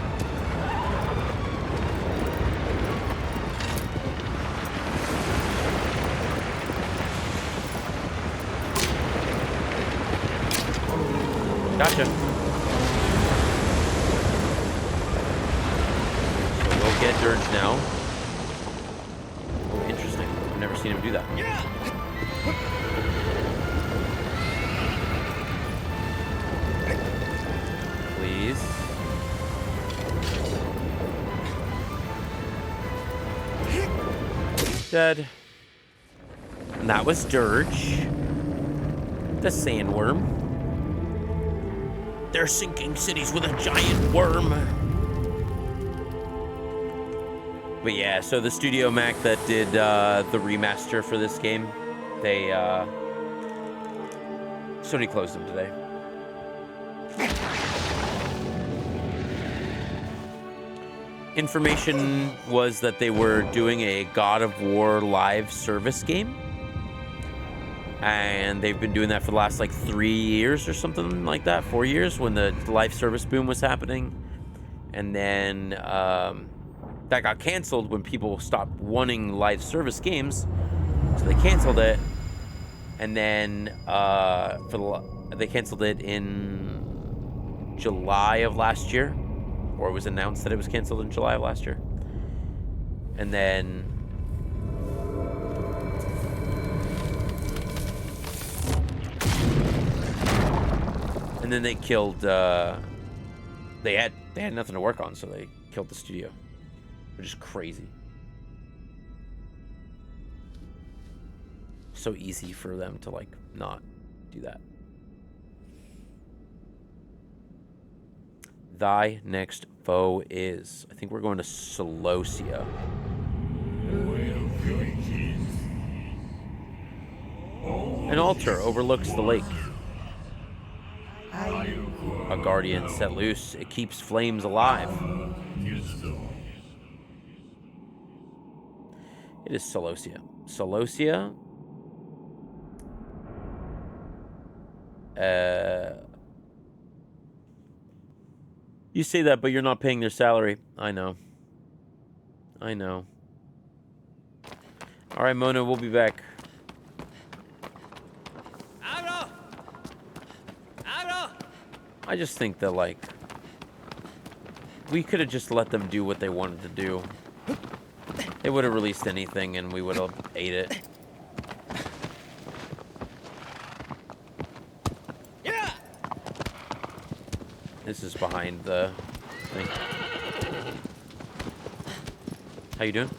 Gotcha. Get Dirge now. Oh, interesting. I've never seen him do that. Please. Dead. And that was Dirge. The sandworm. They're sinking cities with a giant worm. But yeah, so the studio Mac that did the remaster for this game, they Sony closed them today. Information was that they were doing a God of War live service game, and they've been doing that for the last like 3 years or something like that, 4 years, when the live service boom was happening, and then that got canceled when people stopped wanting live service games, so they canceled it, And then they canceled it in July of last year, or it was announced that it was canceled in July of last year. And then they killed. They had nothing to work on, so they killed the studio, which is crazy. So easy for them to like not do that. Thy next foe is, I think we're going to Solosia. An altar overlooks the lake. A guardian set loose, it keeps flames alive. It is Solosia. Solosia. You say that, but you're not paying their salary. I know. I know. All right, Mona, we'll be back. I just think that, like, we could have just let them do what they wanted to do. They would have released anything, and we would have ate it. Yeah. This is behind the thing. How you doing?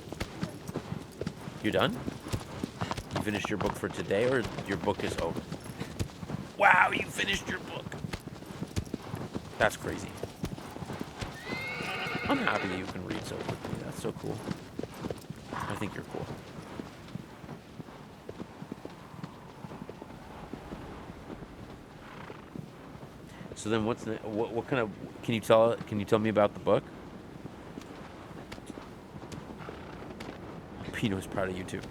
You done? You finished your book for today, or your book is over? Wow, you finished your book. That's crazy. I'm happy that you can read so quickly. That's so cool. I think you're cool. So then, what's what kind of? Can you tell me about the book? Pino's proud of you too.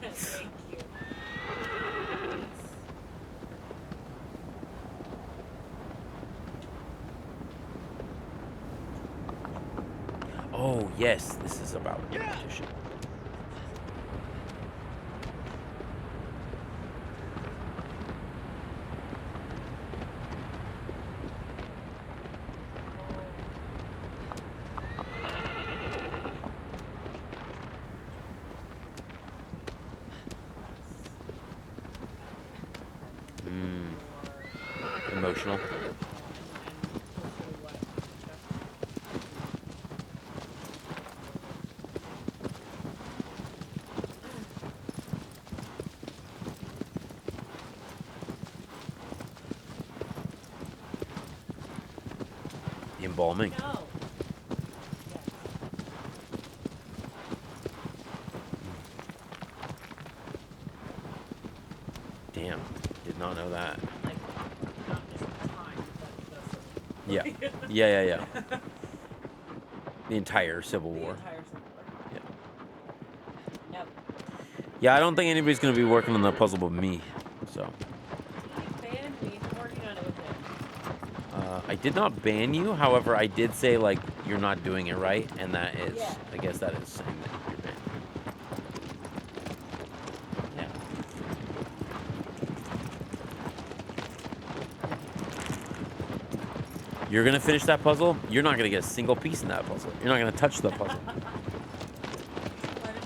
Thank you. Oh yes, this is about repetition. Emotional. Embalming. No. Damn, did not know that. Like, not just time, but Yeah. Yeah. The entire Civil the War. entire Civil War. Yeah. Yep. Yeah, I don't think anybody's gonna be working on the puzzle but me. So. He banned me from working on it with him. I did not ban you. However, I did say like you're not doing it right, and that is, Yeah. I guess that is saying that you're banned. Yeah. You're gonna finish that puzzle. You're not gonna get a single piece in that puzzle. You're not gonna touch the puzzle. Let him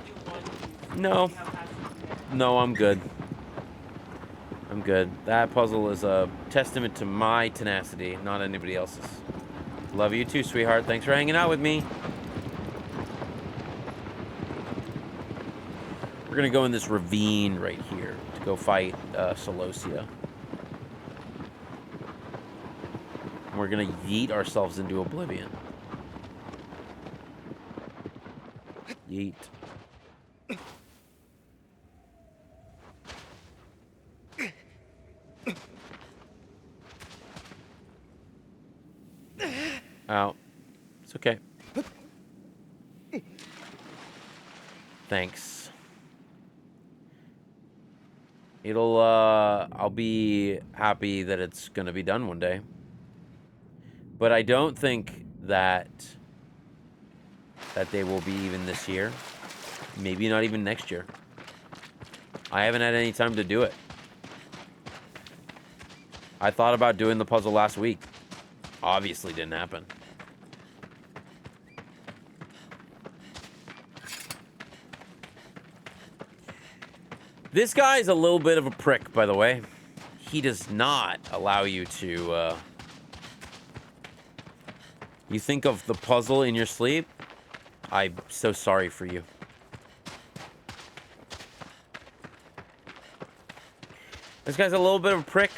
do one piece. No. See how fast he can get it. No, I'm good. I'm good. That puzzle is a testament to my tenacity, not anybody else's. Love you too, sweetheart. Thanks for hanging out with me. We're gonna go in this ravine right here to go fight Solosia. And we're gonna yeet ourselves into oblivion. Yeet. Ow. It's okay. Thanks. I'll be happy that it's gonna be done one day. But I don't think that they will be even this year. Maybe not even next year. I haven't had any time to do it. I thought about doing the puzzle last week. Obviously didn't happen. This guy's a little bit of a prick, by the way. He does not allow you to, You think of the puzzle in your sleep? I'm so sorry for you. This guy's a little bit of a prick.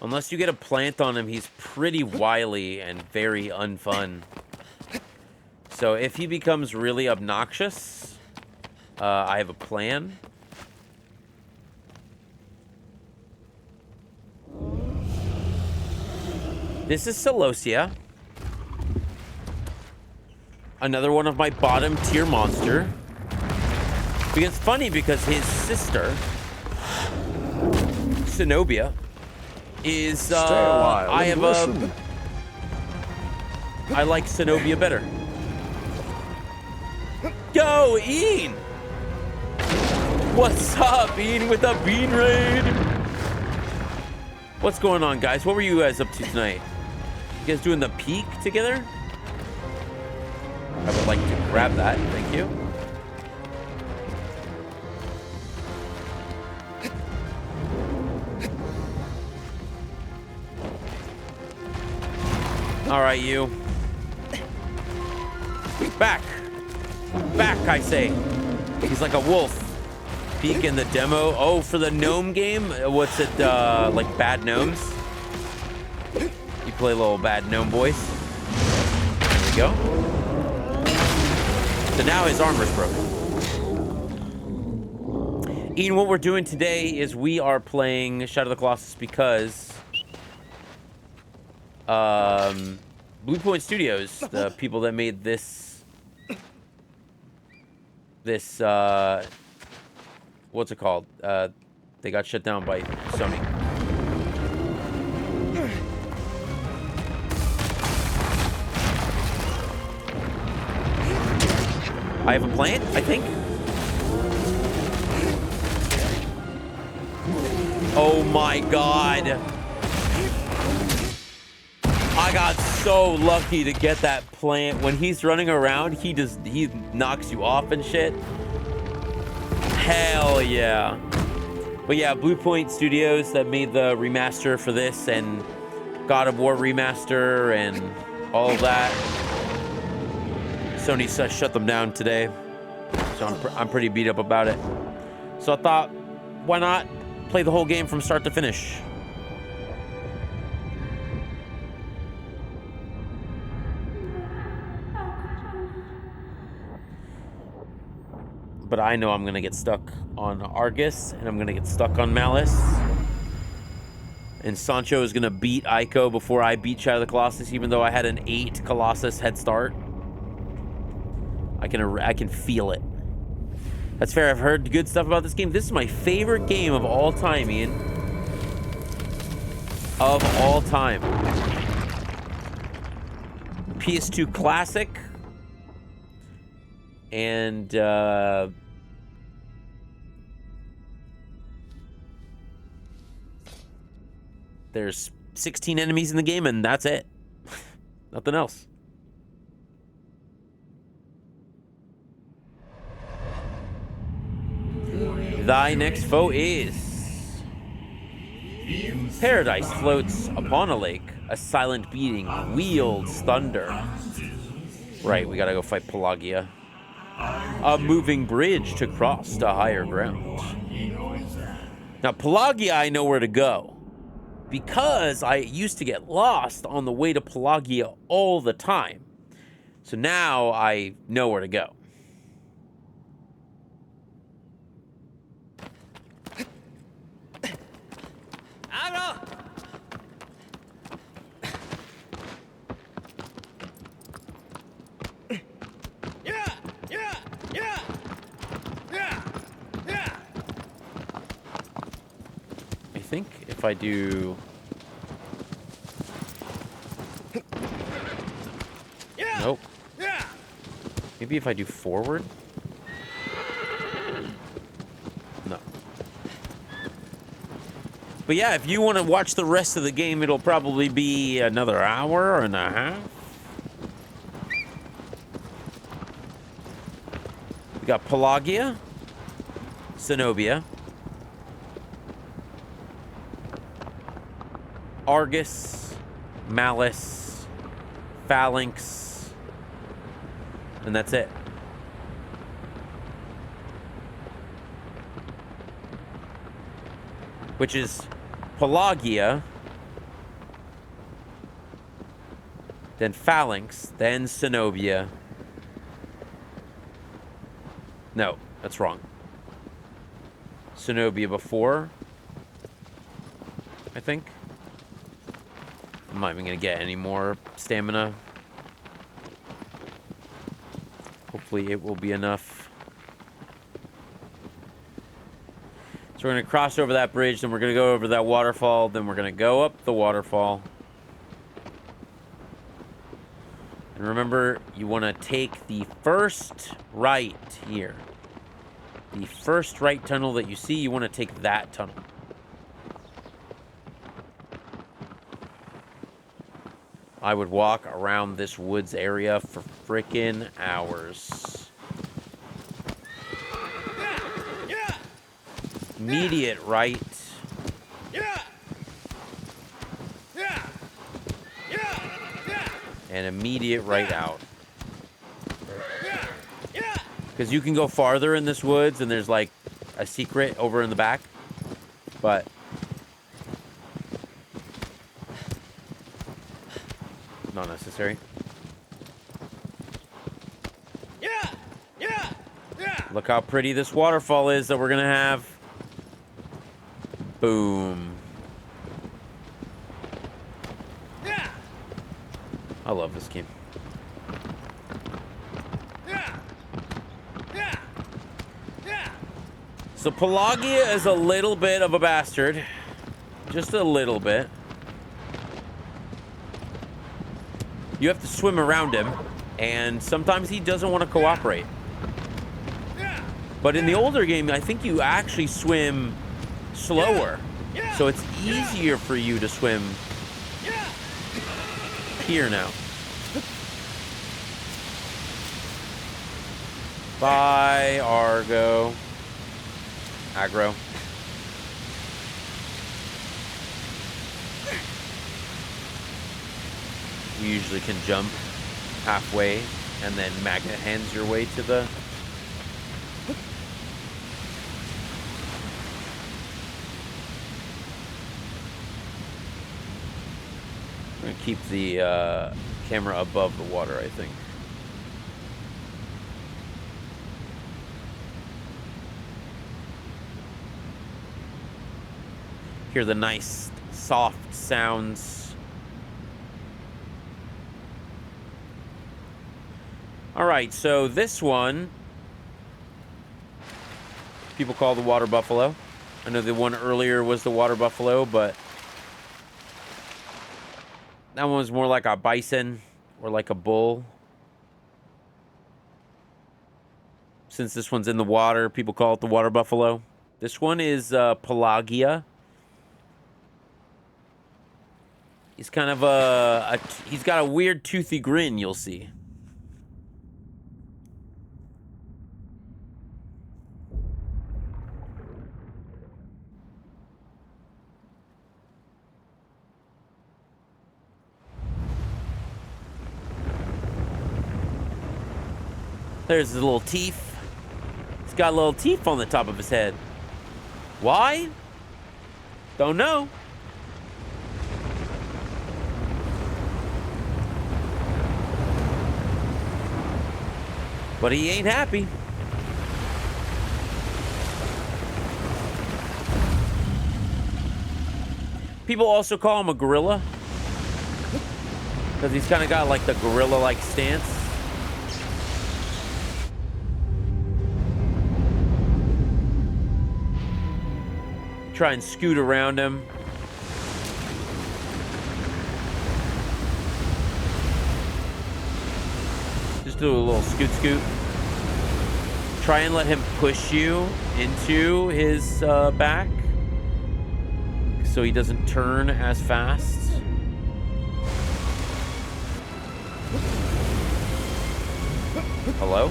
Unless you get a plant on him, he's pretty wily and very unfun. So if he becomes really obnoxious, I have a plan. This is Celosia. Another one of my bottom tier monster. It's funny because his sister, Zenobia, is Stay a while I and have listen. I like Zenobia better. Go, Ian! What's up, Ian, with a bean raid? What's going on, guys? What were you guys up to tonight? You guys doing the peak together? I would like to grab that. Thank you. All right, you. Back. Back, I say. He's like a wolf. Peek in the demo. Oh, for the gnome game? What's it, like Bad Gnomes? You play little Bad Gnome boys. There we go. So now his armor's broken. Ian, what we're doing today is we are playing Shadow of the Colossus because BluePoint Studios, the people that made this what's it called? They got shut down by Sony. I have a plant, I think. Oh my god. I got so lucky to get that plant. When he's running around, he knocks you off and shit. Hell yeah. But yeah, BluePoint Studios that made the remaster for this and God of War remaster and all of that. Sony shut them down today. So I'm pretty beat up about it. So I thought, why not play the whole game from start to finish? But I know I'm gonna get stuck on Argus, and I'm gonna get stuck on Malice. And Sancho is gonna beat Ico before I beat Shadow of the Colossus, even though I had an 8 Colossus head start. I can feel it. That's fair. I've heard good stuff about this game. This is my favorite game of all time, Ian. Of all time. PS2 classic. And there's 16 enemies in the game, and that's it. Nothing else. Thy next foe is... Paradise floats upon a lake. A silent beating wields thunder. Right, we gotta go fight Pelagia. A moving bridge to cross to higher ground. Now, Pelagia, I know where to go. Because I used to get lost on the way to Pelagia all the time. So now I know where to go. I think if I do... Nope. Maybe if I do forward? No. But yeah, if you want to watch the rest of the game, it'll probably be another hour and a half. We got Pelagia, Zenobia, Argus, Malice, Phalanx, and that's it. Which is Pelagia, then Phalanx, then Zenobia. No, that's wrong. Zenobia before, I think. I'm not even gonna get any more stamina. Hopefully it will be enough. So we're gonna cross over that bridge, then we're gonna go over that waterfall, then we're gonna go up the waterfall. And remember, you wanna take the first right here. The first right tunnel that you see, you wanna take that tunnel. I would walk around this woods area for frickin' hours. Immediate right. And immediate right out. Because you can go farther in this woods and there's like a secret over in the back. But not necessary. Look how pretty this waterfall is that we're gonna have. Boom. I love this game. So Pelagia is a little bit of a bastard. Just a little bit. You have to swim around him, and sometimes he doesn't want to cooperate. But in the older game, I think you actually swim slower. So it's easier for you to swim here now. Bye, Argo. Aggro. You usually can jump halfway and then magnet hands your way to the... I'm gonna keep the camera above the water, I think. Hear the nice, soft sounds. All right, so this one, people call the water buffalo. I know the one earlier was the water buffalo, but that one was more like a bison or like a bull. Since this one's in the water, people call it the water buffalo. This one is Pelagia. He's kind of he's got a weird toothy grin, you'll see. There's his little teeth. He's got little teeth on the top of his head. Why? Don't know. But he ain't happy. People also call him a gorilla. Because he's kind of got like the gorilla-like stance. Try and scoot around him. Just do a little scoot scoot. Try and let him push you into his back. so he doesn't turn as fast. Hello?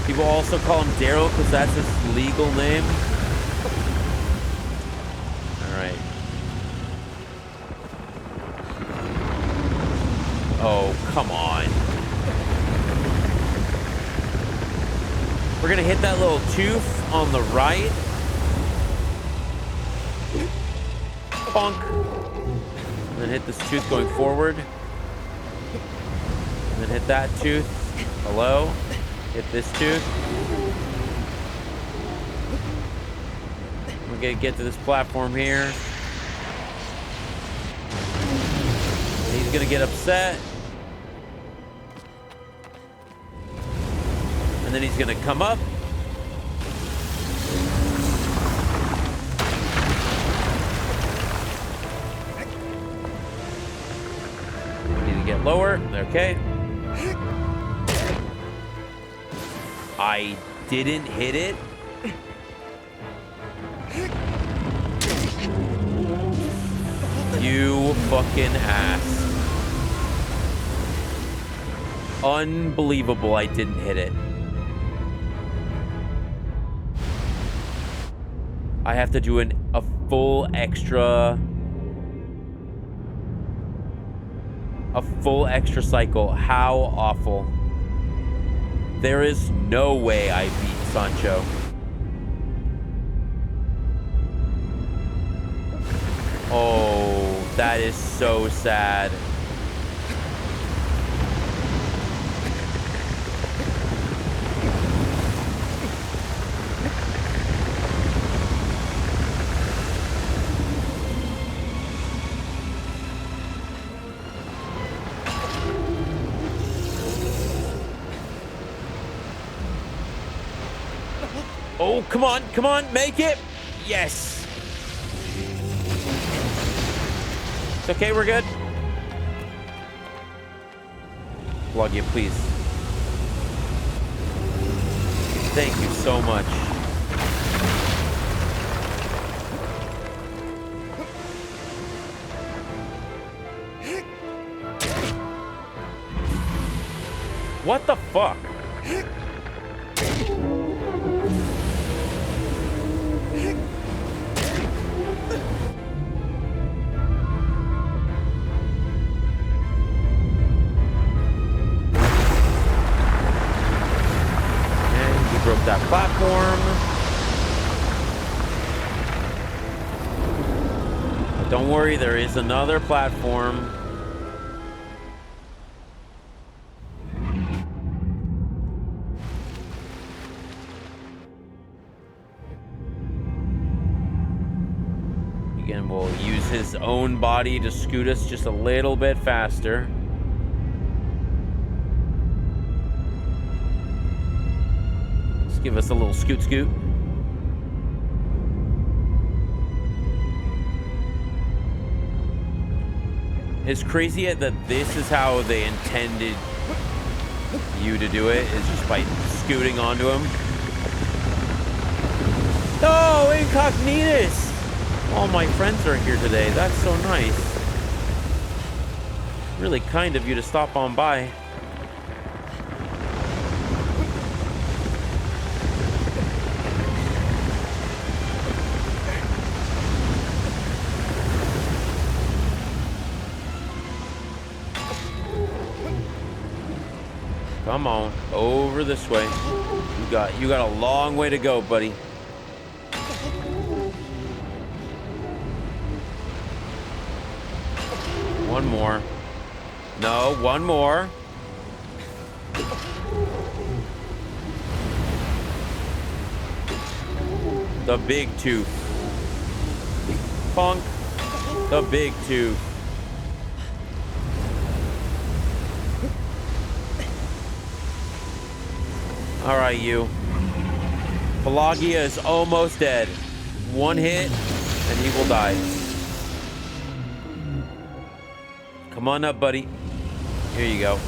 People also call him Daryl because that's his legal name. Alright. Oh, come on. We're gonna hit that little tooth on the right. Bonk. And then hit this tooth going forward. And then hit that tooth. Hello? Hit this tooth. We're gonna get to this platform here. He's gonna get upset. And then he's gonna come up. Need to get lower. Okay. I didn't hit it. You fucking ass. Unbelievable I didn't hit it. I have to do a full extra cycle. How awful. There is no way I beat Sancho. Oh, that is so sad. Oh, come on, make it. Yes. It's okay, we're good. Plug you, please. Thank you so much. What the fuck? Broke that platform. But don't worry, there is another platform. Again, we'll use his own body to scoot us just a little bit faster. Give us a little scoot. It's crazy that this is how they intended you to do it, is just by scooting onto him. Oh, Incognitus! All my friends are here today. That's so nice. Really kind of you to stop on by. Come on, over this way. You got a long way to go, buddy. One more. No, one more. The big tooth. Punk. The big tooth. All right, you. Pelagia is almost dead. One hit, and he will die. Come on up, buddy. Here you go.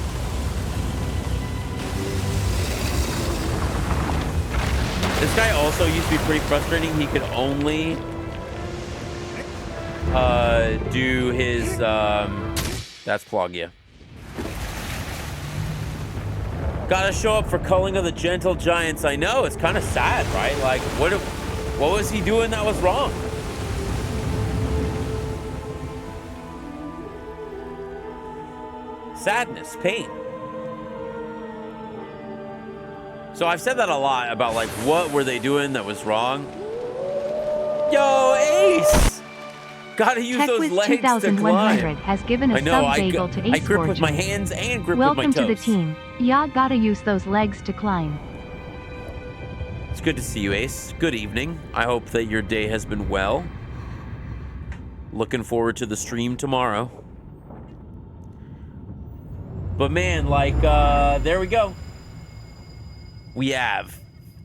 This guy also used to be pretty frustrating. He could only do his that's Plogia. Gotta show up for culling of the gentle giants. I know, it's kind of sad, right? Like, what was he doing that was wrong? Sadness, pain. So I've said that a lot about, like, what were they doing that was wrong? Yo, Ace! Gotta use those legs to 2100 climb. has given a sub-bagel to Ace I grip with my Fortune. hands and grip Welcome with my toes. to the team. Ya gotta use those legs to climb. It's good to see you, Ace. Good evening. I hope that your day has been well. Looking forward to the stream tomorrow. But man, like, there we go. We have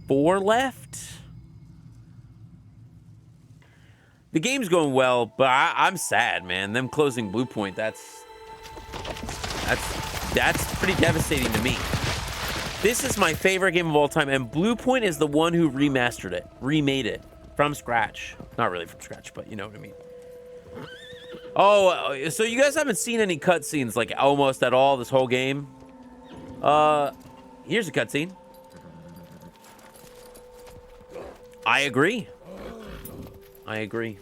4 left. The game's going well, but I'm sad, man. Them closing BluePoint, that's pretty devastating to me. This is my favorite game of all time, and BluePoint is the one who remastered it, remade it from scratch. Not really from scratch, but you know what I mean. Oh, so you guys haven't seen any cutscenes, like, almost at all this whole game? Here's a cutscene. I agree. I agree.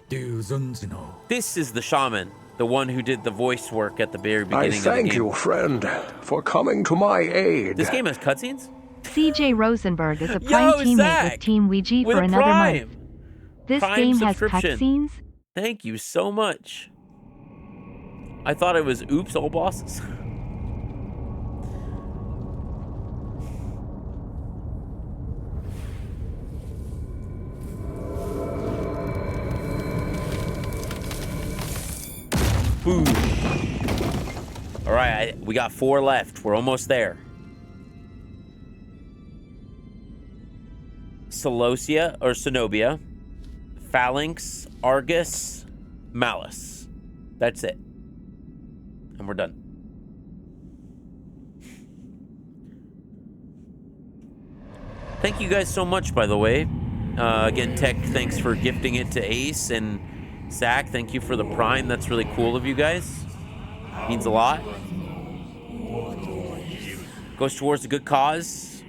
This is the shaman, the one who did the voice work at the very beginning of the game. I thank you, friend, for coming to my aid. This game has cutscenes? CJ Rosenberg is a Prime teammate Zach, with Team Ouija with for another Prime. month. This Prime game has subscription. cutscenes? Thank you so much. I thought it was oops, all bosses. Boom. All right, we got 4 left. We're almost there. Celosia or Cenobia, Phalanx, Argus, Malice. That's it. And we're done. Thank you guys so much, by the way. Again, Tech, thanks for gifting it to Ace, and Zach, thank you for the Prime. That's really cool of you guys. Means a lot. Goes towards a good cause.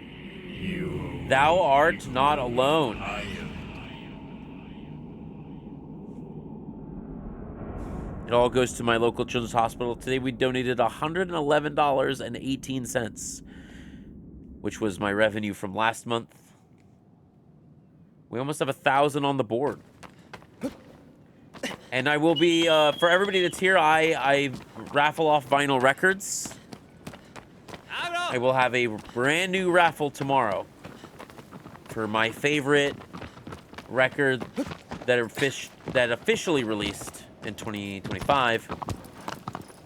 Thou art not alone. It all goes to my local children's hospital. Today we donated $111.18, which was my revenue from last month. We almost have 1,000 on the board. And I will be, for everybody that's here, I raffle off vinyl records. I will have a brand new raffle tomorrow for my favorite record that officially released in 2025.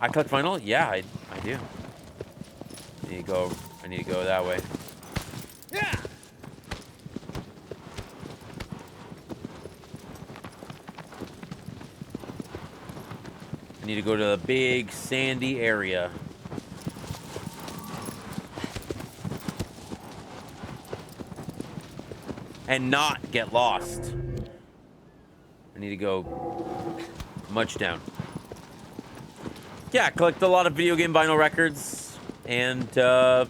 I collect vinyl? Yeah, I do. I need to go that way. Yeah. I need to go to the big sandy area. And not get lost. I need to go much down. Yeah, I collect a lot of video game vinyl records, and we're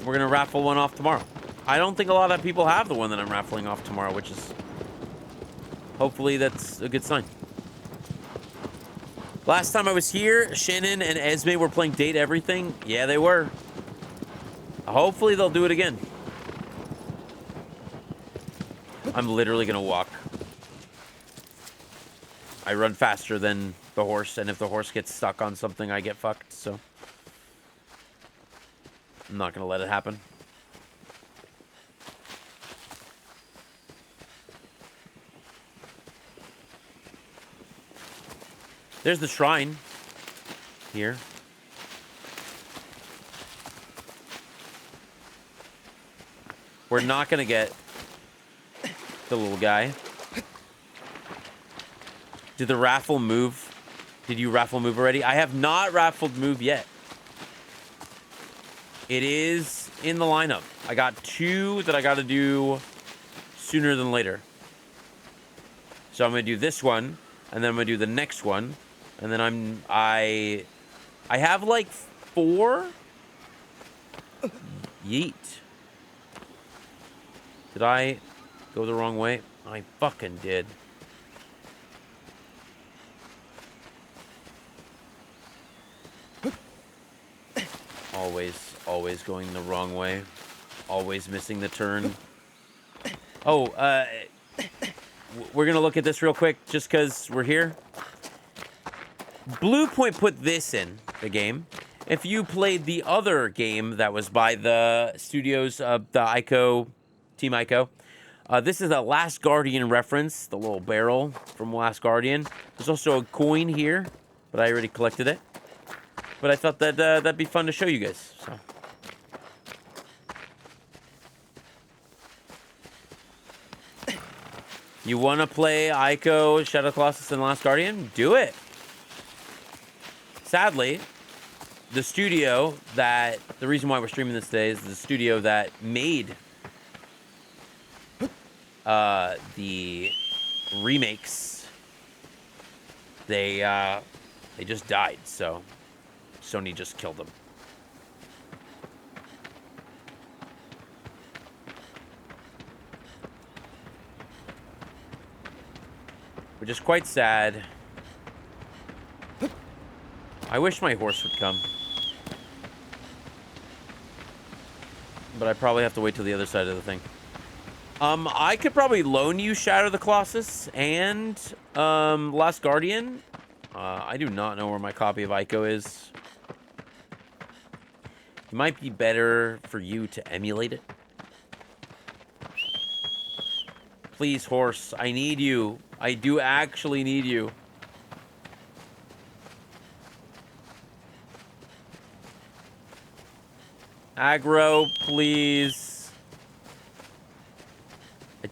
gonna raffle one off tomorrow. I don't think a lot of people have the one that I'm raffling off tomorrow, which is hopefully that's a good sign. Last time I was here, Shannon and Esme were playing Date Everything. Yeah, they were. Hopefully they'll do it again. I'm literally gonna walk. I run faster than the horse, and if the horse gets stuck on something, I get fucked, so I'm not gonna let it happen. There's the shrine here. We're not gonna get the little guy. Did the raffle move? Did you raffle move already? I have not raffled move yet. It is in the lineup. I got 2 that I got to do sooner than later. So I'm going to do this one, and then I'm going to do the next one, and then I have like 4. Yeet. Did I go the wrong way? I fucking did. Always going the wrong way. Always missing the turn. Oh, we're gonna look at this real quick just because we're here. BluePoint put this in the game. If you played the other game that was by the studios of the Team Ico, this is a Last Guardian reference, the little barrel from Last Guardian. There's also a coin here, but I already collected it. But I thought that that'd be fun to show you guys. So. You want to play Ico, Shadow Colossus, and Last Guardian? Do it. Sadly, the studio the reason why we're streaming this today is the studio that made the remakes. They just died, so Sony just killed them. Which is quite sad. I wish my horse would come. But I probably have to wait till the other side of the thing. I could probably loan you Shadow the Colossus and Last Guardian. I do not know where my copy of Ico is. It might be better for you to emulate it. Please, horse, I need you. I do actually need you. Aggro, please.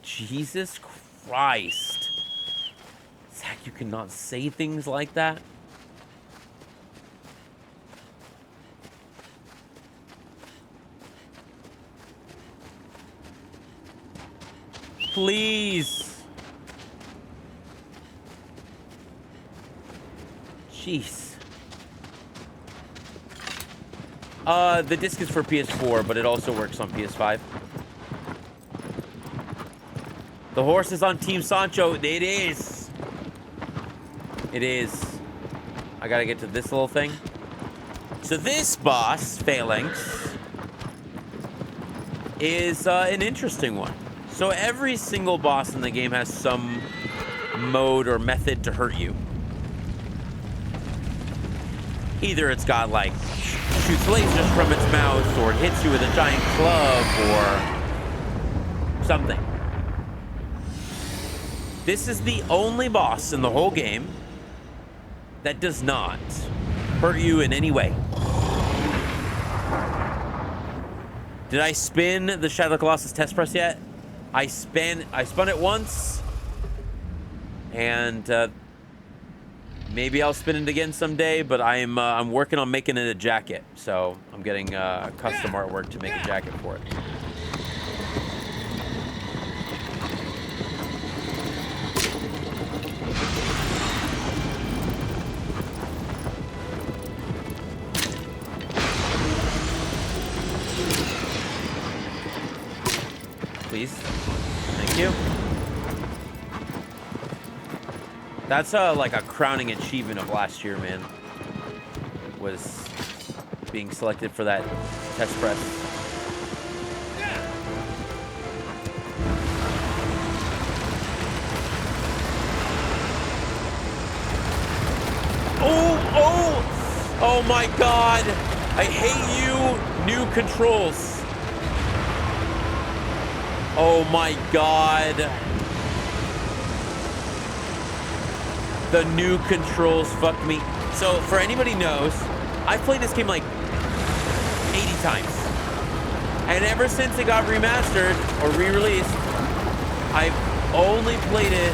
Jesus Christ. Zach, you cannot say things like that. Please. Jeez. The disc is for PS4, but it also works on PS5. The horse is on Team Sancho. It is. It is. I gotta get to this little thing. So this boss, Phalanx, is an interesting one. So every single boss in the game has some mode or method to hurt you. Either it's got like shoots lasers from its mouth, or it hits you with a giant club, or something. This is the only boss in the whole game that does not hurt you in any way. Did I spin the Shadow Colossus test press yet? I spun it once, and maybe I'll spin it again someday. But I'm working on making it a jacket, so I'm getting custom artwork to make a jacket for it. Please. Thank you. That's like a crowning achievement of last year, man. Was being selected for that test press. Oh my God. I hate you. New controls. Oh my God. The new controls fucked me. So for anybody knows, I've played this game like 80 times. And ever since it got remastered or re-released, I've only played it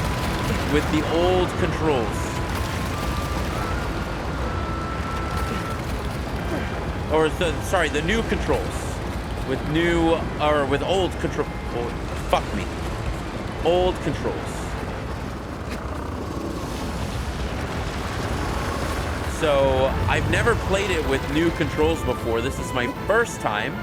with the old controls. Or, sorry, the new controls. With old control. Oh, fuck me. Old controls. So, I've never played it with new controls before. This is my first time.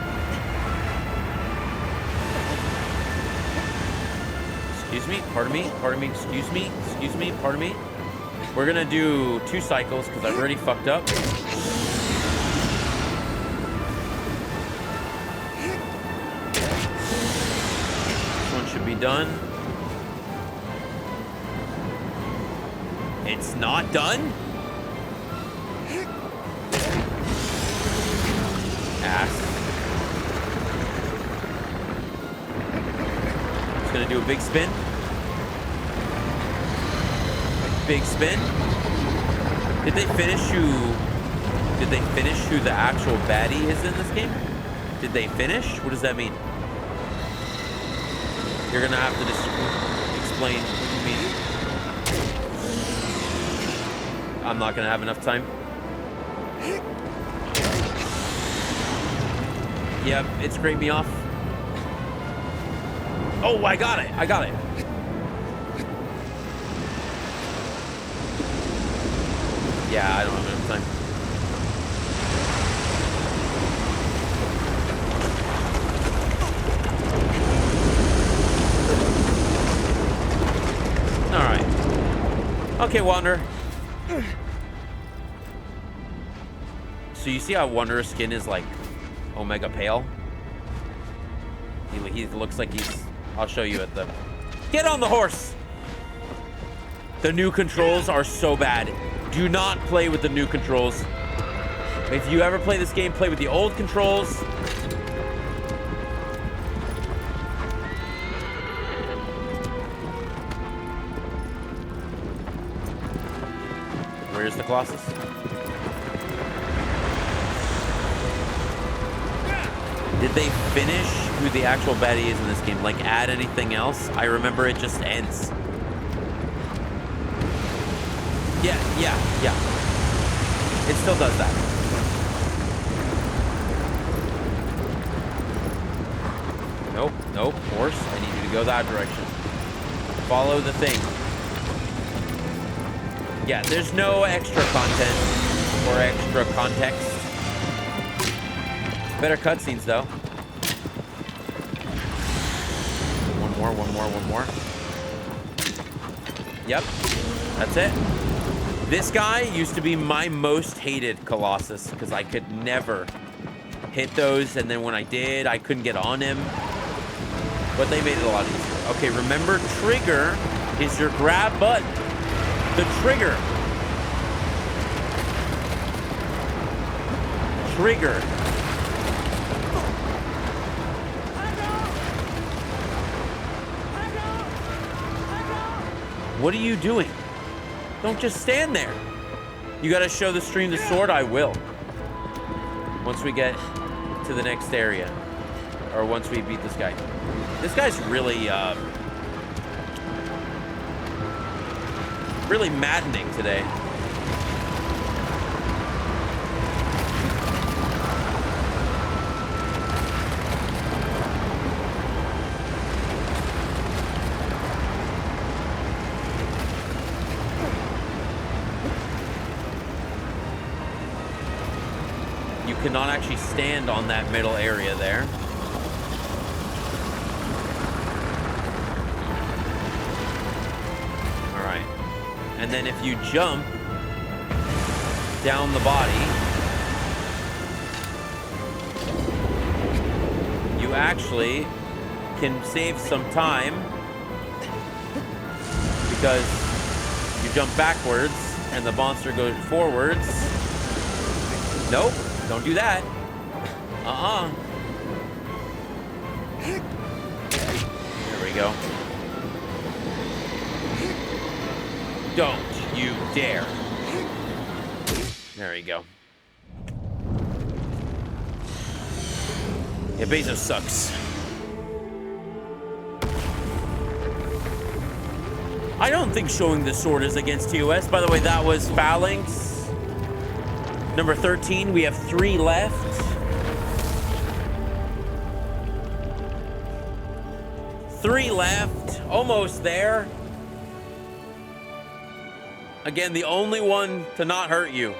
Excuse me, pardon me, excuse me, pardon me. We're gonna do 2 cycles because I've already fucked up. This one should be done. It's not done? Ass. It's gonna do a big spin. Big spin. Did they finish who the actual baddie is in this game? Did they finish? What does that mean? You're gonna have to just explain what you mean. I'm not gonna have enough time. Yep, it scraped me off. Oh, I got it. Yeah, I don't have enough time. All right. Okay, Wanderer. So you see how Wanderer's skin is like Omega Pale? He looks like he's... I'll show you at the... Get on the horse! The new controls are so bad. Do not play with the new controls. If you ever play this game, play with the old controls. Where's the Colossus? Did they finish who the actual baddie is in this game? Like, add anything else? I remember it just ends. Yeah. It still does that. Nope, horse. I need you to go that direction. Follow the thing. Yeah, there's no extra content or extra context. Better cutscenes, though. One more. Yep, that's it. This guy used to be my most hated Colossus because I could never hit those, and then when I did, I couldn't get on him. But they made it a lot easier. Okay, remember, trigger is your grab button. The trigger. Trigger. What are you doing? Don't just stand there. You gotta show the stream the sword. I will. Once we get to the next area. Or once we beat this guy. This guy's really, really maddening today. You cannot actually stand on that middle area there. All right. And then if you jump down the body, you actually can save some time because you jump backwards and the monster goes forwards. Nope. Don't do that. There we go. Don't you dare. There we go. Yeah, Bezos sucks. I don't think showing the sword is against TOS. By the way, that was Phalanx. Number 13. We have 3 left. 3 left. Almost there. Again, the only one to not hurt you.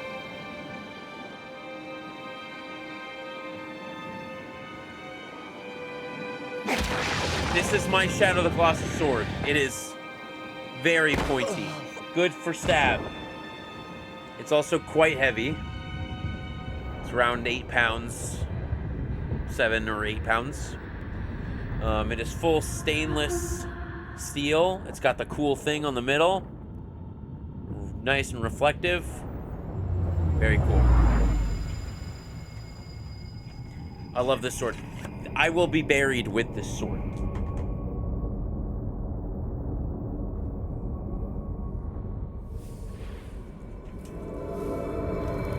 This is my Shadow the Colossus sword. It is very pointy. Good for stab. It's also quite heavy. It's around 8 pounds. 7 or 8 pounds. It is full stainless steel. It's got the cool thing on the middle. Nice and reflective. Very cool. I love this sword. I will be buried with this sword.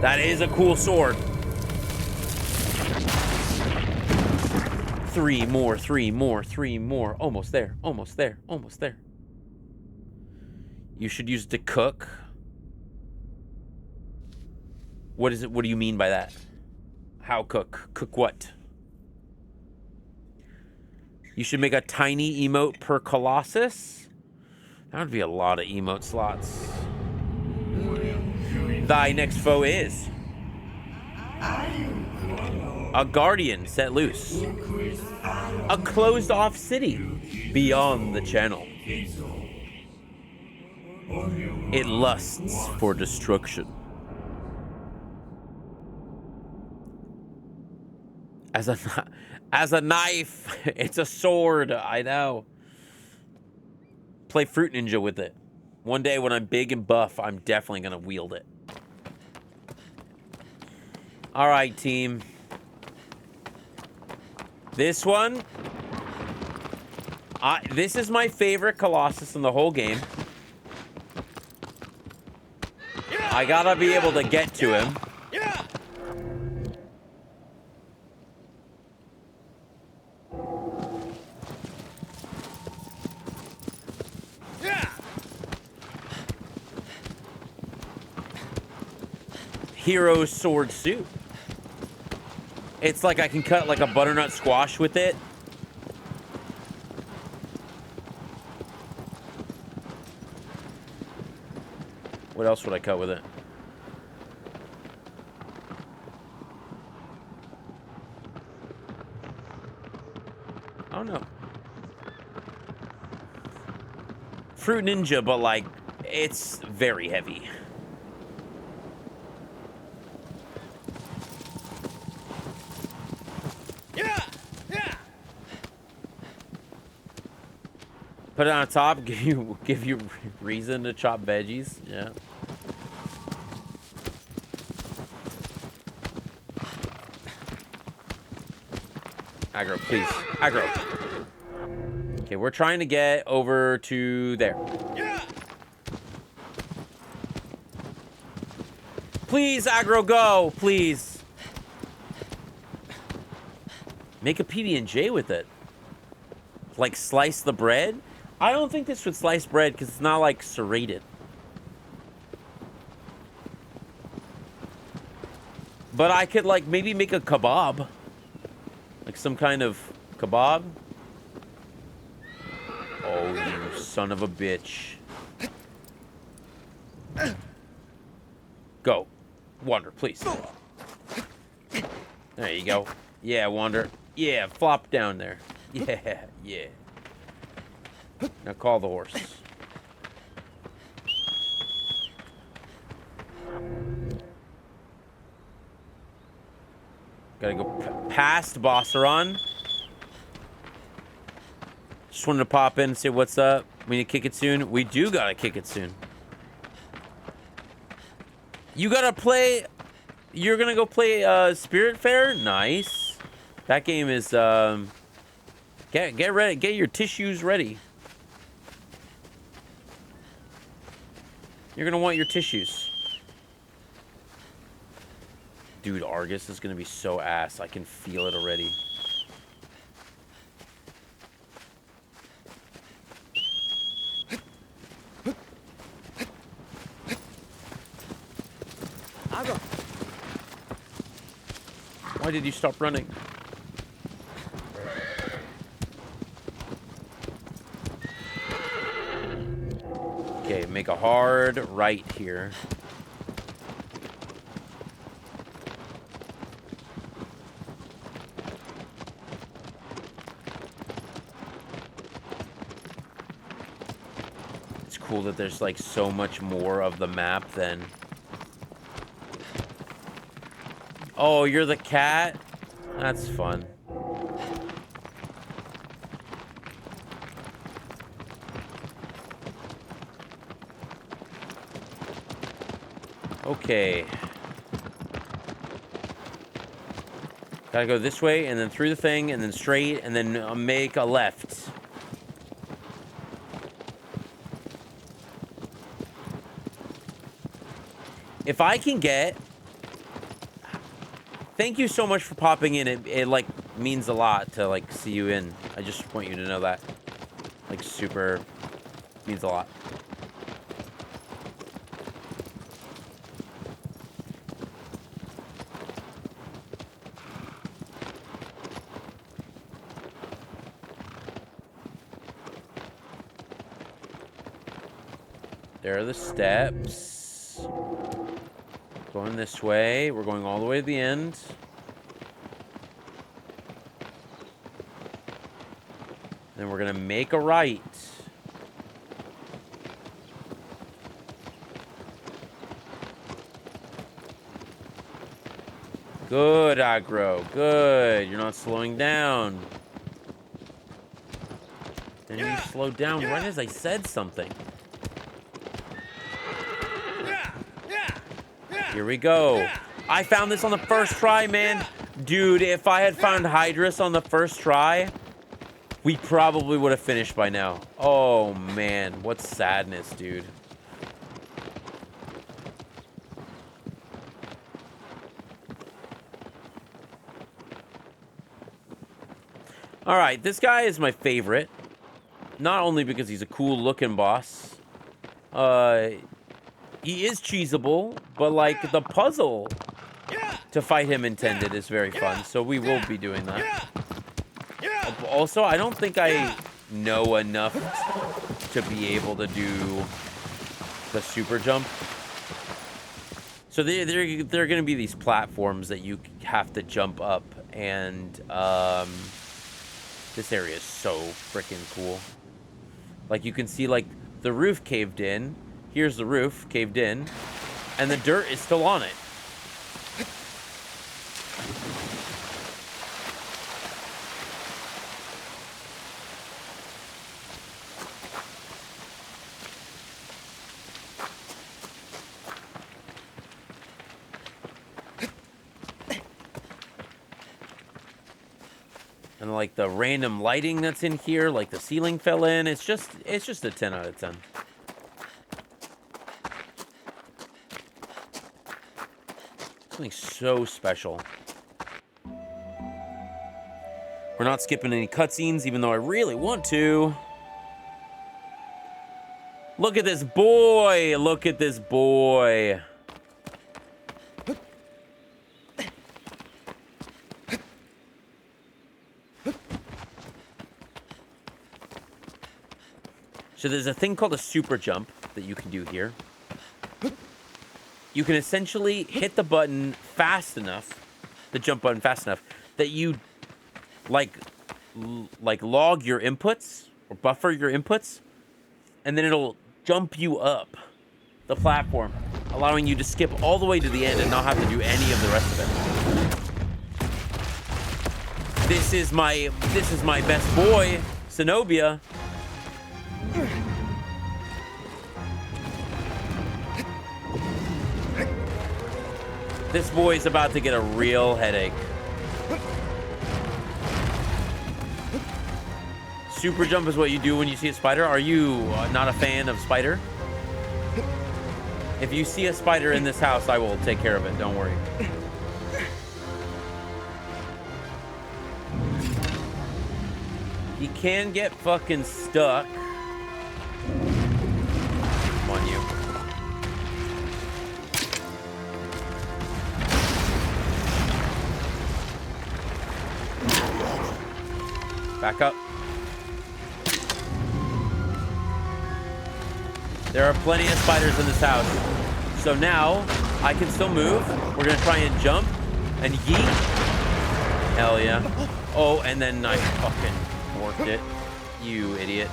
That is a cool sword. 3 more, 3 more, 3 more. Almost there, almost there, almost there. You should use it to cook. What is it? What do you mean by that? How cook? Cook what? You should make a tiny emote per Colossus. That would be a lot of emote slots. Thy next foe is a guardian set loose. A closed off city beyond the channel. It lusts for destruction. As a knife, it's a sword. I know. Play Fruit Ninja with it. One day when I'm big and buff, I'm definitely gonna wield it. All right, team. This one, this is my favorite Colossus in the whole game. I gotta be able to get to him. Hero sword suit. It's like I can cut like a butternut squash with it. What else would I cut with it? I don't know. Fruit Ninja, but like, it's very heavy. Put it on top, give you reason to chop veggies. Yeah. Aggro, please. Aggro. Okay, we're trying to get over to there. Please, aggro, go. Please. Make a PB&J with it. Like, slice the bread? I don't think this would slice bread because it's not, like, serrated. But I could, like, maybe make a kebab. Like, some kind of kebab. Oh, you son of a bitch. Go. Wander, please. There you go. Yeah, Wander. Yeah, flop down there. Yeah, yeah. Now call the horse. Gotta go past Bosseron. Just wanted to pop in and say what's up. We need to kick it soon. We do gotta kick it soon. You gotta play... You're gonna go play Spirit Fair? Nice. That game is... Get ready. Get your tissues ready. You're gonna want your tissues. Dude, Argus is gonna be so ass. I can feel it already. Why did you stop running? Okay, make a hard right here. It's cool that there's like so much more of the map than... Oh, you're the cat? That's fun. Okay. Gotta go this way, and then through the thing, and then straight, and then make a left. If I can get... Thank you so much for popping in. It like, means a lot to, like, see you in. I just want you to know that. Like, super... means a lot. There are the steps. Going this way. We're going all the way to the end. Then we're gonna make a right. Good, aggro. Good. You're not slowing down. Then you slowed down right as I said something. Here we go. I found this on the first try, man. Dude, if I had found Hydrus on the first try, we probably would have finished by now. Oh, man. What sadness, dude. All right, this guy is my favorite. Not only because he's a cool-looking boss. He is cheesable, but, like, the puzzle to fight him intended is very fun, so we will be doing that. Also, I don't think I know enough to be able to do the super jump. So there are going to be these platforms that you have to jump up, and this area is so freaking cool. Like, you can see, like, the roof caved in. Here's the roof caved in, and the dirt is still on it. And like the random lighting that's in here, like the ceiling fell in. It's just a 10 out of 10. Something so special. We're not skipping any cutscenes, even though I really want to. Look at this boy! Look at this boy! So there's a thing called a super jump that you can do here. You can essentially hit the button fast enough, the jump button fast enough, that you like log your inputs or buffer your inputs, and then it'll jump you up the platform, allowing you to skip all the way to the end and not have to do any of the rest of it. This is my best boy, Zenobia. This boy's about to get a real headache. Super jump is what you do when you see a spider. Are you not a fan of spider? If you see a spider in this house, I will take care of it. Don't worry. He can get fucking stuck. Come on, you. Back up. There are plenty of spiders in this house. So now I can still move. We're gonna try and jump and yeet. Hell yeah. Oh, and then I fucking worked it. You idiot.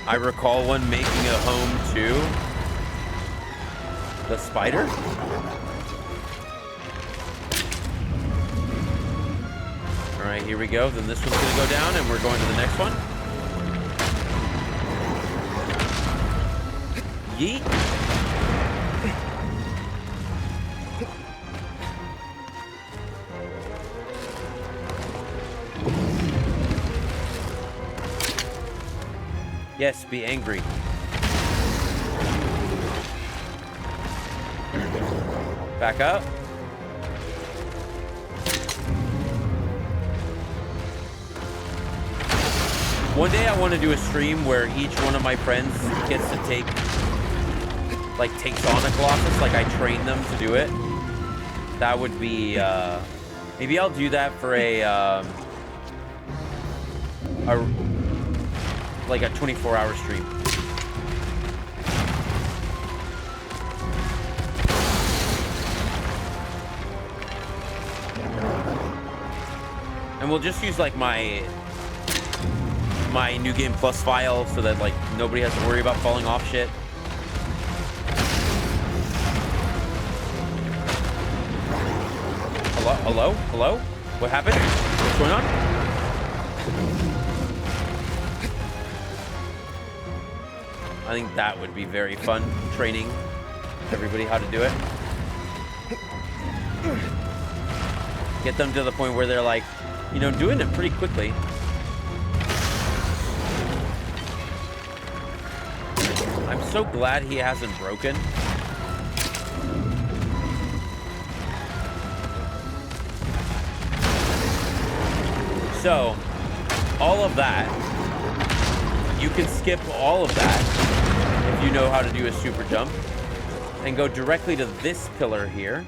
I recall one making a home to the spider. All right, here we go. Then this one's gonna go down and we're going to the next one. Yeet. Yes, be angry. Back up. One day I want to do a stream where each one of my friends gets to takes on a Colossus, like I train them to do it. That would be, maybe I'll do that for like a 24-hour stream. And we'll just use like my New Game Plus file so that like nobody has to worry about falling off shit. Hello? Hello? Hello? What happened? What's going on? I think that would be very fun, training everybody how to do it. Get them to the point where they're like, you know, doing it pretty quickly. I'm so glad he hasn't broken. So, all of that, you can skip all of that if you know how to do a super jump and go directly to this pillar here.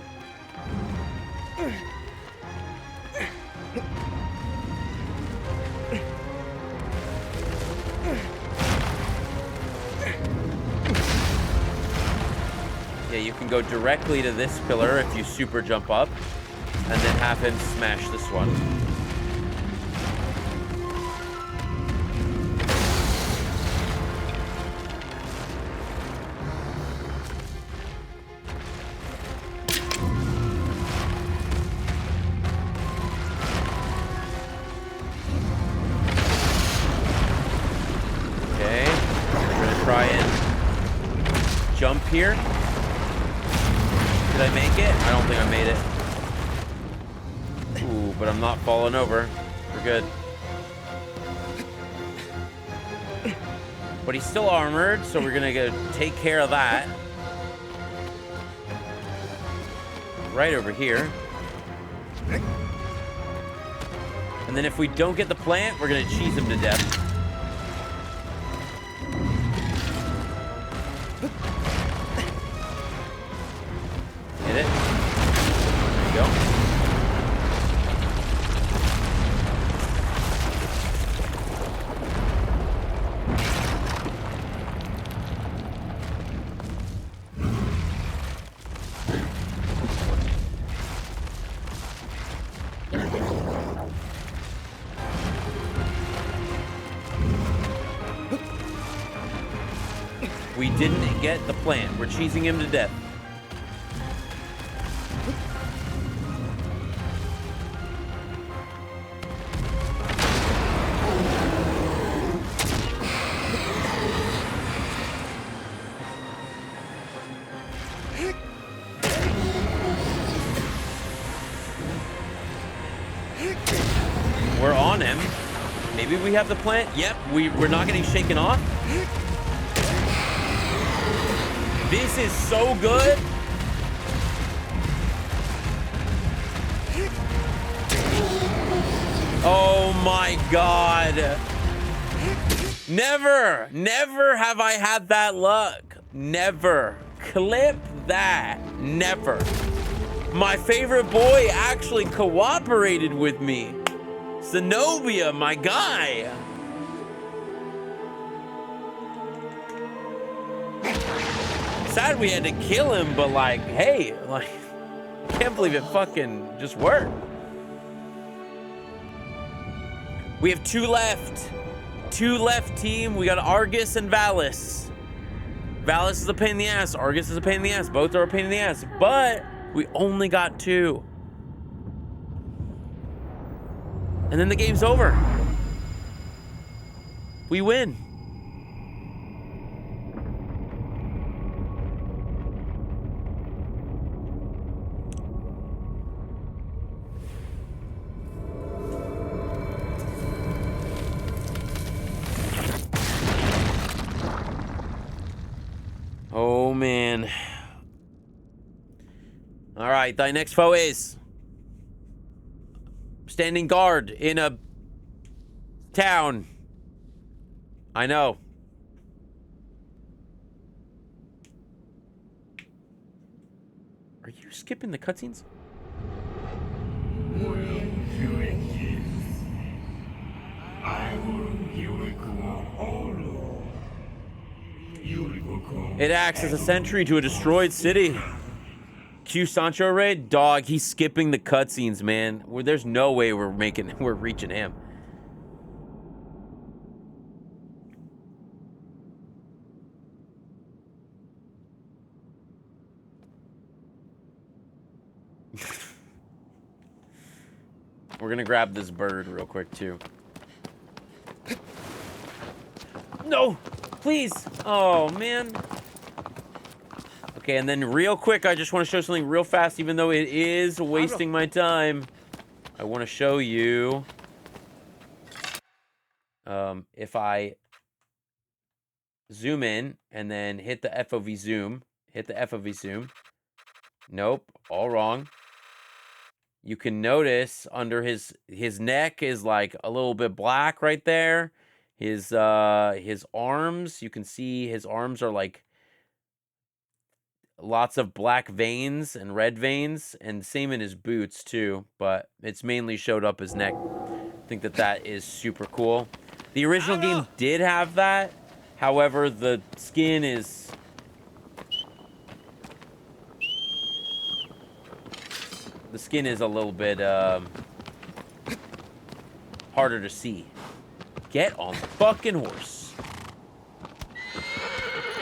Yeah, you can go directly to this pillar if you super jump up and then have him smash this one. Here. Did I make it? I don't think I made it. Ooh, but I'm not falling over. We're good. But he's still armored, so we're gonna go take care of that. Right over here. And then if we don't get the plant, we're gonna cheese him to death. We didn't get the plant. We're cheesing him to death. We're on him. Maybe we have the plant. Yep, we're not getting shaken off. This is so good. Oh my God. Never have I had that luck. Never. Clip that. Never. My favorite boy actually cooperated with me. Zenobia, my guy. Sad we had to kill him, but like, hey, like, can't believe it fucking just worked. We have 2 left. 2 left, team. We got Argus and Valis. Valis is a pain in the ass. Argus is a pain in the ass. Both are a pain in the ass. But we only got 2. And then the game's over. We win. Oh, man. All right, thy next foe is standing guard in a town. I know. Are you skipping the cutscenes? It acts as a sentry to a destroyed city. Q Sancho raid? Dog, he's skipping the cutscenes, man. There's no way we're reaching him. We're gonna grab this bird real quick too. No, please. Oh man. Okay, and then real quick, I just want to show something real fast, even though it is wasting my time. I want to show you. If I zoom in and then hit the FOV zoom, Nope, all wrong. You can notice under his neck is like a little bit black right there. His arms, you can see his arms are like lots of black veins and red veins, and same in his boots too, but it's mainly showed up his neck. I think that is super cool. The original game did have that. However, the skin is a little bit harder to see. Get on the fucking horse.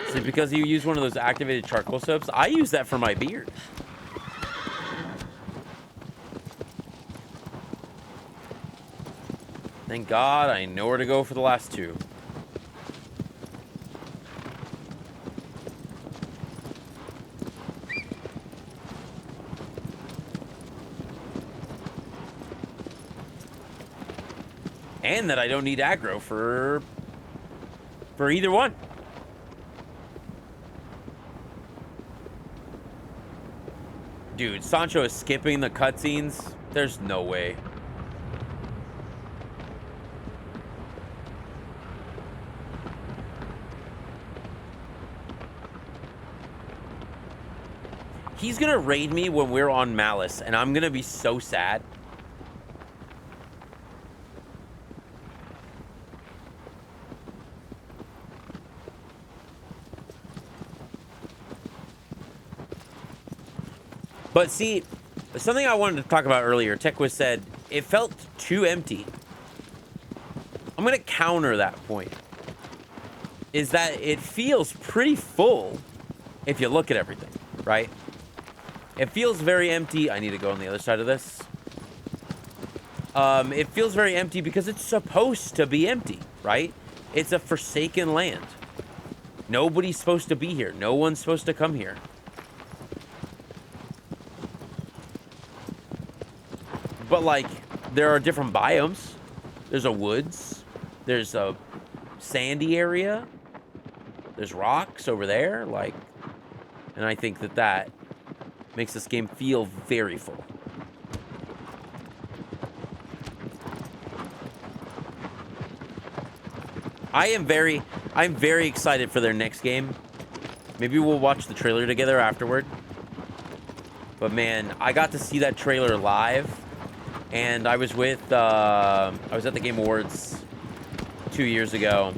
Is it because you use one of those activated charcoal soaps? I use that for my beard. Thank God I know where to go for the last 2. And that I don't need aggro for either one. Dude, Sancho is skipping the cutscenes. There's no way. He's gonna raid me when we're on Malice, and I'm gonna be so sad. But see, something I wanted to talk about earlier, TechWiz said, it felt too empty. I'm going to counter that point. Is that it feels pretty full if you look at everything, right? It feels very empty. I need to go on the other side of this. It feels very empty because it's supposed to be empty, right? It's a forsaken land. Nobody's supposed to be here. No one's supposed to come here. But, like, there are different biomes. There's a woods. There's a sandy area. There's rocks over there. Like, and I think that makes this game feel very full. I'm very excited for their next game. Maybe we'll watch the trailer together afterward. But man, I got to see that trailer live, and I was with I was at the Game Awards 2 years ago,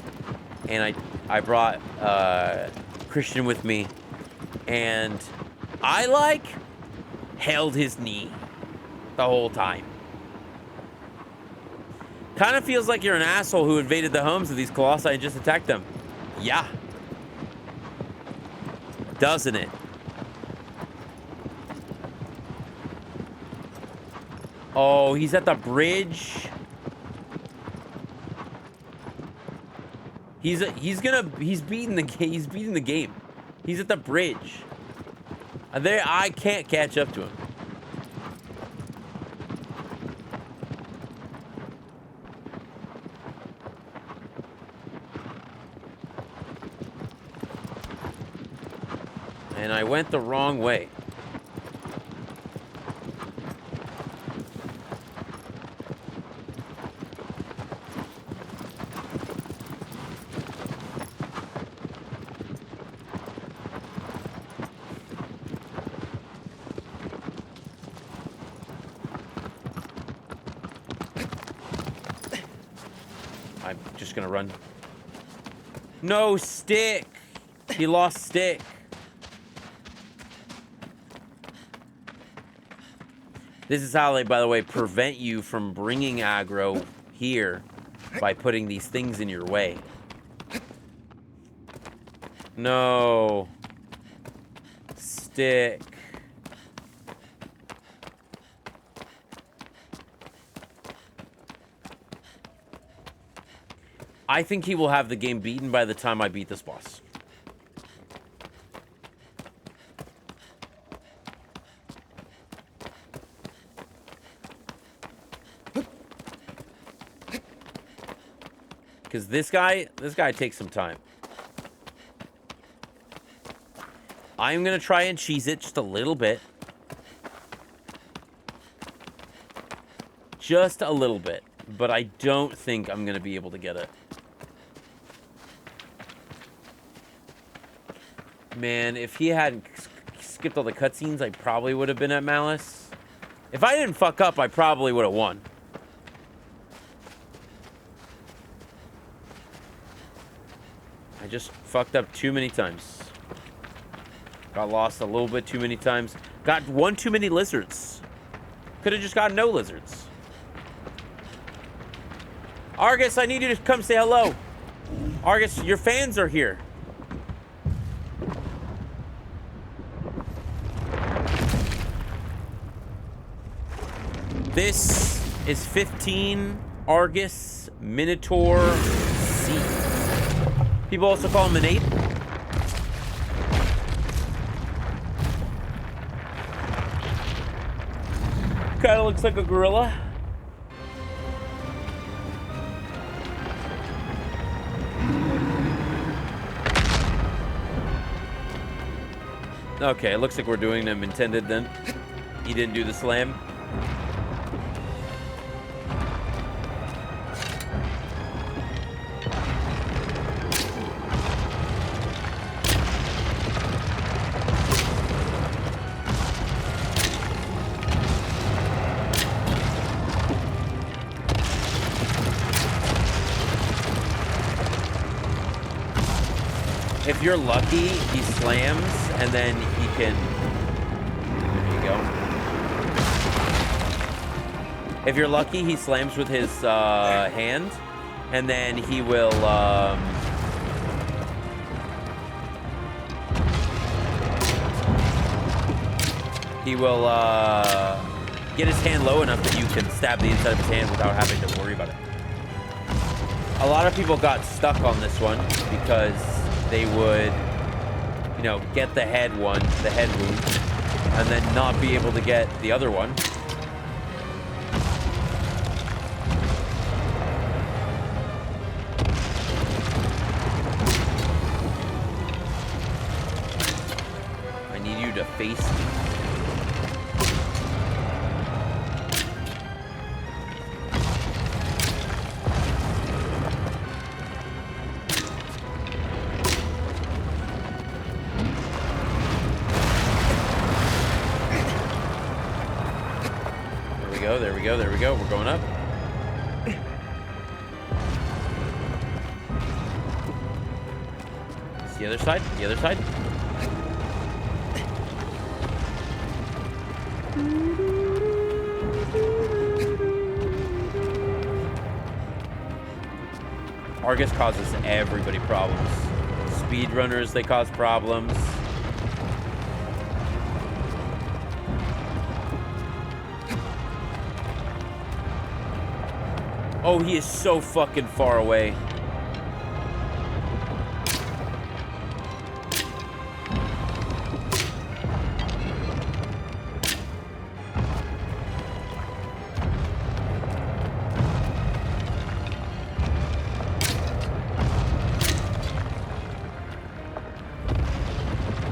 and I brought Christian with me, and I held his knee the whole time. Kind of feels like you're an asshole who invaded the homes of these Colossi and just attacked them. Yeah. Doesn't it? Oh, he's at the bridge. He's beating the game. He's beating the game. He's at the bridge. I can't catch up to him. And I went the wrong way. I'm just gonna run. No, stick! He lost stick. This is how they, by the way, prevent you from bringing aggro here by putting these things in your way. No. Stick. I think he will have the game beaten by the time I beat this boss. Because this guy takes some time. I'm going to try and cheese it just a little bit. Just a little bit. But I don't think I'm going to be able to get it. Man, if he hadn't skipped all the cutscenes, I probably would have been at Malice. If I didn't fuck up, I probably would have won. I just fucked up too many times. Got lost a little bit too many times. Got one too many lizards. Could have just got no lizards. Argus, I need you to come say hello. Argus, your fans are here. This is 15 Argus Minotaur C. People also call him an ape. Kind of looks like a gorilla. Okay, it looks like we're doing them intended then. He didn't do the slam. If you're lucky, he slams, and then he can... There you go. If you're lucky, he slams with his hand, and then he will... he will get his hand low enough that you can stab the inside of his hand without having to worry about it. A lot of people got stuck on this one because they would, you know, get the head wound, and then not be able to get the other one. I need you to face me. go, there we go, there we go. We're going up. It's the other side, the other side. Argus causes everybody problems. Speedrunners, they cause problems. Oh, he is so fucking far away.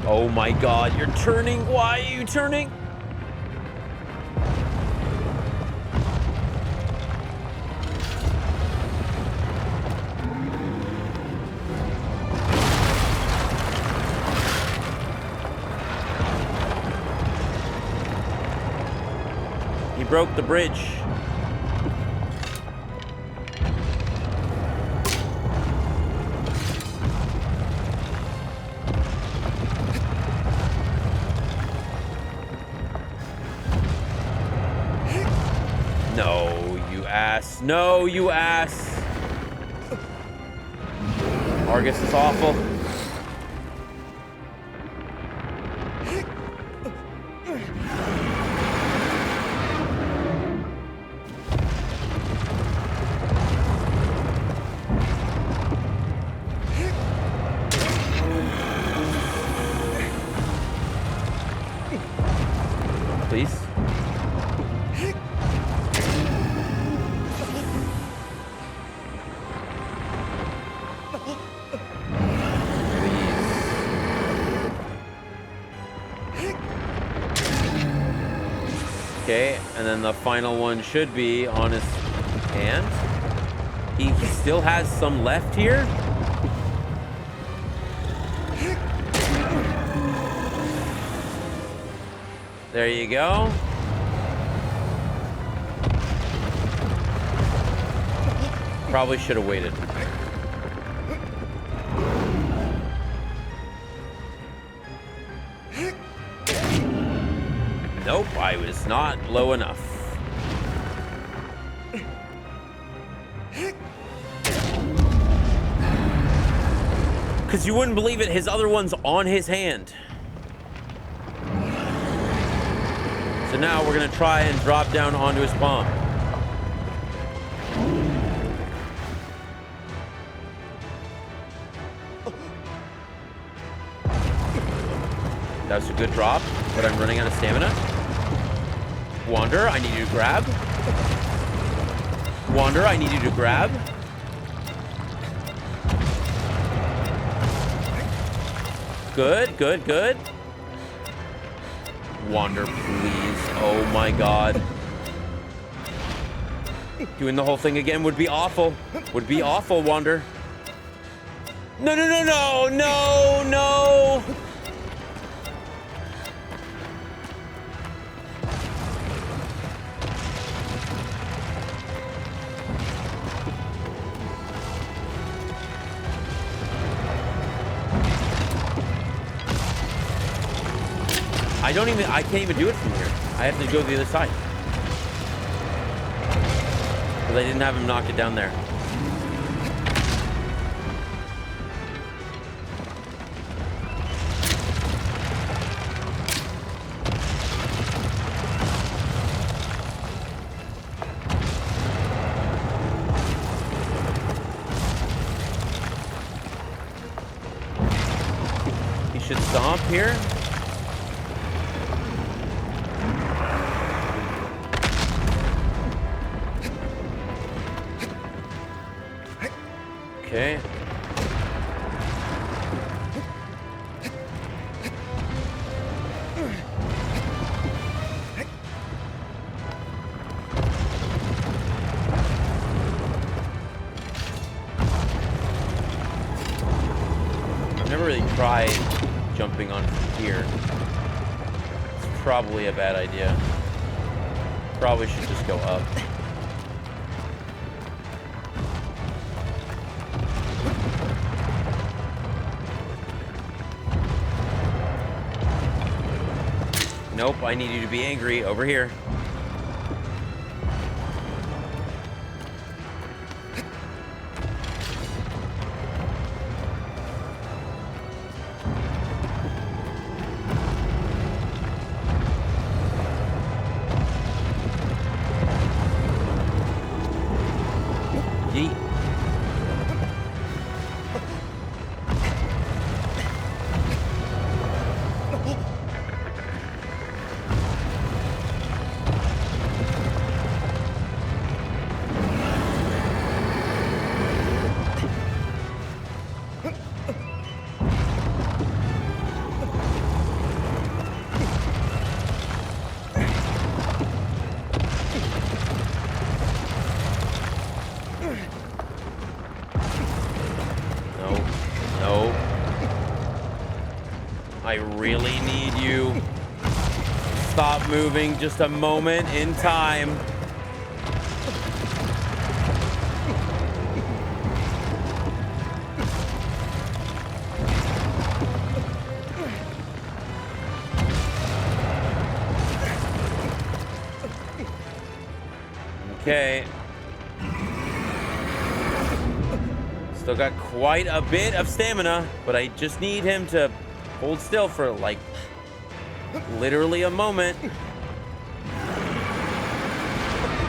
Oh my god, you're turning. Why are you turning? He broke the bridge. No, you ass. Argus is awful. Please. Okay, and then the final one should be on his hand. He still has some left here. There you go. Probably should have waited. Nope, I was not low enough. Because you wouldn't believe it, his other one's on his hand. So now we're going to try and drop down onto his palm. That was a good drop, but I'm running out of stamina. Wander, I need you to grab. Wander, I need you to grab. Good, good, good. Wander, please. Oh my god. Doing the whole thing again would be awful. Would be awful, Wander. No, no, no, no, no, no. I can't even do it from here. I have to go to the other side. Because I didn't have him knock it down there. He should stomp here. Okay. I've never really tried jumping on from here. It's probably a bad idea. Probably should just go up. Nope, I need you to be angry. Over here. Yeet. I really need you. Stop moving just a moment in time. Okay. Still got quite a bit of stamina, but I just need him to hold still for, like, literally a moment.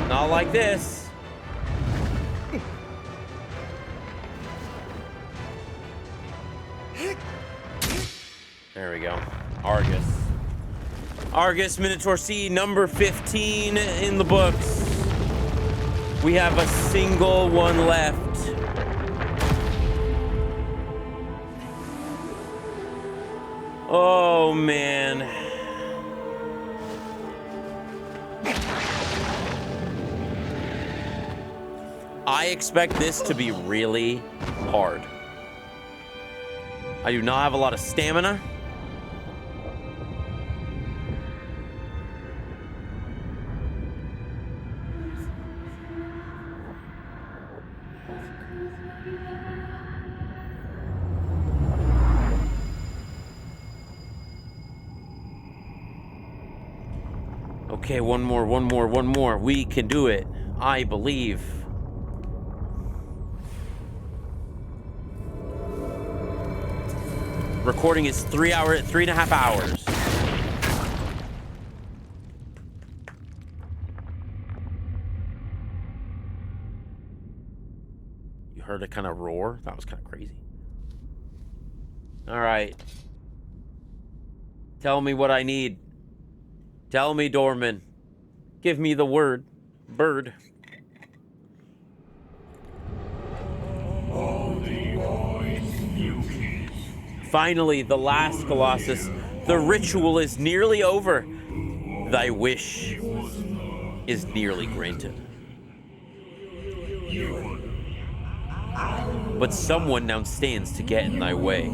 Not like this. There we go. Argus. Argus Minotaur C, number 15 in the books. We have a single one left. Oh, man. I expect this to be really hard. I do not have a lot of stamina. Okay, one more. We can do it. I believe. Recording is 3.5 hours. You heard it kind of roar? That was kind of crazy. All right. Tell me what I need. Tell me, Dorman. Give me the word. Bird. Finally, the last Colossus. The ritual is nearly over. Thy wish is nearly granted. But someone now stands to get in thy way.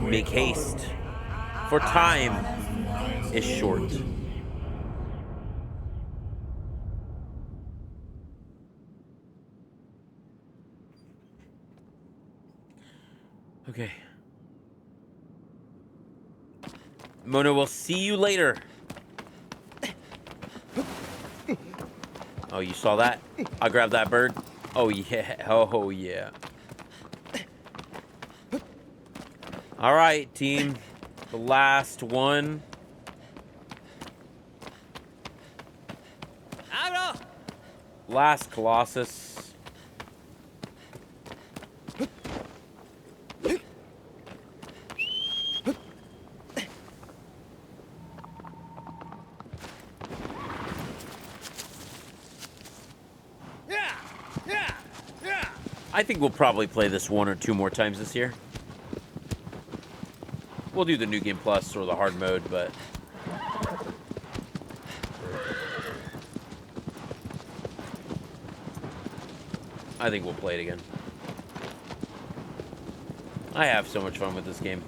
Make haste, for time is short. Okay. Mona, we'll see you later. Oh, you saw that? I grabbed that bird. Oh, yeah. Oh, yeah. All right, team. The last one. Last Colossus. I think we'll probably play this 1 or 2 more times this year. We'll do the New Game Plus or the hard mode, but I think we'll play it again. I have so much fun with this game.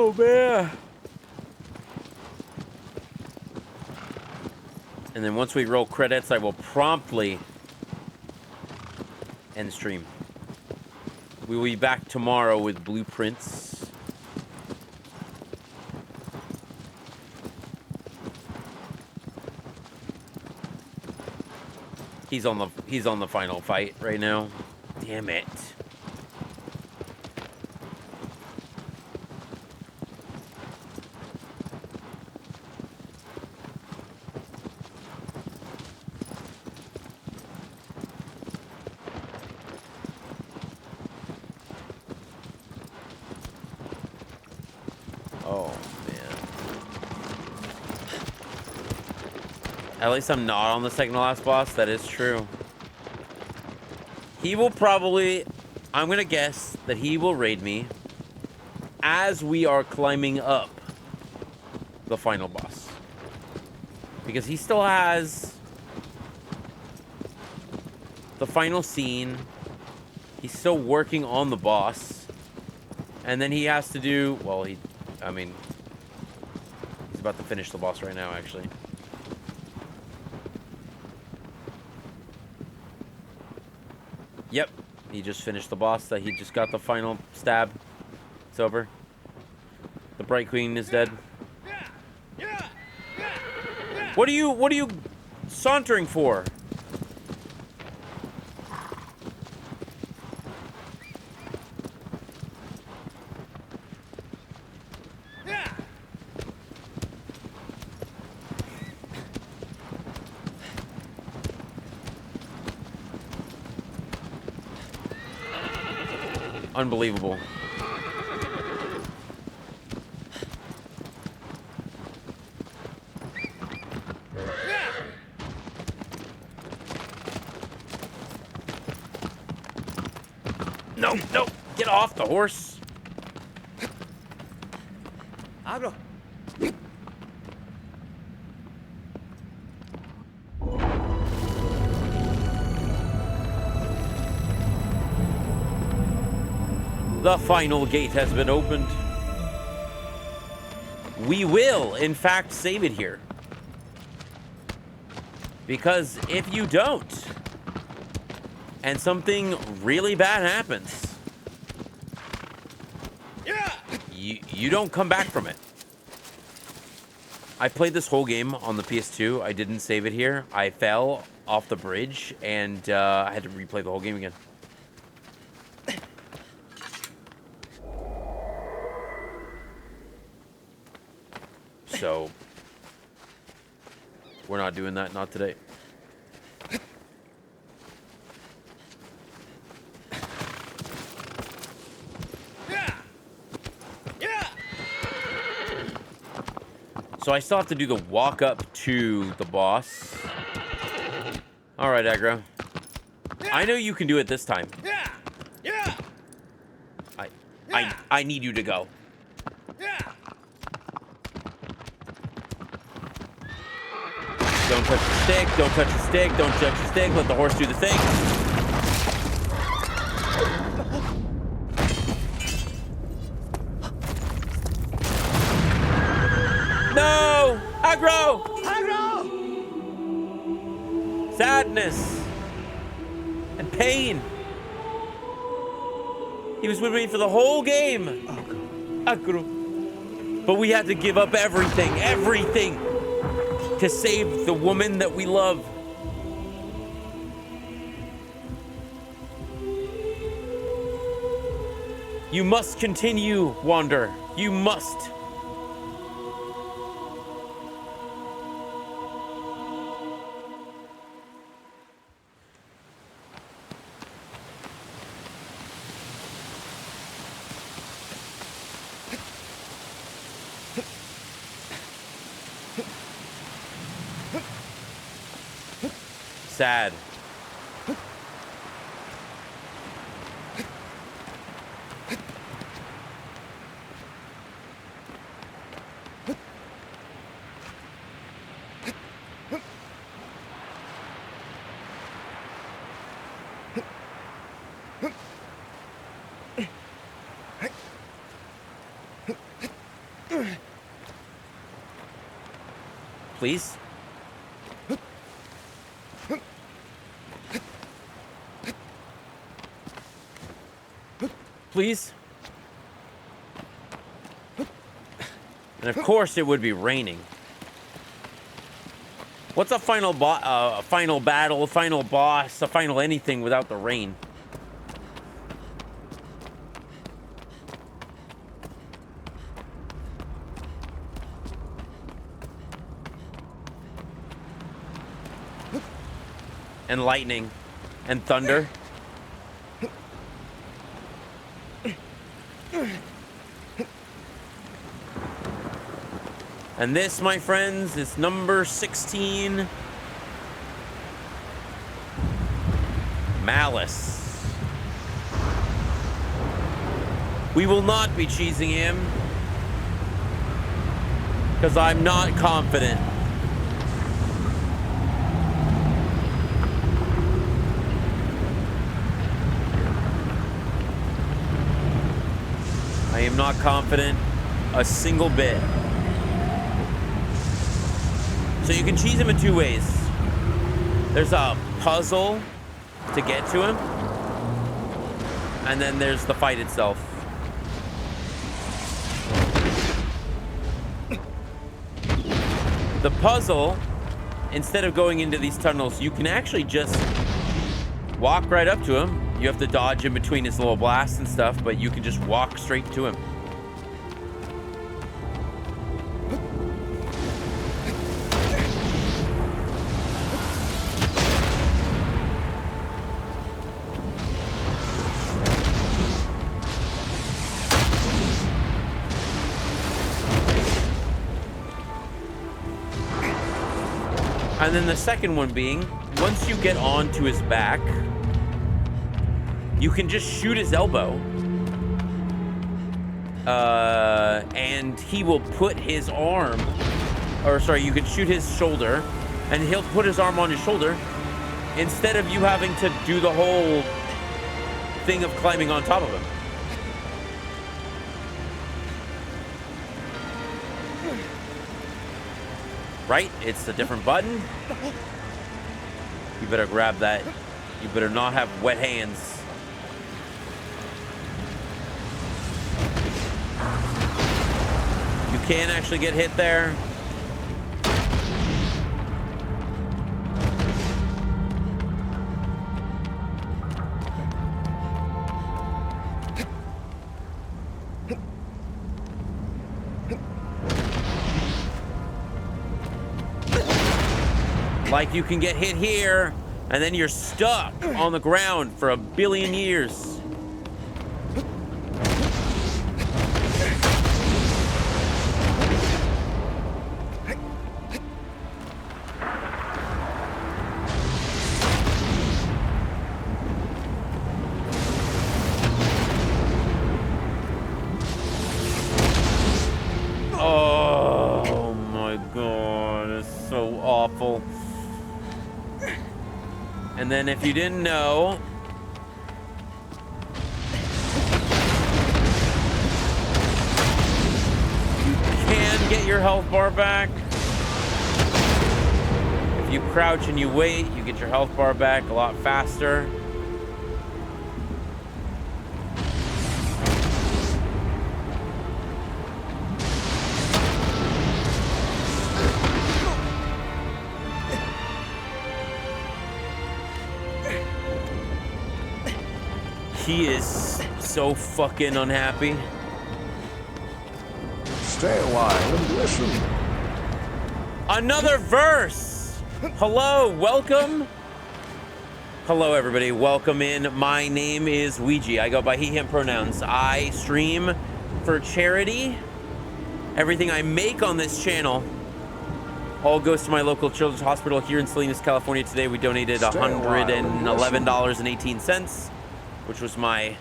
Oh, man. And then once we roll credits, I will promptly end stream. We will be back tomorrow with blueprints. He's on the final fight right now. Damn it. Oh, man. At least I'm not on the second to last boss. That is true. He will probably... I'm going to guess that he will raid me as we are climbing up the final boss. Because he still has the final scene. He's still working on the boss. And then he has to do... Well, I mean... He's about to finish the boss right now, actually. Yep. He just finished the boss. That he just got the final stab. It's over. The Bright Queen is dead. What are you sauntering for? Unbelievable. No, no, get off the horse. Abro. The final gate has been opened. We will, in fact, save it here. Because if you don't, and something really bad happens, you don't come back from it. I played this whole game on the PS2. I didn't save it here. I fell off the bridge, and I had to replay the whole game again. So, we're not doing that, not today. So I still have to do the walk up to the boss. All right, aggro. I know you can do it this time. I need you to go. Don't touch the stick, don't touch the stick, don't touch the stick, let the horse do the thing. No! Aggro! Aggro! Sadness. And pain. He was with me for the whole game. Aggro. But we had to give up everything. To save the woman that we love. You must continue, Wander. You must. Sad. Please. Please. And of course it would be raining. What's a final final battle, a final boss, a final anything without the rain? And lightning and thunder. And this, my friends, is number 16. Malice. We will not be cheesing him, because I'm not confident. I am not confident a single bit. So you can cheese him in 2 ways. There's a puzzle to get to him, and then there's the fight itself. The puzzle, instead of going into these tunnels, you can actually just walk right up to him. You have to dodge in between his little blasts and stuff, but you can just walk straight to him. And then the second one being, once you get onto his back, you can just shoot his elbow. And he will put his arm, or sorry, you can shoot his shoulder, and he'll put his arm on your shoulder, instead of you having to do the whole thing of climbing on top of him. Right? It's a different button. You better grab that. You better not have wet hands. You can actually get hit there. Like you can get hit here, and then you're stuck on the ground for a billion years. Oh my God, it's so awful. And then if you didn't know, you can get your health bar back. If you crouch and you wait, you get your health bar back a lot faster. He is so fucking unhappy. Stay a while and listen. Another verse. Hello, welcome. Hello, everybody. Welcome in. My name is Ouija. I go by he, him pronouns. I stream for charity. Everything I make on this channel all goes to my local children's hospital here in Salinas, California. Today, we donated $111.18. Which was my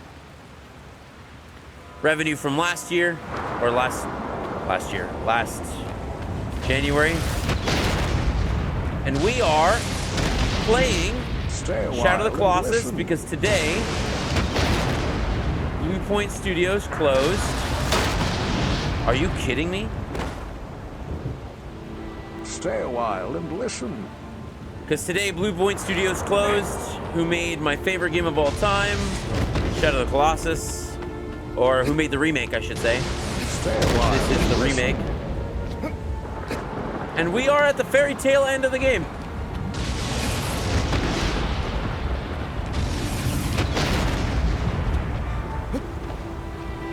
revenue from last year, or last January. And we are playing Shadow of the Colossus because today, BluePoint Studios closed. Are you kidding me? Stay a while and listen. Because today, BluePoint Studios closed, who made my favorite game of all time, Shadow of the Colossus, or who made the remake, I should say. Stay a while. This is the remake. And we are at the fairy tale end of the game.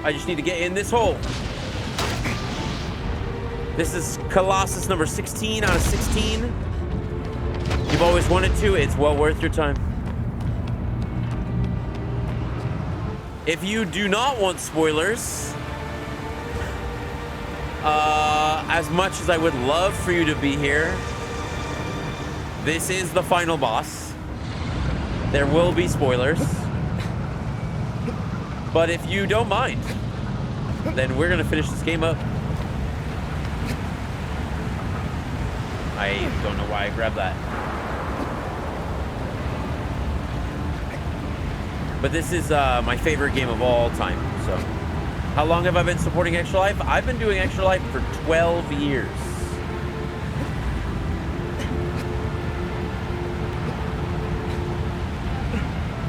I just need to get in this hole. This is Colossus number 16 out of 16. You've always wanted to, it's well worth your time. If you do not want spoilers, as much as I would love for you to be here, this is the final boss. There will be spoilers. But if you don't mind, then we're gonna finish this game up. I don't know why I grabbed that. But this is my favorite game of all time, so. How long have I been supporting Extra Life? I've been doing Extra Life for 12 years.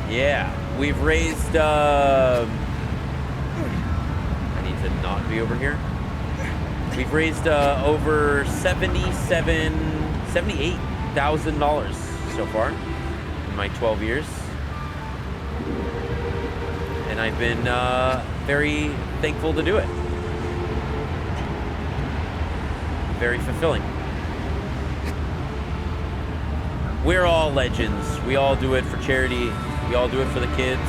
Yeah, we've raised, I need to not be over here. We've raised over $78,000 so far in my 12 years. And I've been very thankful to do it. Very fulfilling. We're all legends. We all do it for charity. We all do it for the kids.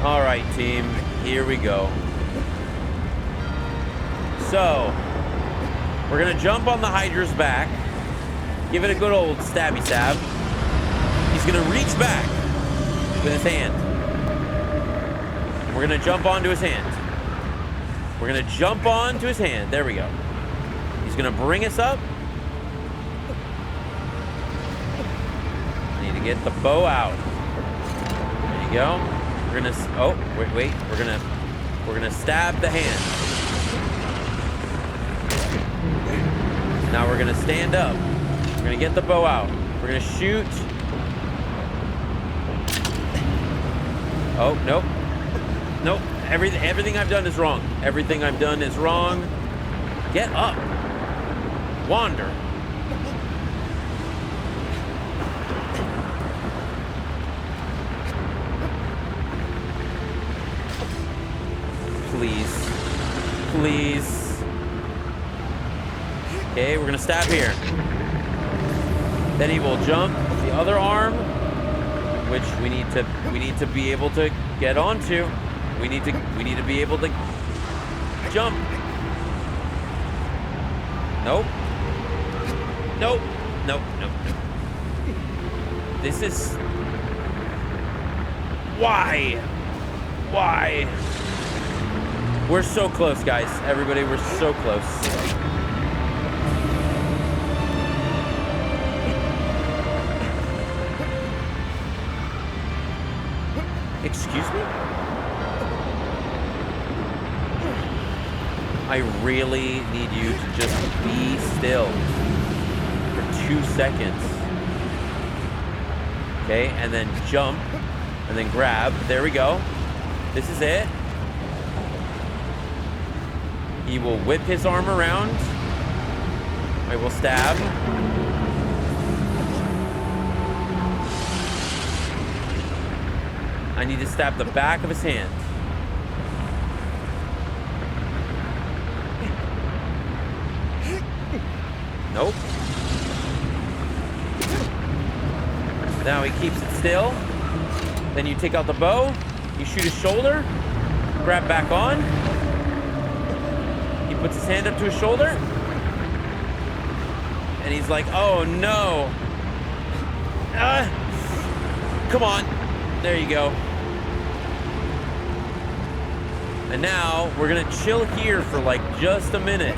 All right, team, here we go. So, we're gonna jump on the Hydra's back, give it a good old stabby stab. He's gonna reach back with his hand. We're gonna jump onto his hand. We're gonna jump onto his hand. There we go. He's gonna bring us up. I need to get the bow out. There you go. We're gonna, oh, wait. We're gonna stab the hand. Now we're gonna stand up. We're gonna get the bow out. We're gonna shoot. Oh, nope. Nope. Everything I've done is wrong. Everything I've done is wrong. Get up. Wander. Please. Please. Okay, we're gonna stab here. Then he will jump the other arm, which we need to be able to get onto. We need to be able to jump. Nope. Nope. Nope. Nope. This is why. We're so close, guys. Everybody, we're so close. Excuse me? I really need you to just be still for 2 seconds. Okay, and then jump, and then grab. There we go. This is it. He will whip his arm around. I will stab. I need to stab the back of his hand. Nope. Now he keeps it still. Then you take out the bow. You shoot his shoulder. Grab back on. He puts his hand up to his shoulder. And he's like, oh no. Come on. There you go. And now we're gonna chill here for like just a minute.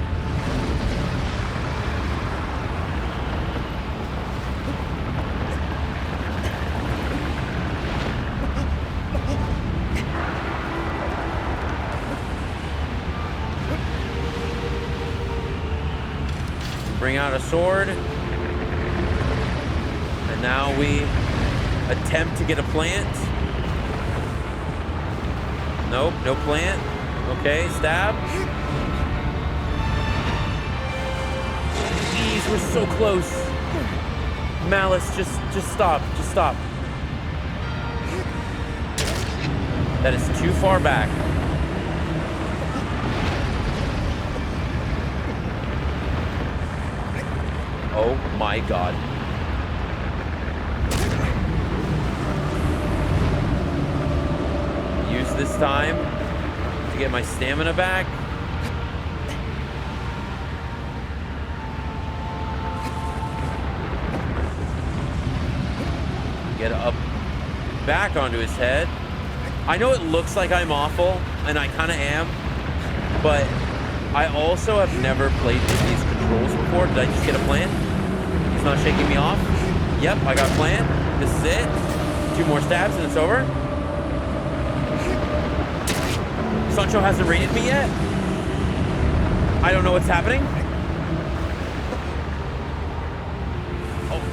Bring out a sword. And now we attempt to get a plant. Nope, no plant. Okay, stab. Jeez, we're so close. Malice, just stop. Just stop. That is too far back. Oh my god. Use this time to get my stamina back. Get up back onto his head. I know it looks like I'm awful, and I kind of am, but I also have never played with these controls before. Did I just get a plant? He's not shaking me off. Yep, I got a plant. This is it. 2 more stabs and it's over. Sancho hasn't raided me yet. I don't know what's happening.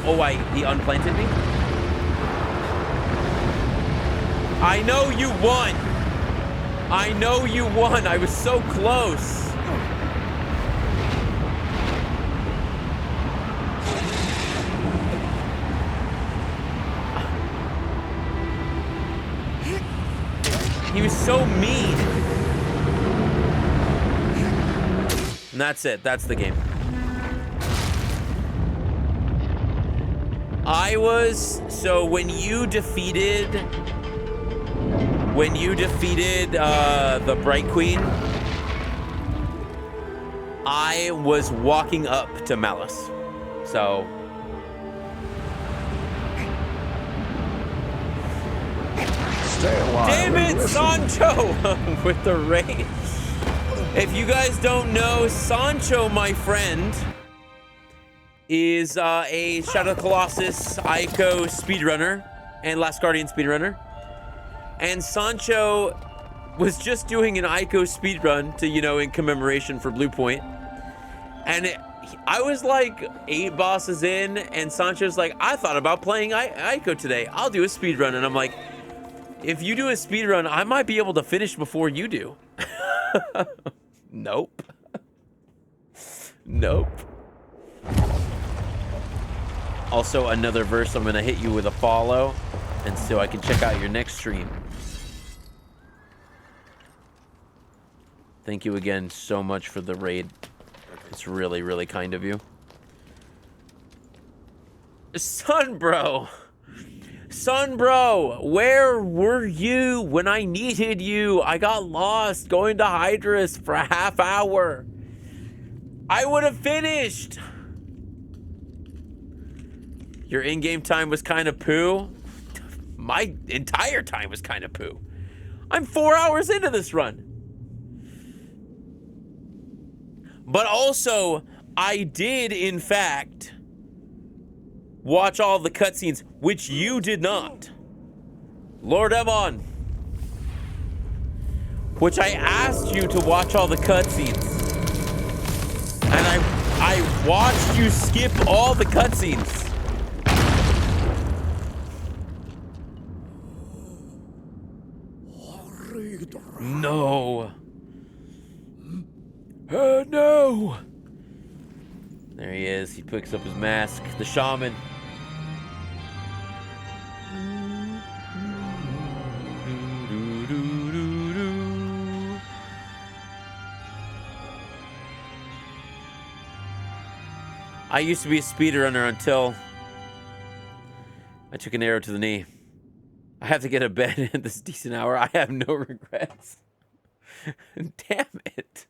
Oh, he unplanted me. I know you won. I know you won. I was so close. He was so mean. And that's it. That's the game. So when you defeated the Bright Queen, I was walking up to Malice. So Stay alive. damn it, Sancho! With the rage. If you guys don't know, Sancho, my friend, is a Shadow of the Colossus Ico speedrunner and Last Guardian speedrunner. And Sancho was just doing an Ico speedrun to, in commemoration for BluePoint. And I was like 8 bosses in, and Sancho's like, I thought about playing Ico today. I'll do a speedrun. And I'm like, if you do a speedrun, I might be able to finish before you do. Nope. Nope. Also, another verse, I'm going to hit you with a follow, and so I can check out your next stream. Thank you again so much for the raid. It's really, really kind of you. Sunbro! Sunbro, where were you when I needed you? I got lost going to Hydrus for a half hour. I would have finished. Your in-game time was kind of poo. My entire time was kind of poo. I'm 4 hours into this run. But also, I did, in fact, watch all the cutscenes, which you did not. Lord Emon. Which I asked you to watch all the cutscenes. And I watched you skip all the cutscenes. No. Oh, no. There he is. He picks up his mask. The shaman. I used to be a speedrunner until I took an arrow to the knee. I have to get to bed at this decent hour. I have no regrets. Damn it.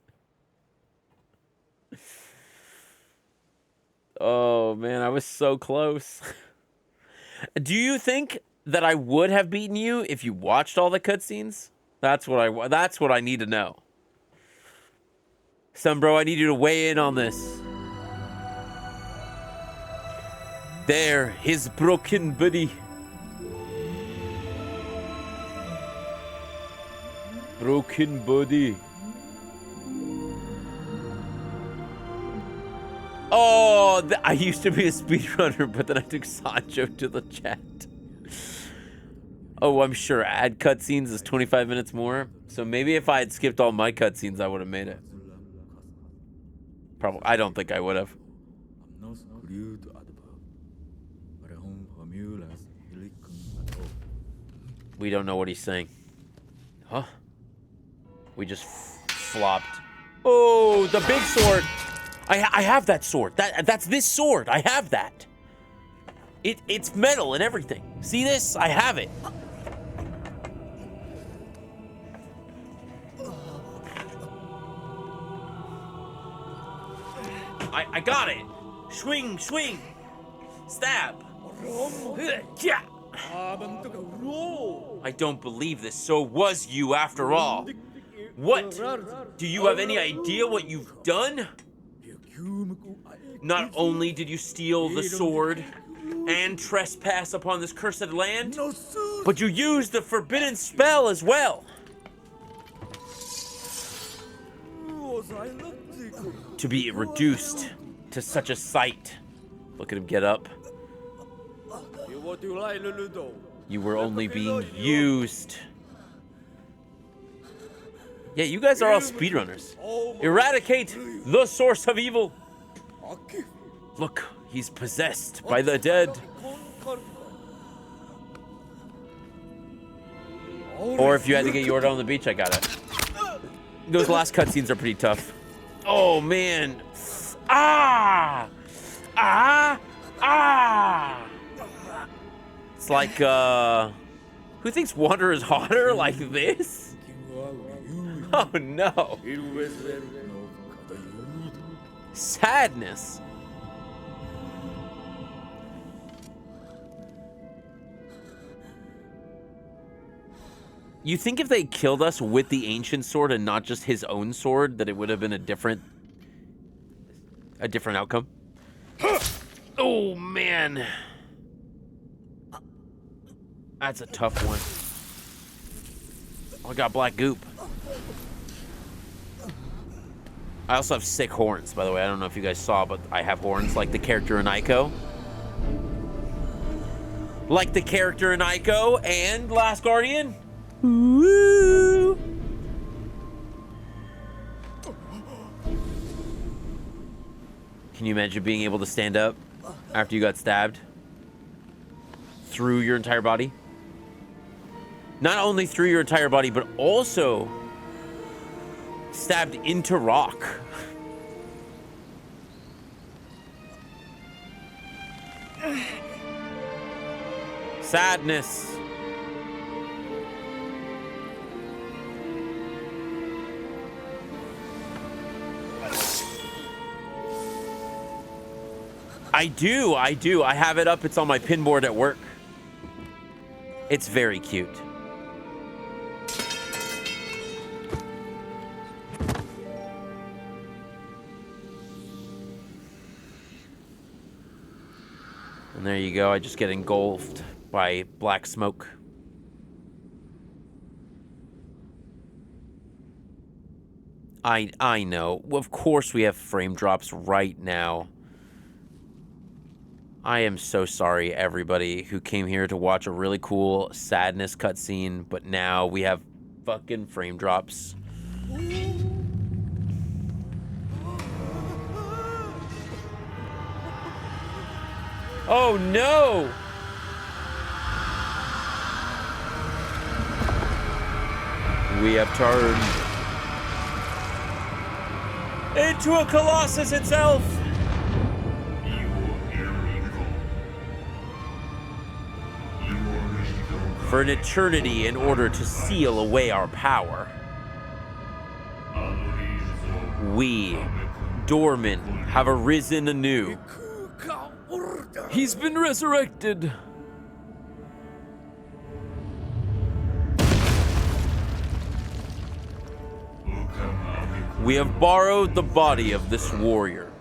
Oh, man, I was so close. Do you think that I would have beaten you if you watched all the cutscenes? That's what I need to know. Sunbro, I need you to weigh in on this. There, his broken body. Broken body. Oh, I used to be a speedrunner, but then I took Sancho to the chat. Oh, I'm sure add cutscenes is 25 minutes more. So maybe if I had skipped all my cutscenes, I would have made it. Probably. I don't think I would have. We don't know what he's saying. Huh? We just flopped. Oh, the big sword. I have that sword. That's this sword. I have that. It's metal and everything. See this? I have it. I got it. Swing, swing. Stab. Yeah. I don't believe this. So it was you after all. What? Do you have any idea what you've done? Not only did you steal the sword and trespass upon this cursed land, but you used the forbidden spell as well. To be reduced to such a sight. Look at him get up. You were only being used. Yeah, you guys are all speedrunners. Eradicate the source of evil. Look, he's possessed by the dead. Or if you had to get Yorda on the beach, I got it. Those last cutscenes are pretty tough. Oh, man. Ah! Ah! Ah! It's like, who thinks water is hotter like this? Oh, no. Sadness. You think if they killed us with the ancient sword and not just his own sword, that it would have been a different outcome? Oh, man. That's a tough one. Oh, I got black goop. I also have sick horns, by the way. I don't know if you guys saw, but I have horns like the character in Ico. Like the character in Ico and Last Guardian. Woo! Can you imagine being able to stand up after you got stabbed? Through your entire body? Not only through your entire body, but also stabbed into rock. Sadness. I do. I have it up. It's on my pinboard at work. It's very cute. And there you go. I just get engulfed by black smoke. I know. Of course we have frame drops right now. I am so sorry, everybody who came here to watch a really cool sadness cutscene, but now we have fucking frame drops. Oh no! We have turned into a Colossus itself! For an eternity in order to seal away our power. We, Dorman, have arisen anew. He's been resurrected. We have borrowed the body of this warrior.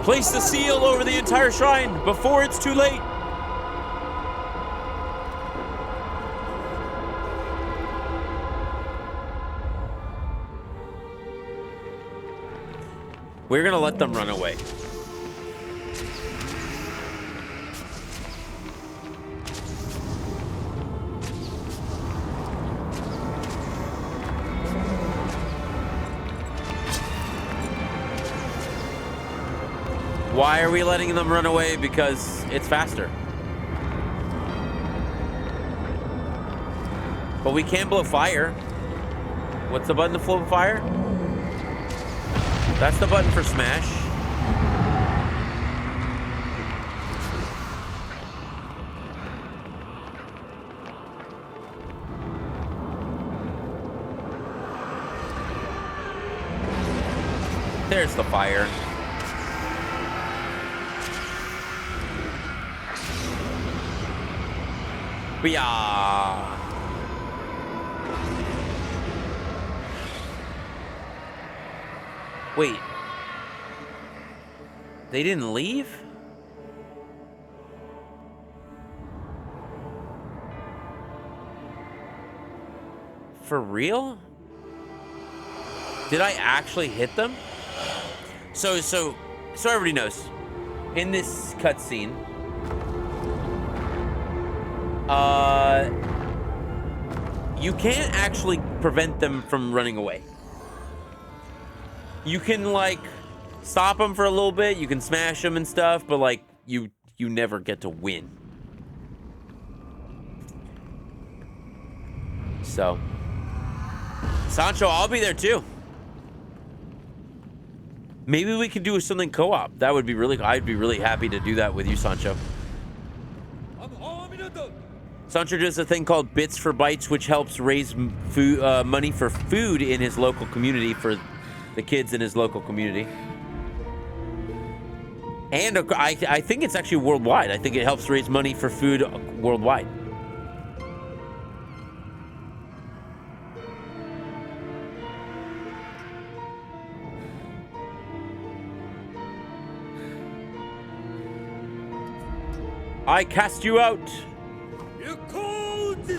Place the seal over the entire shrine before it's too late. We're gonna let them run away. Why are we letting them run away? Because it's faster. But we can't blow fire. What's the button to blow fire? That's the button for smash. There's the fire. Booyah! Wait. They didn't leave? For real? Did I actually hit them? So everybody knows. In this cutscene, you can't actually prevent them from running away. You can, like, stop them for a little bit, you can smash them and stuff, but, like, you never get to win. So, Sancho, I'll be there too. Maybe we could do something co-op. That would be really, I'd be really happy to do that with you, Sancho. Sancho does a thing called Bits for Bites, which helps raise food, money for food in his local community, for the kids in his local community. And I think it's actually worldwide. I think it helps raise money for food worldwide. I cast you out.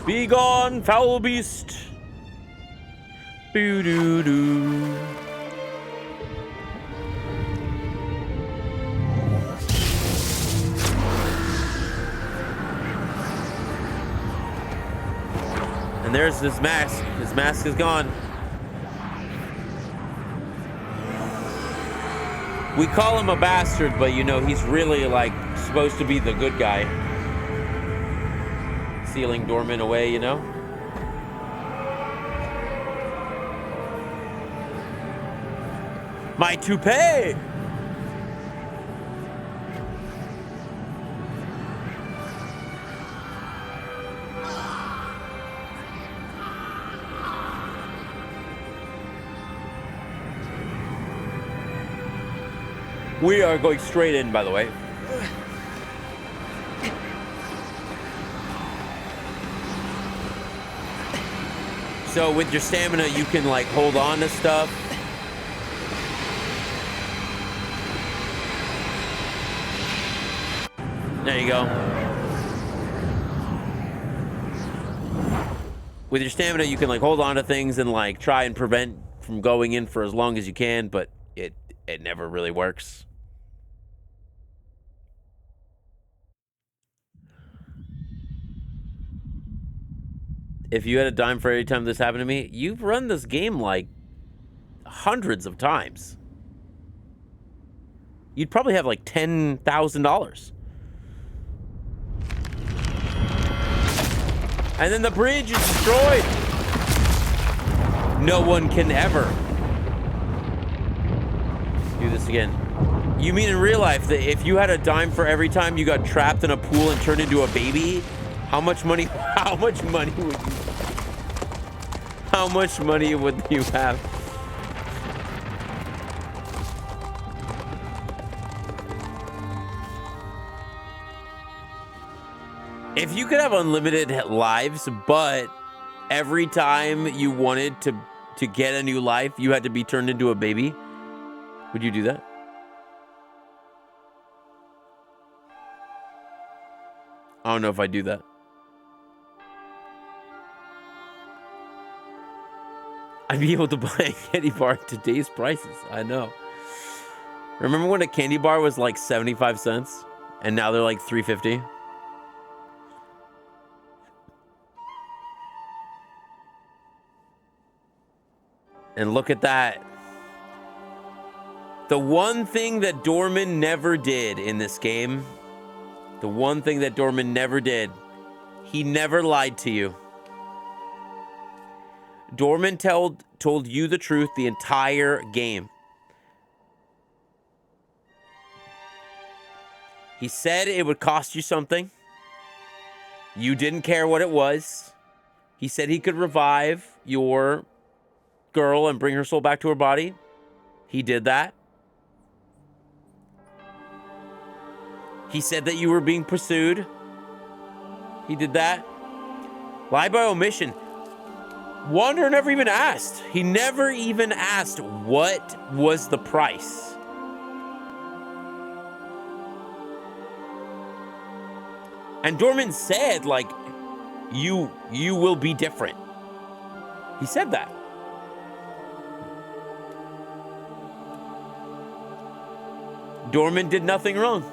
Be gone, foul beast. Boo-doo-doo. And there's his mask. His mask is gone. We call him a bastard, but you know, he's really, like, supposed to be the good guy. Sealing Dorman away, you know? My toupee! We are going straight in, by the way. So with your stamina, you can, like, hold on to stuff. There you go. With your stamina, you can, like, hold on to things and, like, try and prevent from going in for as long as you can, but it never really works. If you had a dime for every time this happened to me, you've run this game like hundreds of times. You'd probably have like $10,000. And then the bridge is destroyed. No one can ever do this again. You mean in real life that if you had a dime for every time you got trapped in a pool and turned into a baby, how much money would you have? If you could have unlimited lives, but every time you wanted to get a new life, you had to be turned into a baby, would you do that? I don't know if I do that. I'd be able to buy a candy bar at today's prices. I know. Remember when a candy bar was like 75 cents? And now they're like $3.50? And look at that. The one thing that Dorman never did in this game, the one thing that Dorman never did, he never lied to you. Dorman told you the truth the entire game. He said it would cost you something. You didn't care what it was. He said he could revive your girl and bring her soul back to her body. He did that. He said that you were being pursued. He did that. Lie by omission. Wanderer never even asked. He never even asked what was the price. And Dorman said, like, you will be different. He said that. Dorman did nothing wrong.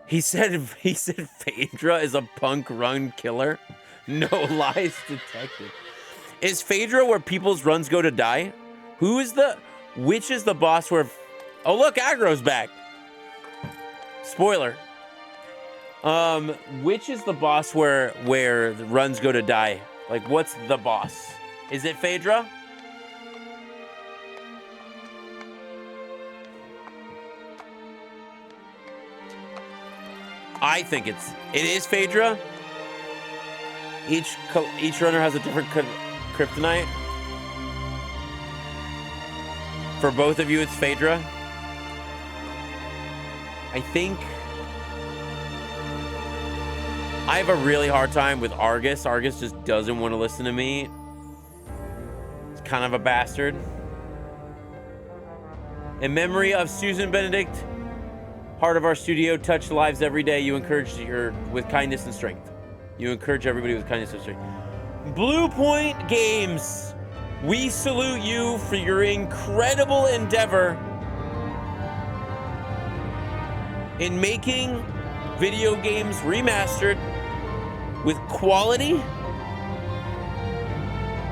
He said Phaedra is a punk run killer. No lies detected. Is Phaedra where people's runs go to die? Which is the boss where... Oh, look, Aggro's back. Spoiler. Which is the boss where the runs go to die? Like, what's the boss? Is it Phaedra? I think it is Phaedra. Each runner has a different kryptonite. For both of you, it's Phaedra. I think I have a really hard time with Argus. Argus just doesn't want to listen to me. It's kind of a bastard. In memory of Susan Benedict, heart of our studio, touch lives every day. You encourage with kindness and strength. You encourage everybody with kindness and strength. BluePoint Games, we salute you for your incredible endeavor in making video games remastered with quality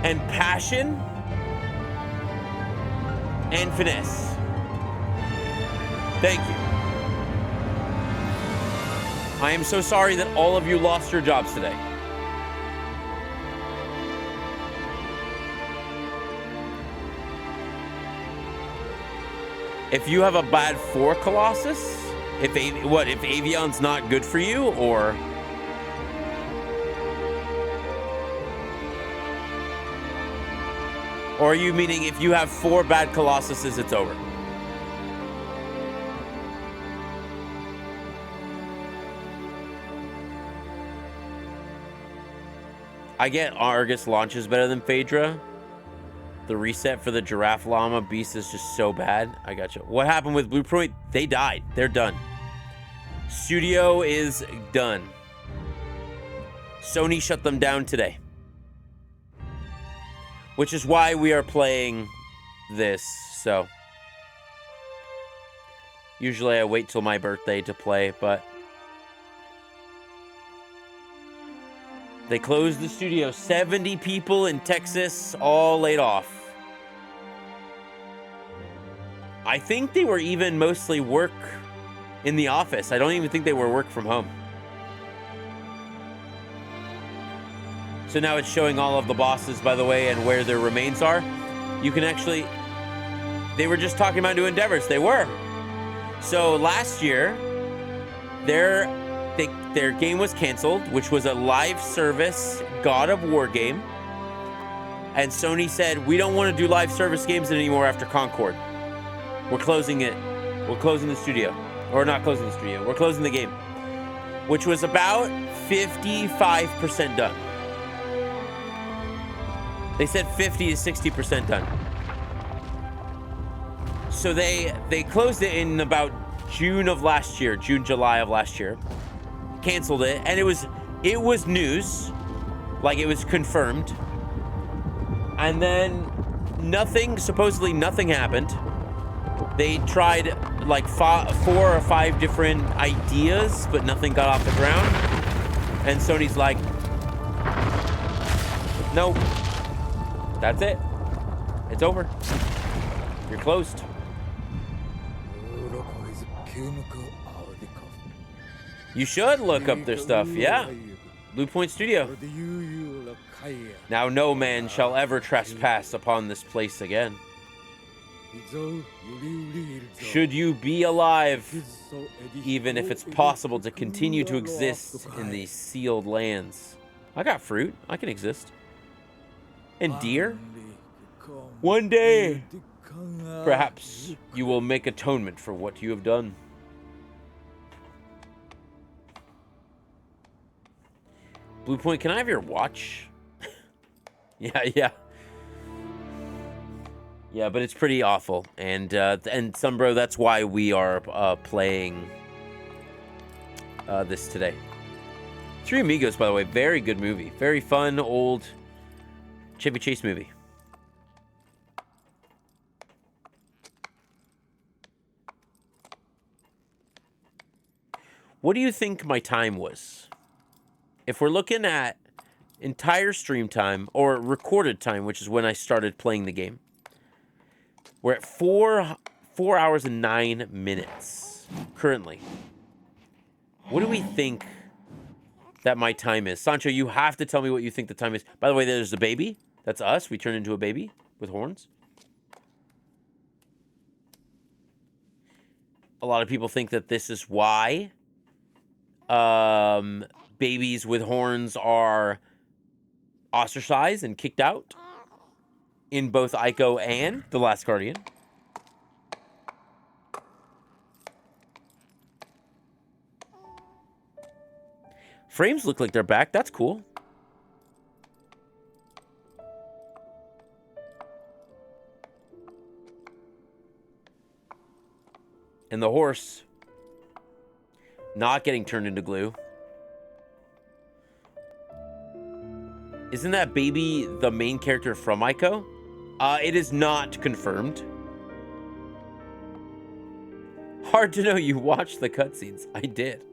and passion and finesse. Thank you. I am so sorry that all of you lost your jobs today. If you have a bad for Colossus, if Avion's not good for you, or are you meaning if you have 4 bad Colossuses, it's over? I get Argus launches better than Phaedra. The reset for the Giraffe Llama Beast is just so bad. I gotcha. What happened with BluePoint? They died. They're done. Studio is done. Sony shut them down today. Which is why we are playing this, so. Usually I wait till my birthday to play, but they closed the studio. 70 people in Texas, all laid off. I think they were even mostly work in the office. I don't even think they were work from home. So now it's showing all of the bosses, by the way, and where their remains are. You can actually... They were just talking about new endeavors. They were. So last year, their game was canceled, which was a live service God of War game. And Sony said, we don't want to do live service games anymore after Concord. We're closing it. We're closing the studio. Or not closing the studio. We're closing the game. Which was about 55% done. They said 50 to 60% done. So they closed it in about June, July of last year. Canceled it, and it was news, like it was confirmed. And then supposedly nothing happened. They tried like 4 or 5 different ideas, but nothing got off the ground. And Sony's like, nope, that's it. It's over. You're closed. You should look up their stuff, yeah. BluePoint Studio. Now no man shall ever trespass upon this place again. Should you be alive, even if it's possible to continue to exist in these sealed lands. I got fruit. I can exist. And deer? One day, perhaps you will make atonement for what you have done. BluePoint, can I have your watch? Yeah. Yeah, but it's pretty awful. And Sumbro, that's why we are playing this today. Three Amigos, by the way, very good movie. Very fun, old Chevy Chase movie. What do you think my time was? If we're looking at entire stream time, or recorded time, which is when I started playing the game, we're at 4 hours and 9 minutes currently. What do we think that my time is? Sancho, you have to tell me what you think the time is. By the way, there's the baby. That's us. We turned into a baby with horns. A lot of people think that this is why babies with horns are ostracized and kicked out in both Ico and The Last Guardian. Frames look like they're back. That's cool. And the horse not getting turned into glue. Isn't that baby the main character from Ico? It is not confirmed. Hard to know you watched the cutscenes. I did.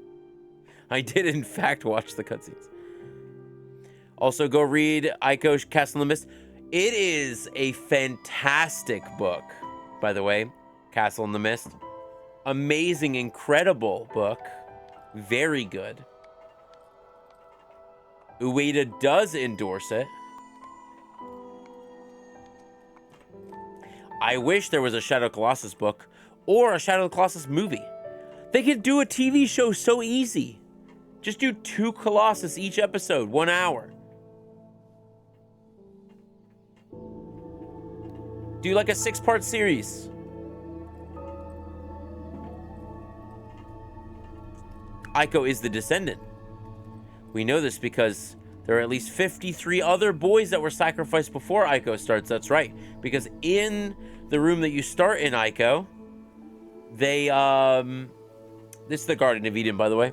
I did, in fact, watch the cutscenes. Also, go read Ico Castle in the Mist. It is a fantastic book, by the way. Castle in the Mist. Amazing, incredible book. Very good. Ueda does endorse it. I wish there was a Shadow Colossus book or a Shadow Colossus movie. They could do a TV show so easy. Just do 2 Colossus each episode, 1 hour. Do like a 6-part series. Ico is the descendant. We know this because there are at least 53 other boys that were sacrificed before Ico starts. That's right. Because in the room that you start in Ico, they, this is the Garden of Eden, by the way.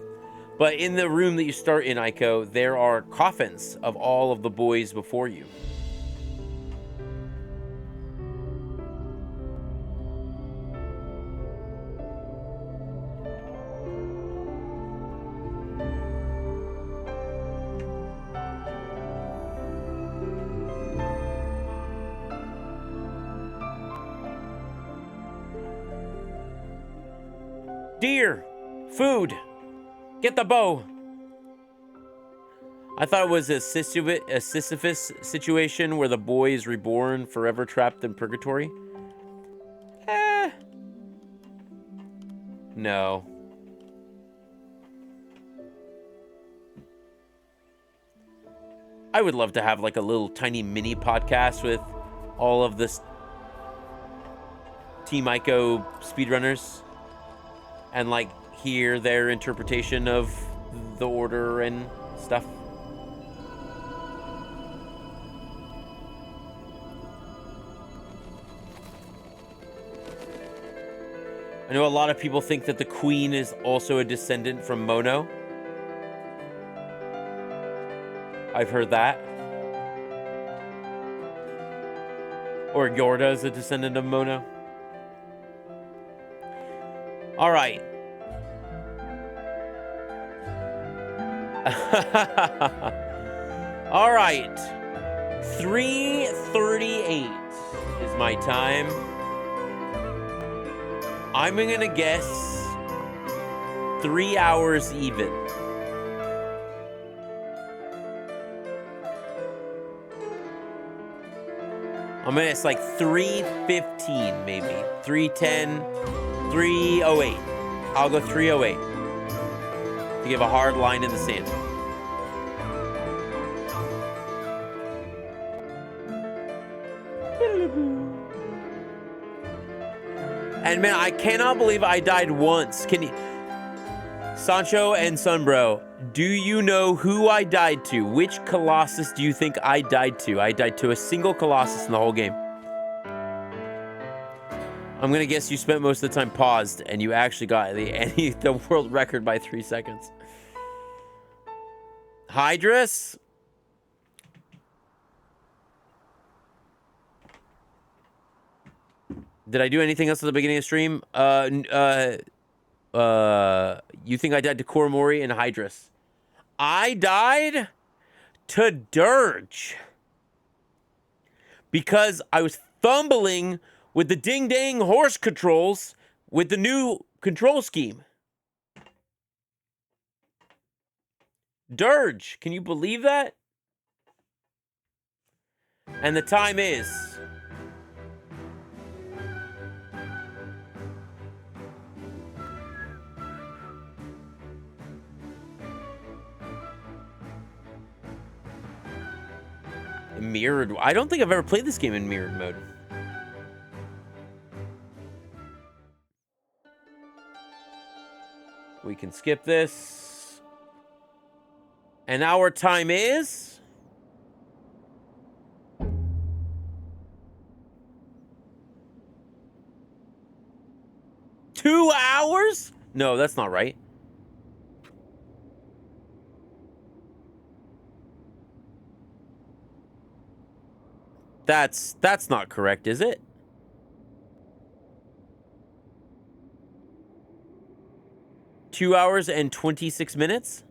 But in the room that you start in Ico, there are coffins of all of the boys before you. Deer, food, get the bow. I thought it was a Sisyphus situation where the boy is reborn, forever trapped in purgatory. No. I would love to have like a little tiny mini podcast with all of this Team Ico speedrunners. And like hear their interpretation of the order and stuff. I know a lot of people think that the queen is also a descendant from Mono. I've heard that. Or Yorda is a descendant of Mono. All right. All right. 3:38 is my time. I'm gonna guess 3 hours even. I'm gonna guess like 3:15 maybe. 3:10, 3:08. I'll go 3:08 to give a hard line in the sand. And man, I cannot believe I died once. Can you, Sancho and Sunbro, do you know who I died to? Which Colossus do you think I died to? I died to a single Colossus in the whole game. I'm gonna guess you spent most of the time paused and you actually got the world record by 3 seconds. Hydrus? Did I do anything else at the beginning of the stream? You think I died to Koromori and Hydrus? I died to Dirge. Because I was fumbling with the ding-dang horse controls with the new control scheme. Dirge, can you believe that? And the time is... mirrored. I don't think I've ever played this game in mirrored mode. We can skip this. And our time is... 2 hours? No, that's not right. That's not correct, is it? Two hours and 26 minutes?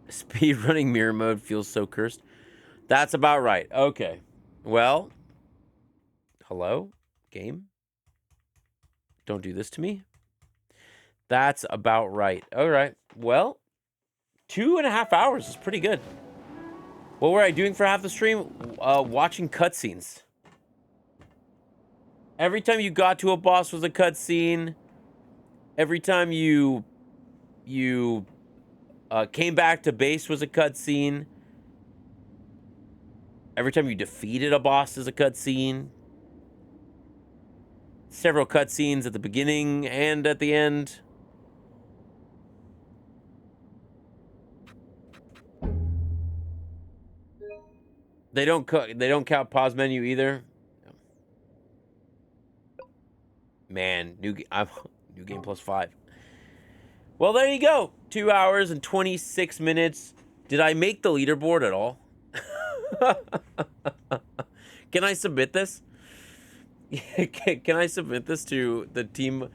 Speedrunning mirror mode feels so cursed. That's about right. Okay. Well, hello, game? Don't do this to me. That's about right. All right. Well, 2.5 hours is pretty good. What were I doing for half the stream? Watching cutscenes. Every time you got to a boss was a cutscene. Every time you came back to base was a cutscene. Every time you defeated a boss is a cutscene. Several cutscenes at the beginning and at the end. They don't count pause menu either. Man, new game plus 5. Well, there you go. 2 hours and 26 minutes. Did I make the leaderboard at all? Can I submit this? Can I submit this to the team,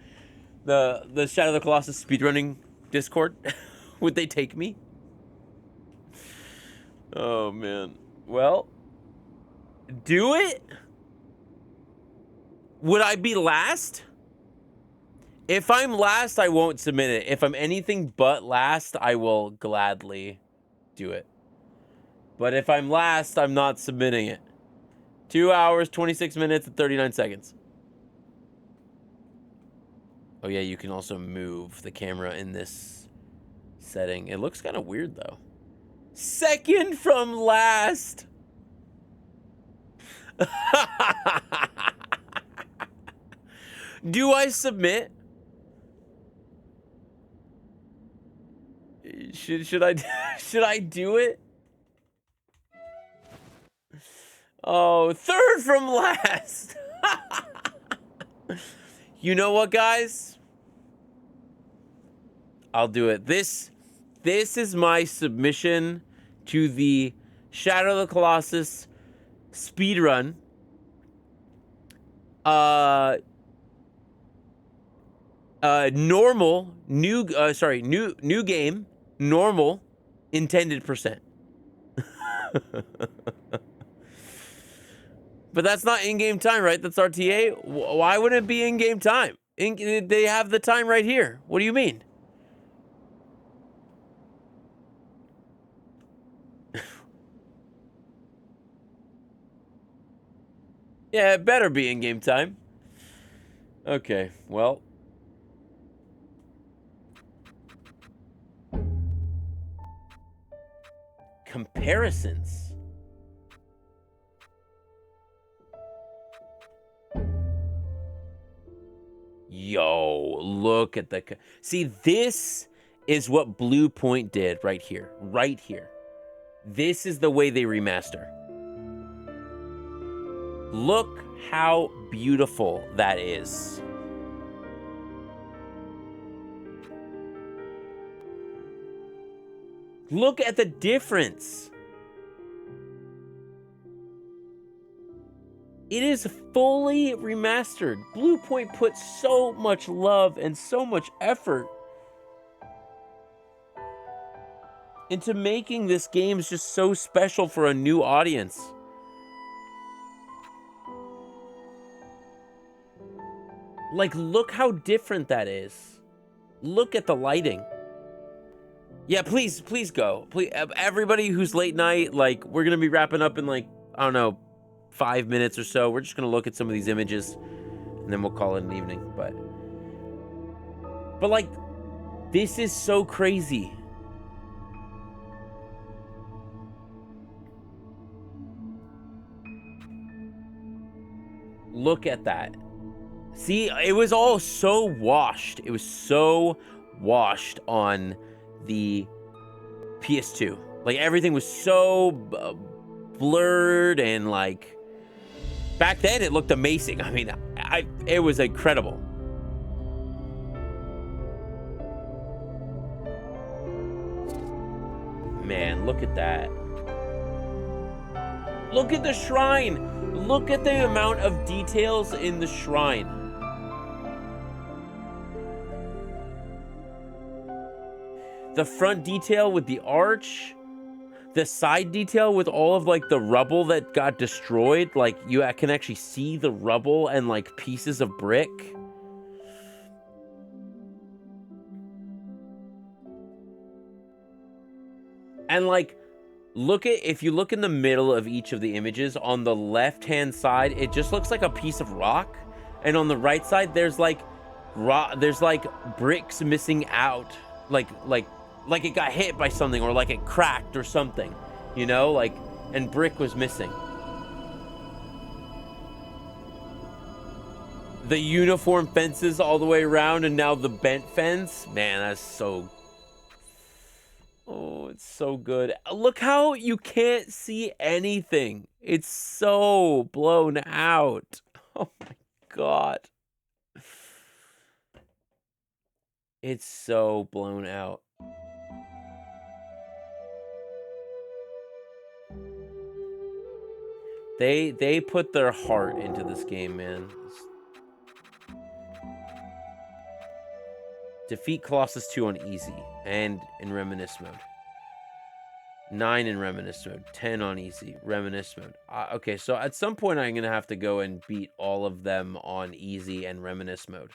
the Shadow of the Colossus speedrunning Discord? Would they take me? Oh man. Well, do it? Would I be last? If I'm last, I won't submit it. If I'm anything but last, I will gladly do it. But if I'm last, I'm not submitting it. 2 hours, 26 minutes, and 39 seconds. Oh yeah, you can also move the camera in this setting. It looks kind of weird though. Second from last. Do I submit? Should I do it? Oh, third from last. You know what, guys? I'll do it. This is my submission to the Shadow of the Colossus speedrun. Normal, new game, normal, intended percent. But that's not in-game time, right? That's RTA. Why wouldn't it be in-game time? They have the time right here. What do you mean? Yeah, it better be in-game time. Okay, well. Comparisons. Yo, look at the... See, this is what BluePoint did right here. Right here. This is the way they remaster. Look how beautiful that is. Look at the difference. It is fully remastered. BluePoint put so much love and so much effort into making this game just so special for a new audience. Like, look how different that is. Look at the lighting. Yeah, please go. Please, everybody who's late night, like, we're gonna be wrapping up in, like, I don't know, 5 minutes or so. We're just gonna look at some of these images, and then we'll call it an evening. But like, this is so crazy. Look at that. See, it was all so washed. It was so washed on the PS2. Like, everything was so blurred, and like, back then it looked amazing. I mean, it was incredible. Man, look at that. Look at the shrine. Look at the amount of details in the shrine. The front detail with the arch, the side detail with all of like the rubble that got destroyed. Like, you can actually see the rubble and like pieces of brick. And like, if you look in the middle of each of the images, on the left-hand side, it just looks like a piece of rock. And on the right side, there's like bricks missing out. Like it got hit by something, or like it cracked or something, you know, like, and brick was missing. The uniform fences all the way around, and now the bent fence. Man, that's so... Oh, it's so good. Look how you can't see anything. It's so blown out. Oh my God. It's so blown out. They put their heart into this game, man. Defeat Colossus 2 on easy and in reminisce mode. 9 in reminisce mode. 10 on easy. Reminisce mode. Okay, so at some point I'm going to have to go and beat all of them on easy and reminisce mode.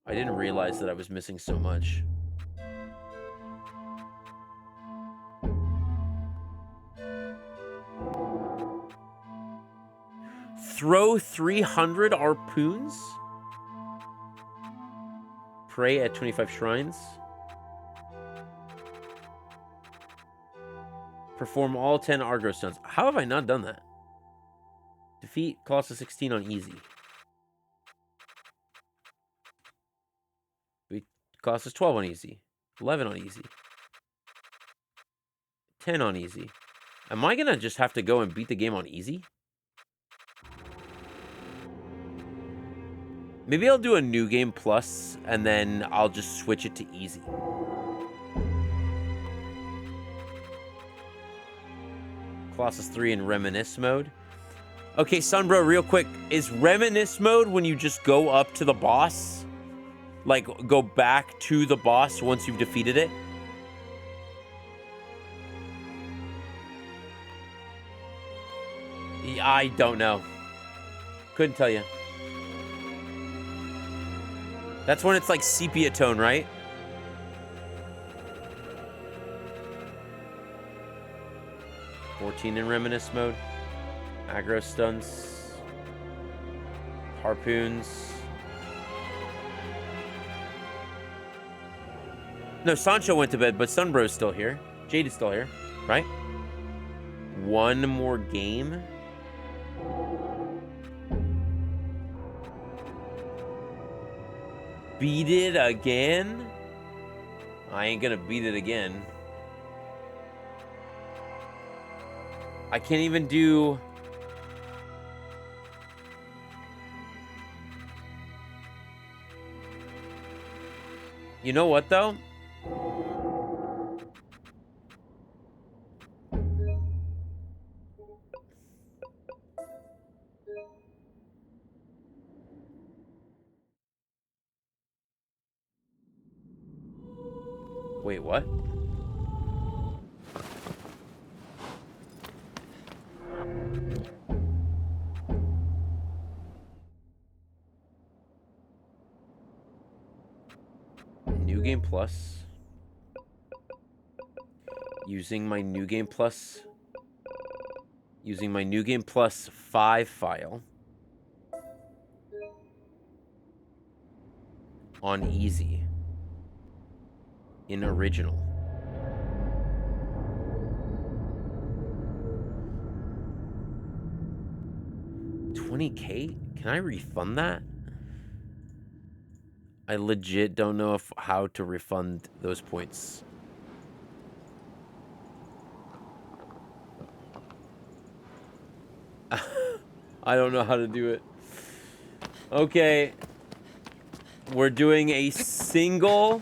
I didn't realize that I was missing so much. Throw 300 harpoons? Pray at 25 shrines? Perform all 10 Argo stuns. How have I not done that? Defeat Colossus 16 on easy. Beat Colossus 12 on easy. 11 on easy. 10 on easy. Am I gonna just have to go and beat the game on easy? Maybe I'll do a new game plus, and then I'll just switch it to easy. Colossus 3 in reminisce mode. Okay, Sunbro, real quick. Is reminisce mode when you just go up to the boss? Like, go back to the boss once you've defeated it? I don't know. Couldn't tell you. That's when it's like sepia tone, right? In reminisce mode. Aggro stunts. Harpoons. No, Sancho went to bed, but Sunbro's still here. Jade is still here, right? One more game. Beat it again? I ain't gonna beat it again. I can't even do... You know what, though? Wait, what? New Game Plus. Using my New Game Plus. Using my New Game Plus 5 file. On easy. In original. $20K? Can I refund that? I legit don't know how to refund those points. I don't know how to do it. Okay. We're doing a single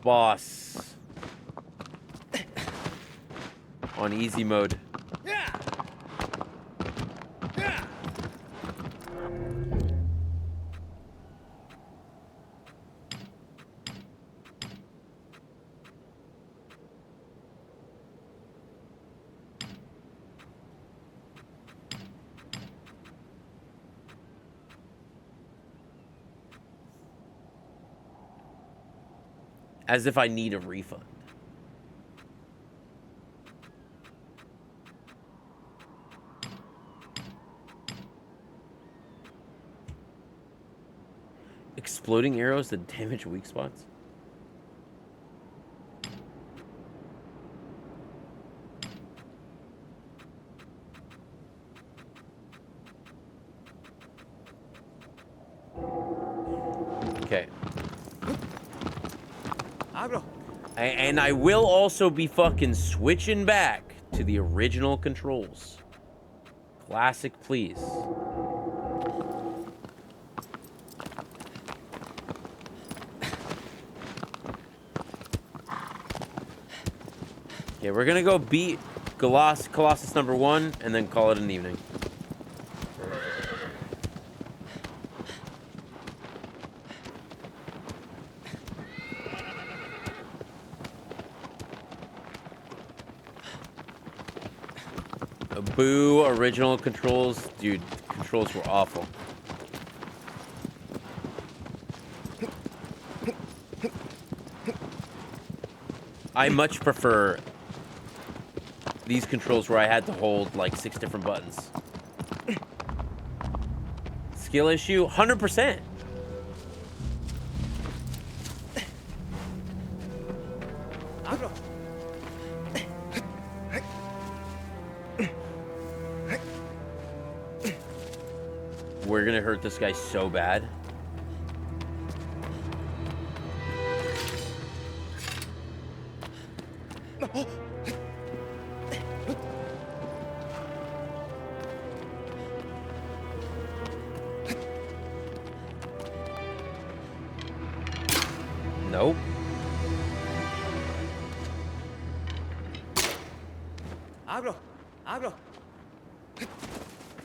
boss on easy mode. As if I need a refund. Exploding arrows that damage weak spots? Okay. And I will also be fucking switching back to the original controls. Classic, please. Okay, we're gonna go beat Colossus number 1 and then call it an evening. Boo, original controls. Dude, controls were awful. I much prefer these controls where I had to hold like 6 different buttons. Skill issue, 100%. We're gonna hurt this guy so bad. Nope. Abro. Abro.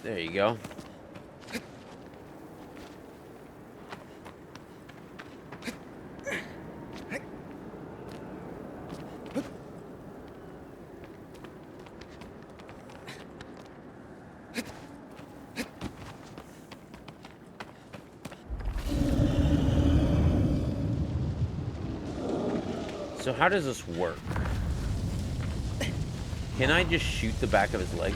There you go. So how does this work? Can I just shoot the back of his leg?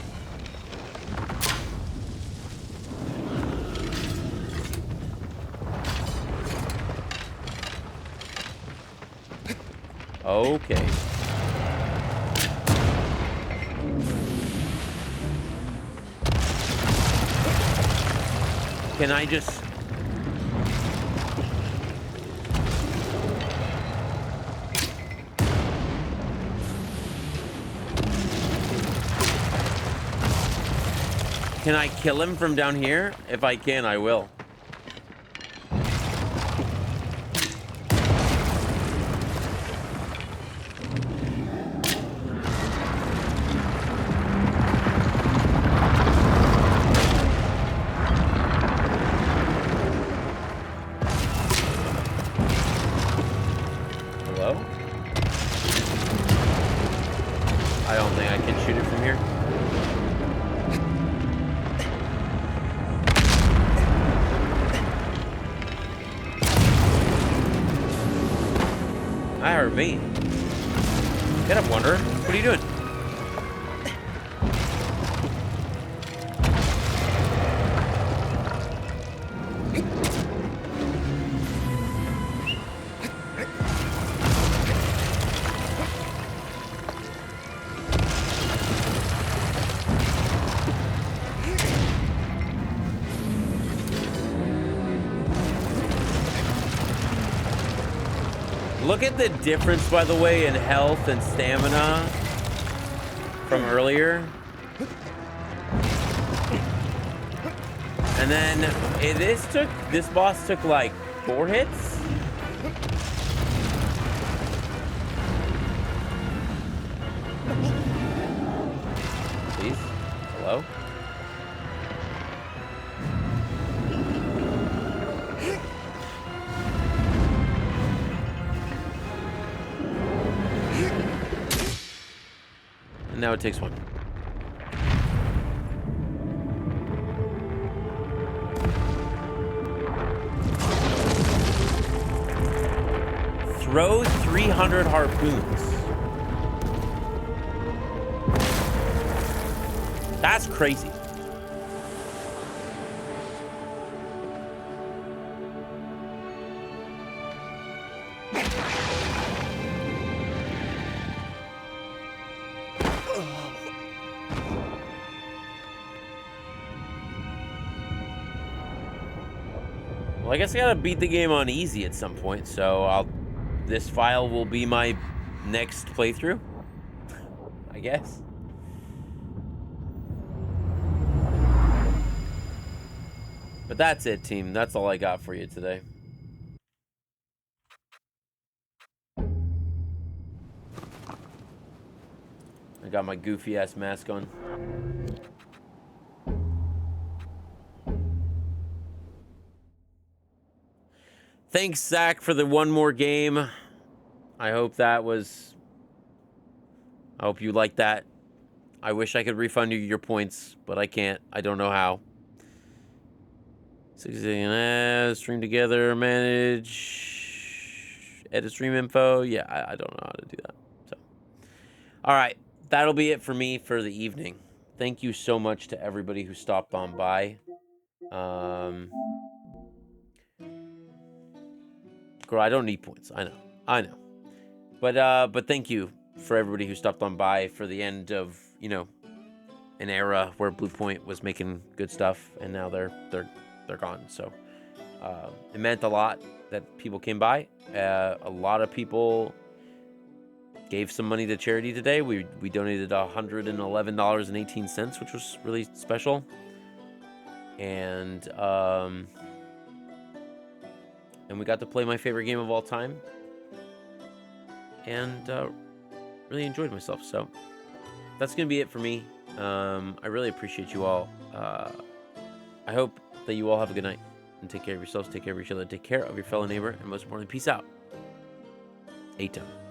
Okay. Can I just... Can I kill him from down here? If I can, I will. Hello? I don't think I can shoot it from here. I heard me. Get up, Wanderer. What are you doing? Look at the difference, by the way, in health and stamina from earlier. And then this boss took like 4 hits. Please. Hello? Now it takes 1. Throw 300 harpoons. That's crazy. Well, I guess I gotta beat the game on easy at some point, so this file will be my next playthrough, I guess. But that's it, team. That's all I got for you today. I got my goofy ass mask on. Thanks, Zach, for the one more game. I hope you liked that. I wish I could refund you your points, but I can't. I don't know how. 16 stream together, manage, edit stream info. Yeah, I don't know how to do that. So, all right, that'll be it for me for the evening. Thank you so much to everybody who stopped on by. Girl, I don't need points. I know. But thank you for everybody who stopped on by for the end of, you know, an era where BluePoint was making good stuff, and now they're gone. So it meant a lot that people came by. A lot of people gave some money to charity today. We donated $111.18, which was really special. And we got to play my favorite game of all time, and really enjoyed myself. So that's going to be it for me. I really appreciate you all. I hope that you all have a good night, and take care of yourselves, take care of each other, take care of your fellow neighbor, and most importantly, peace out. 8 time.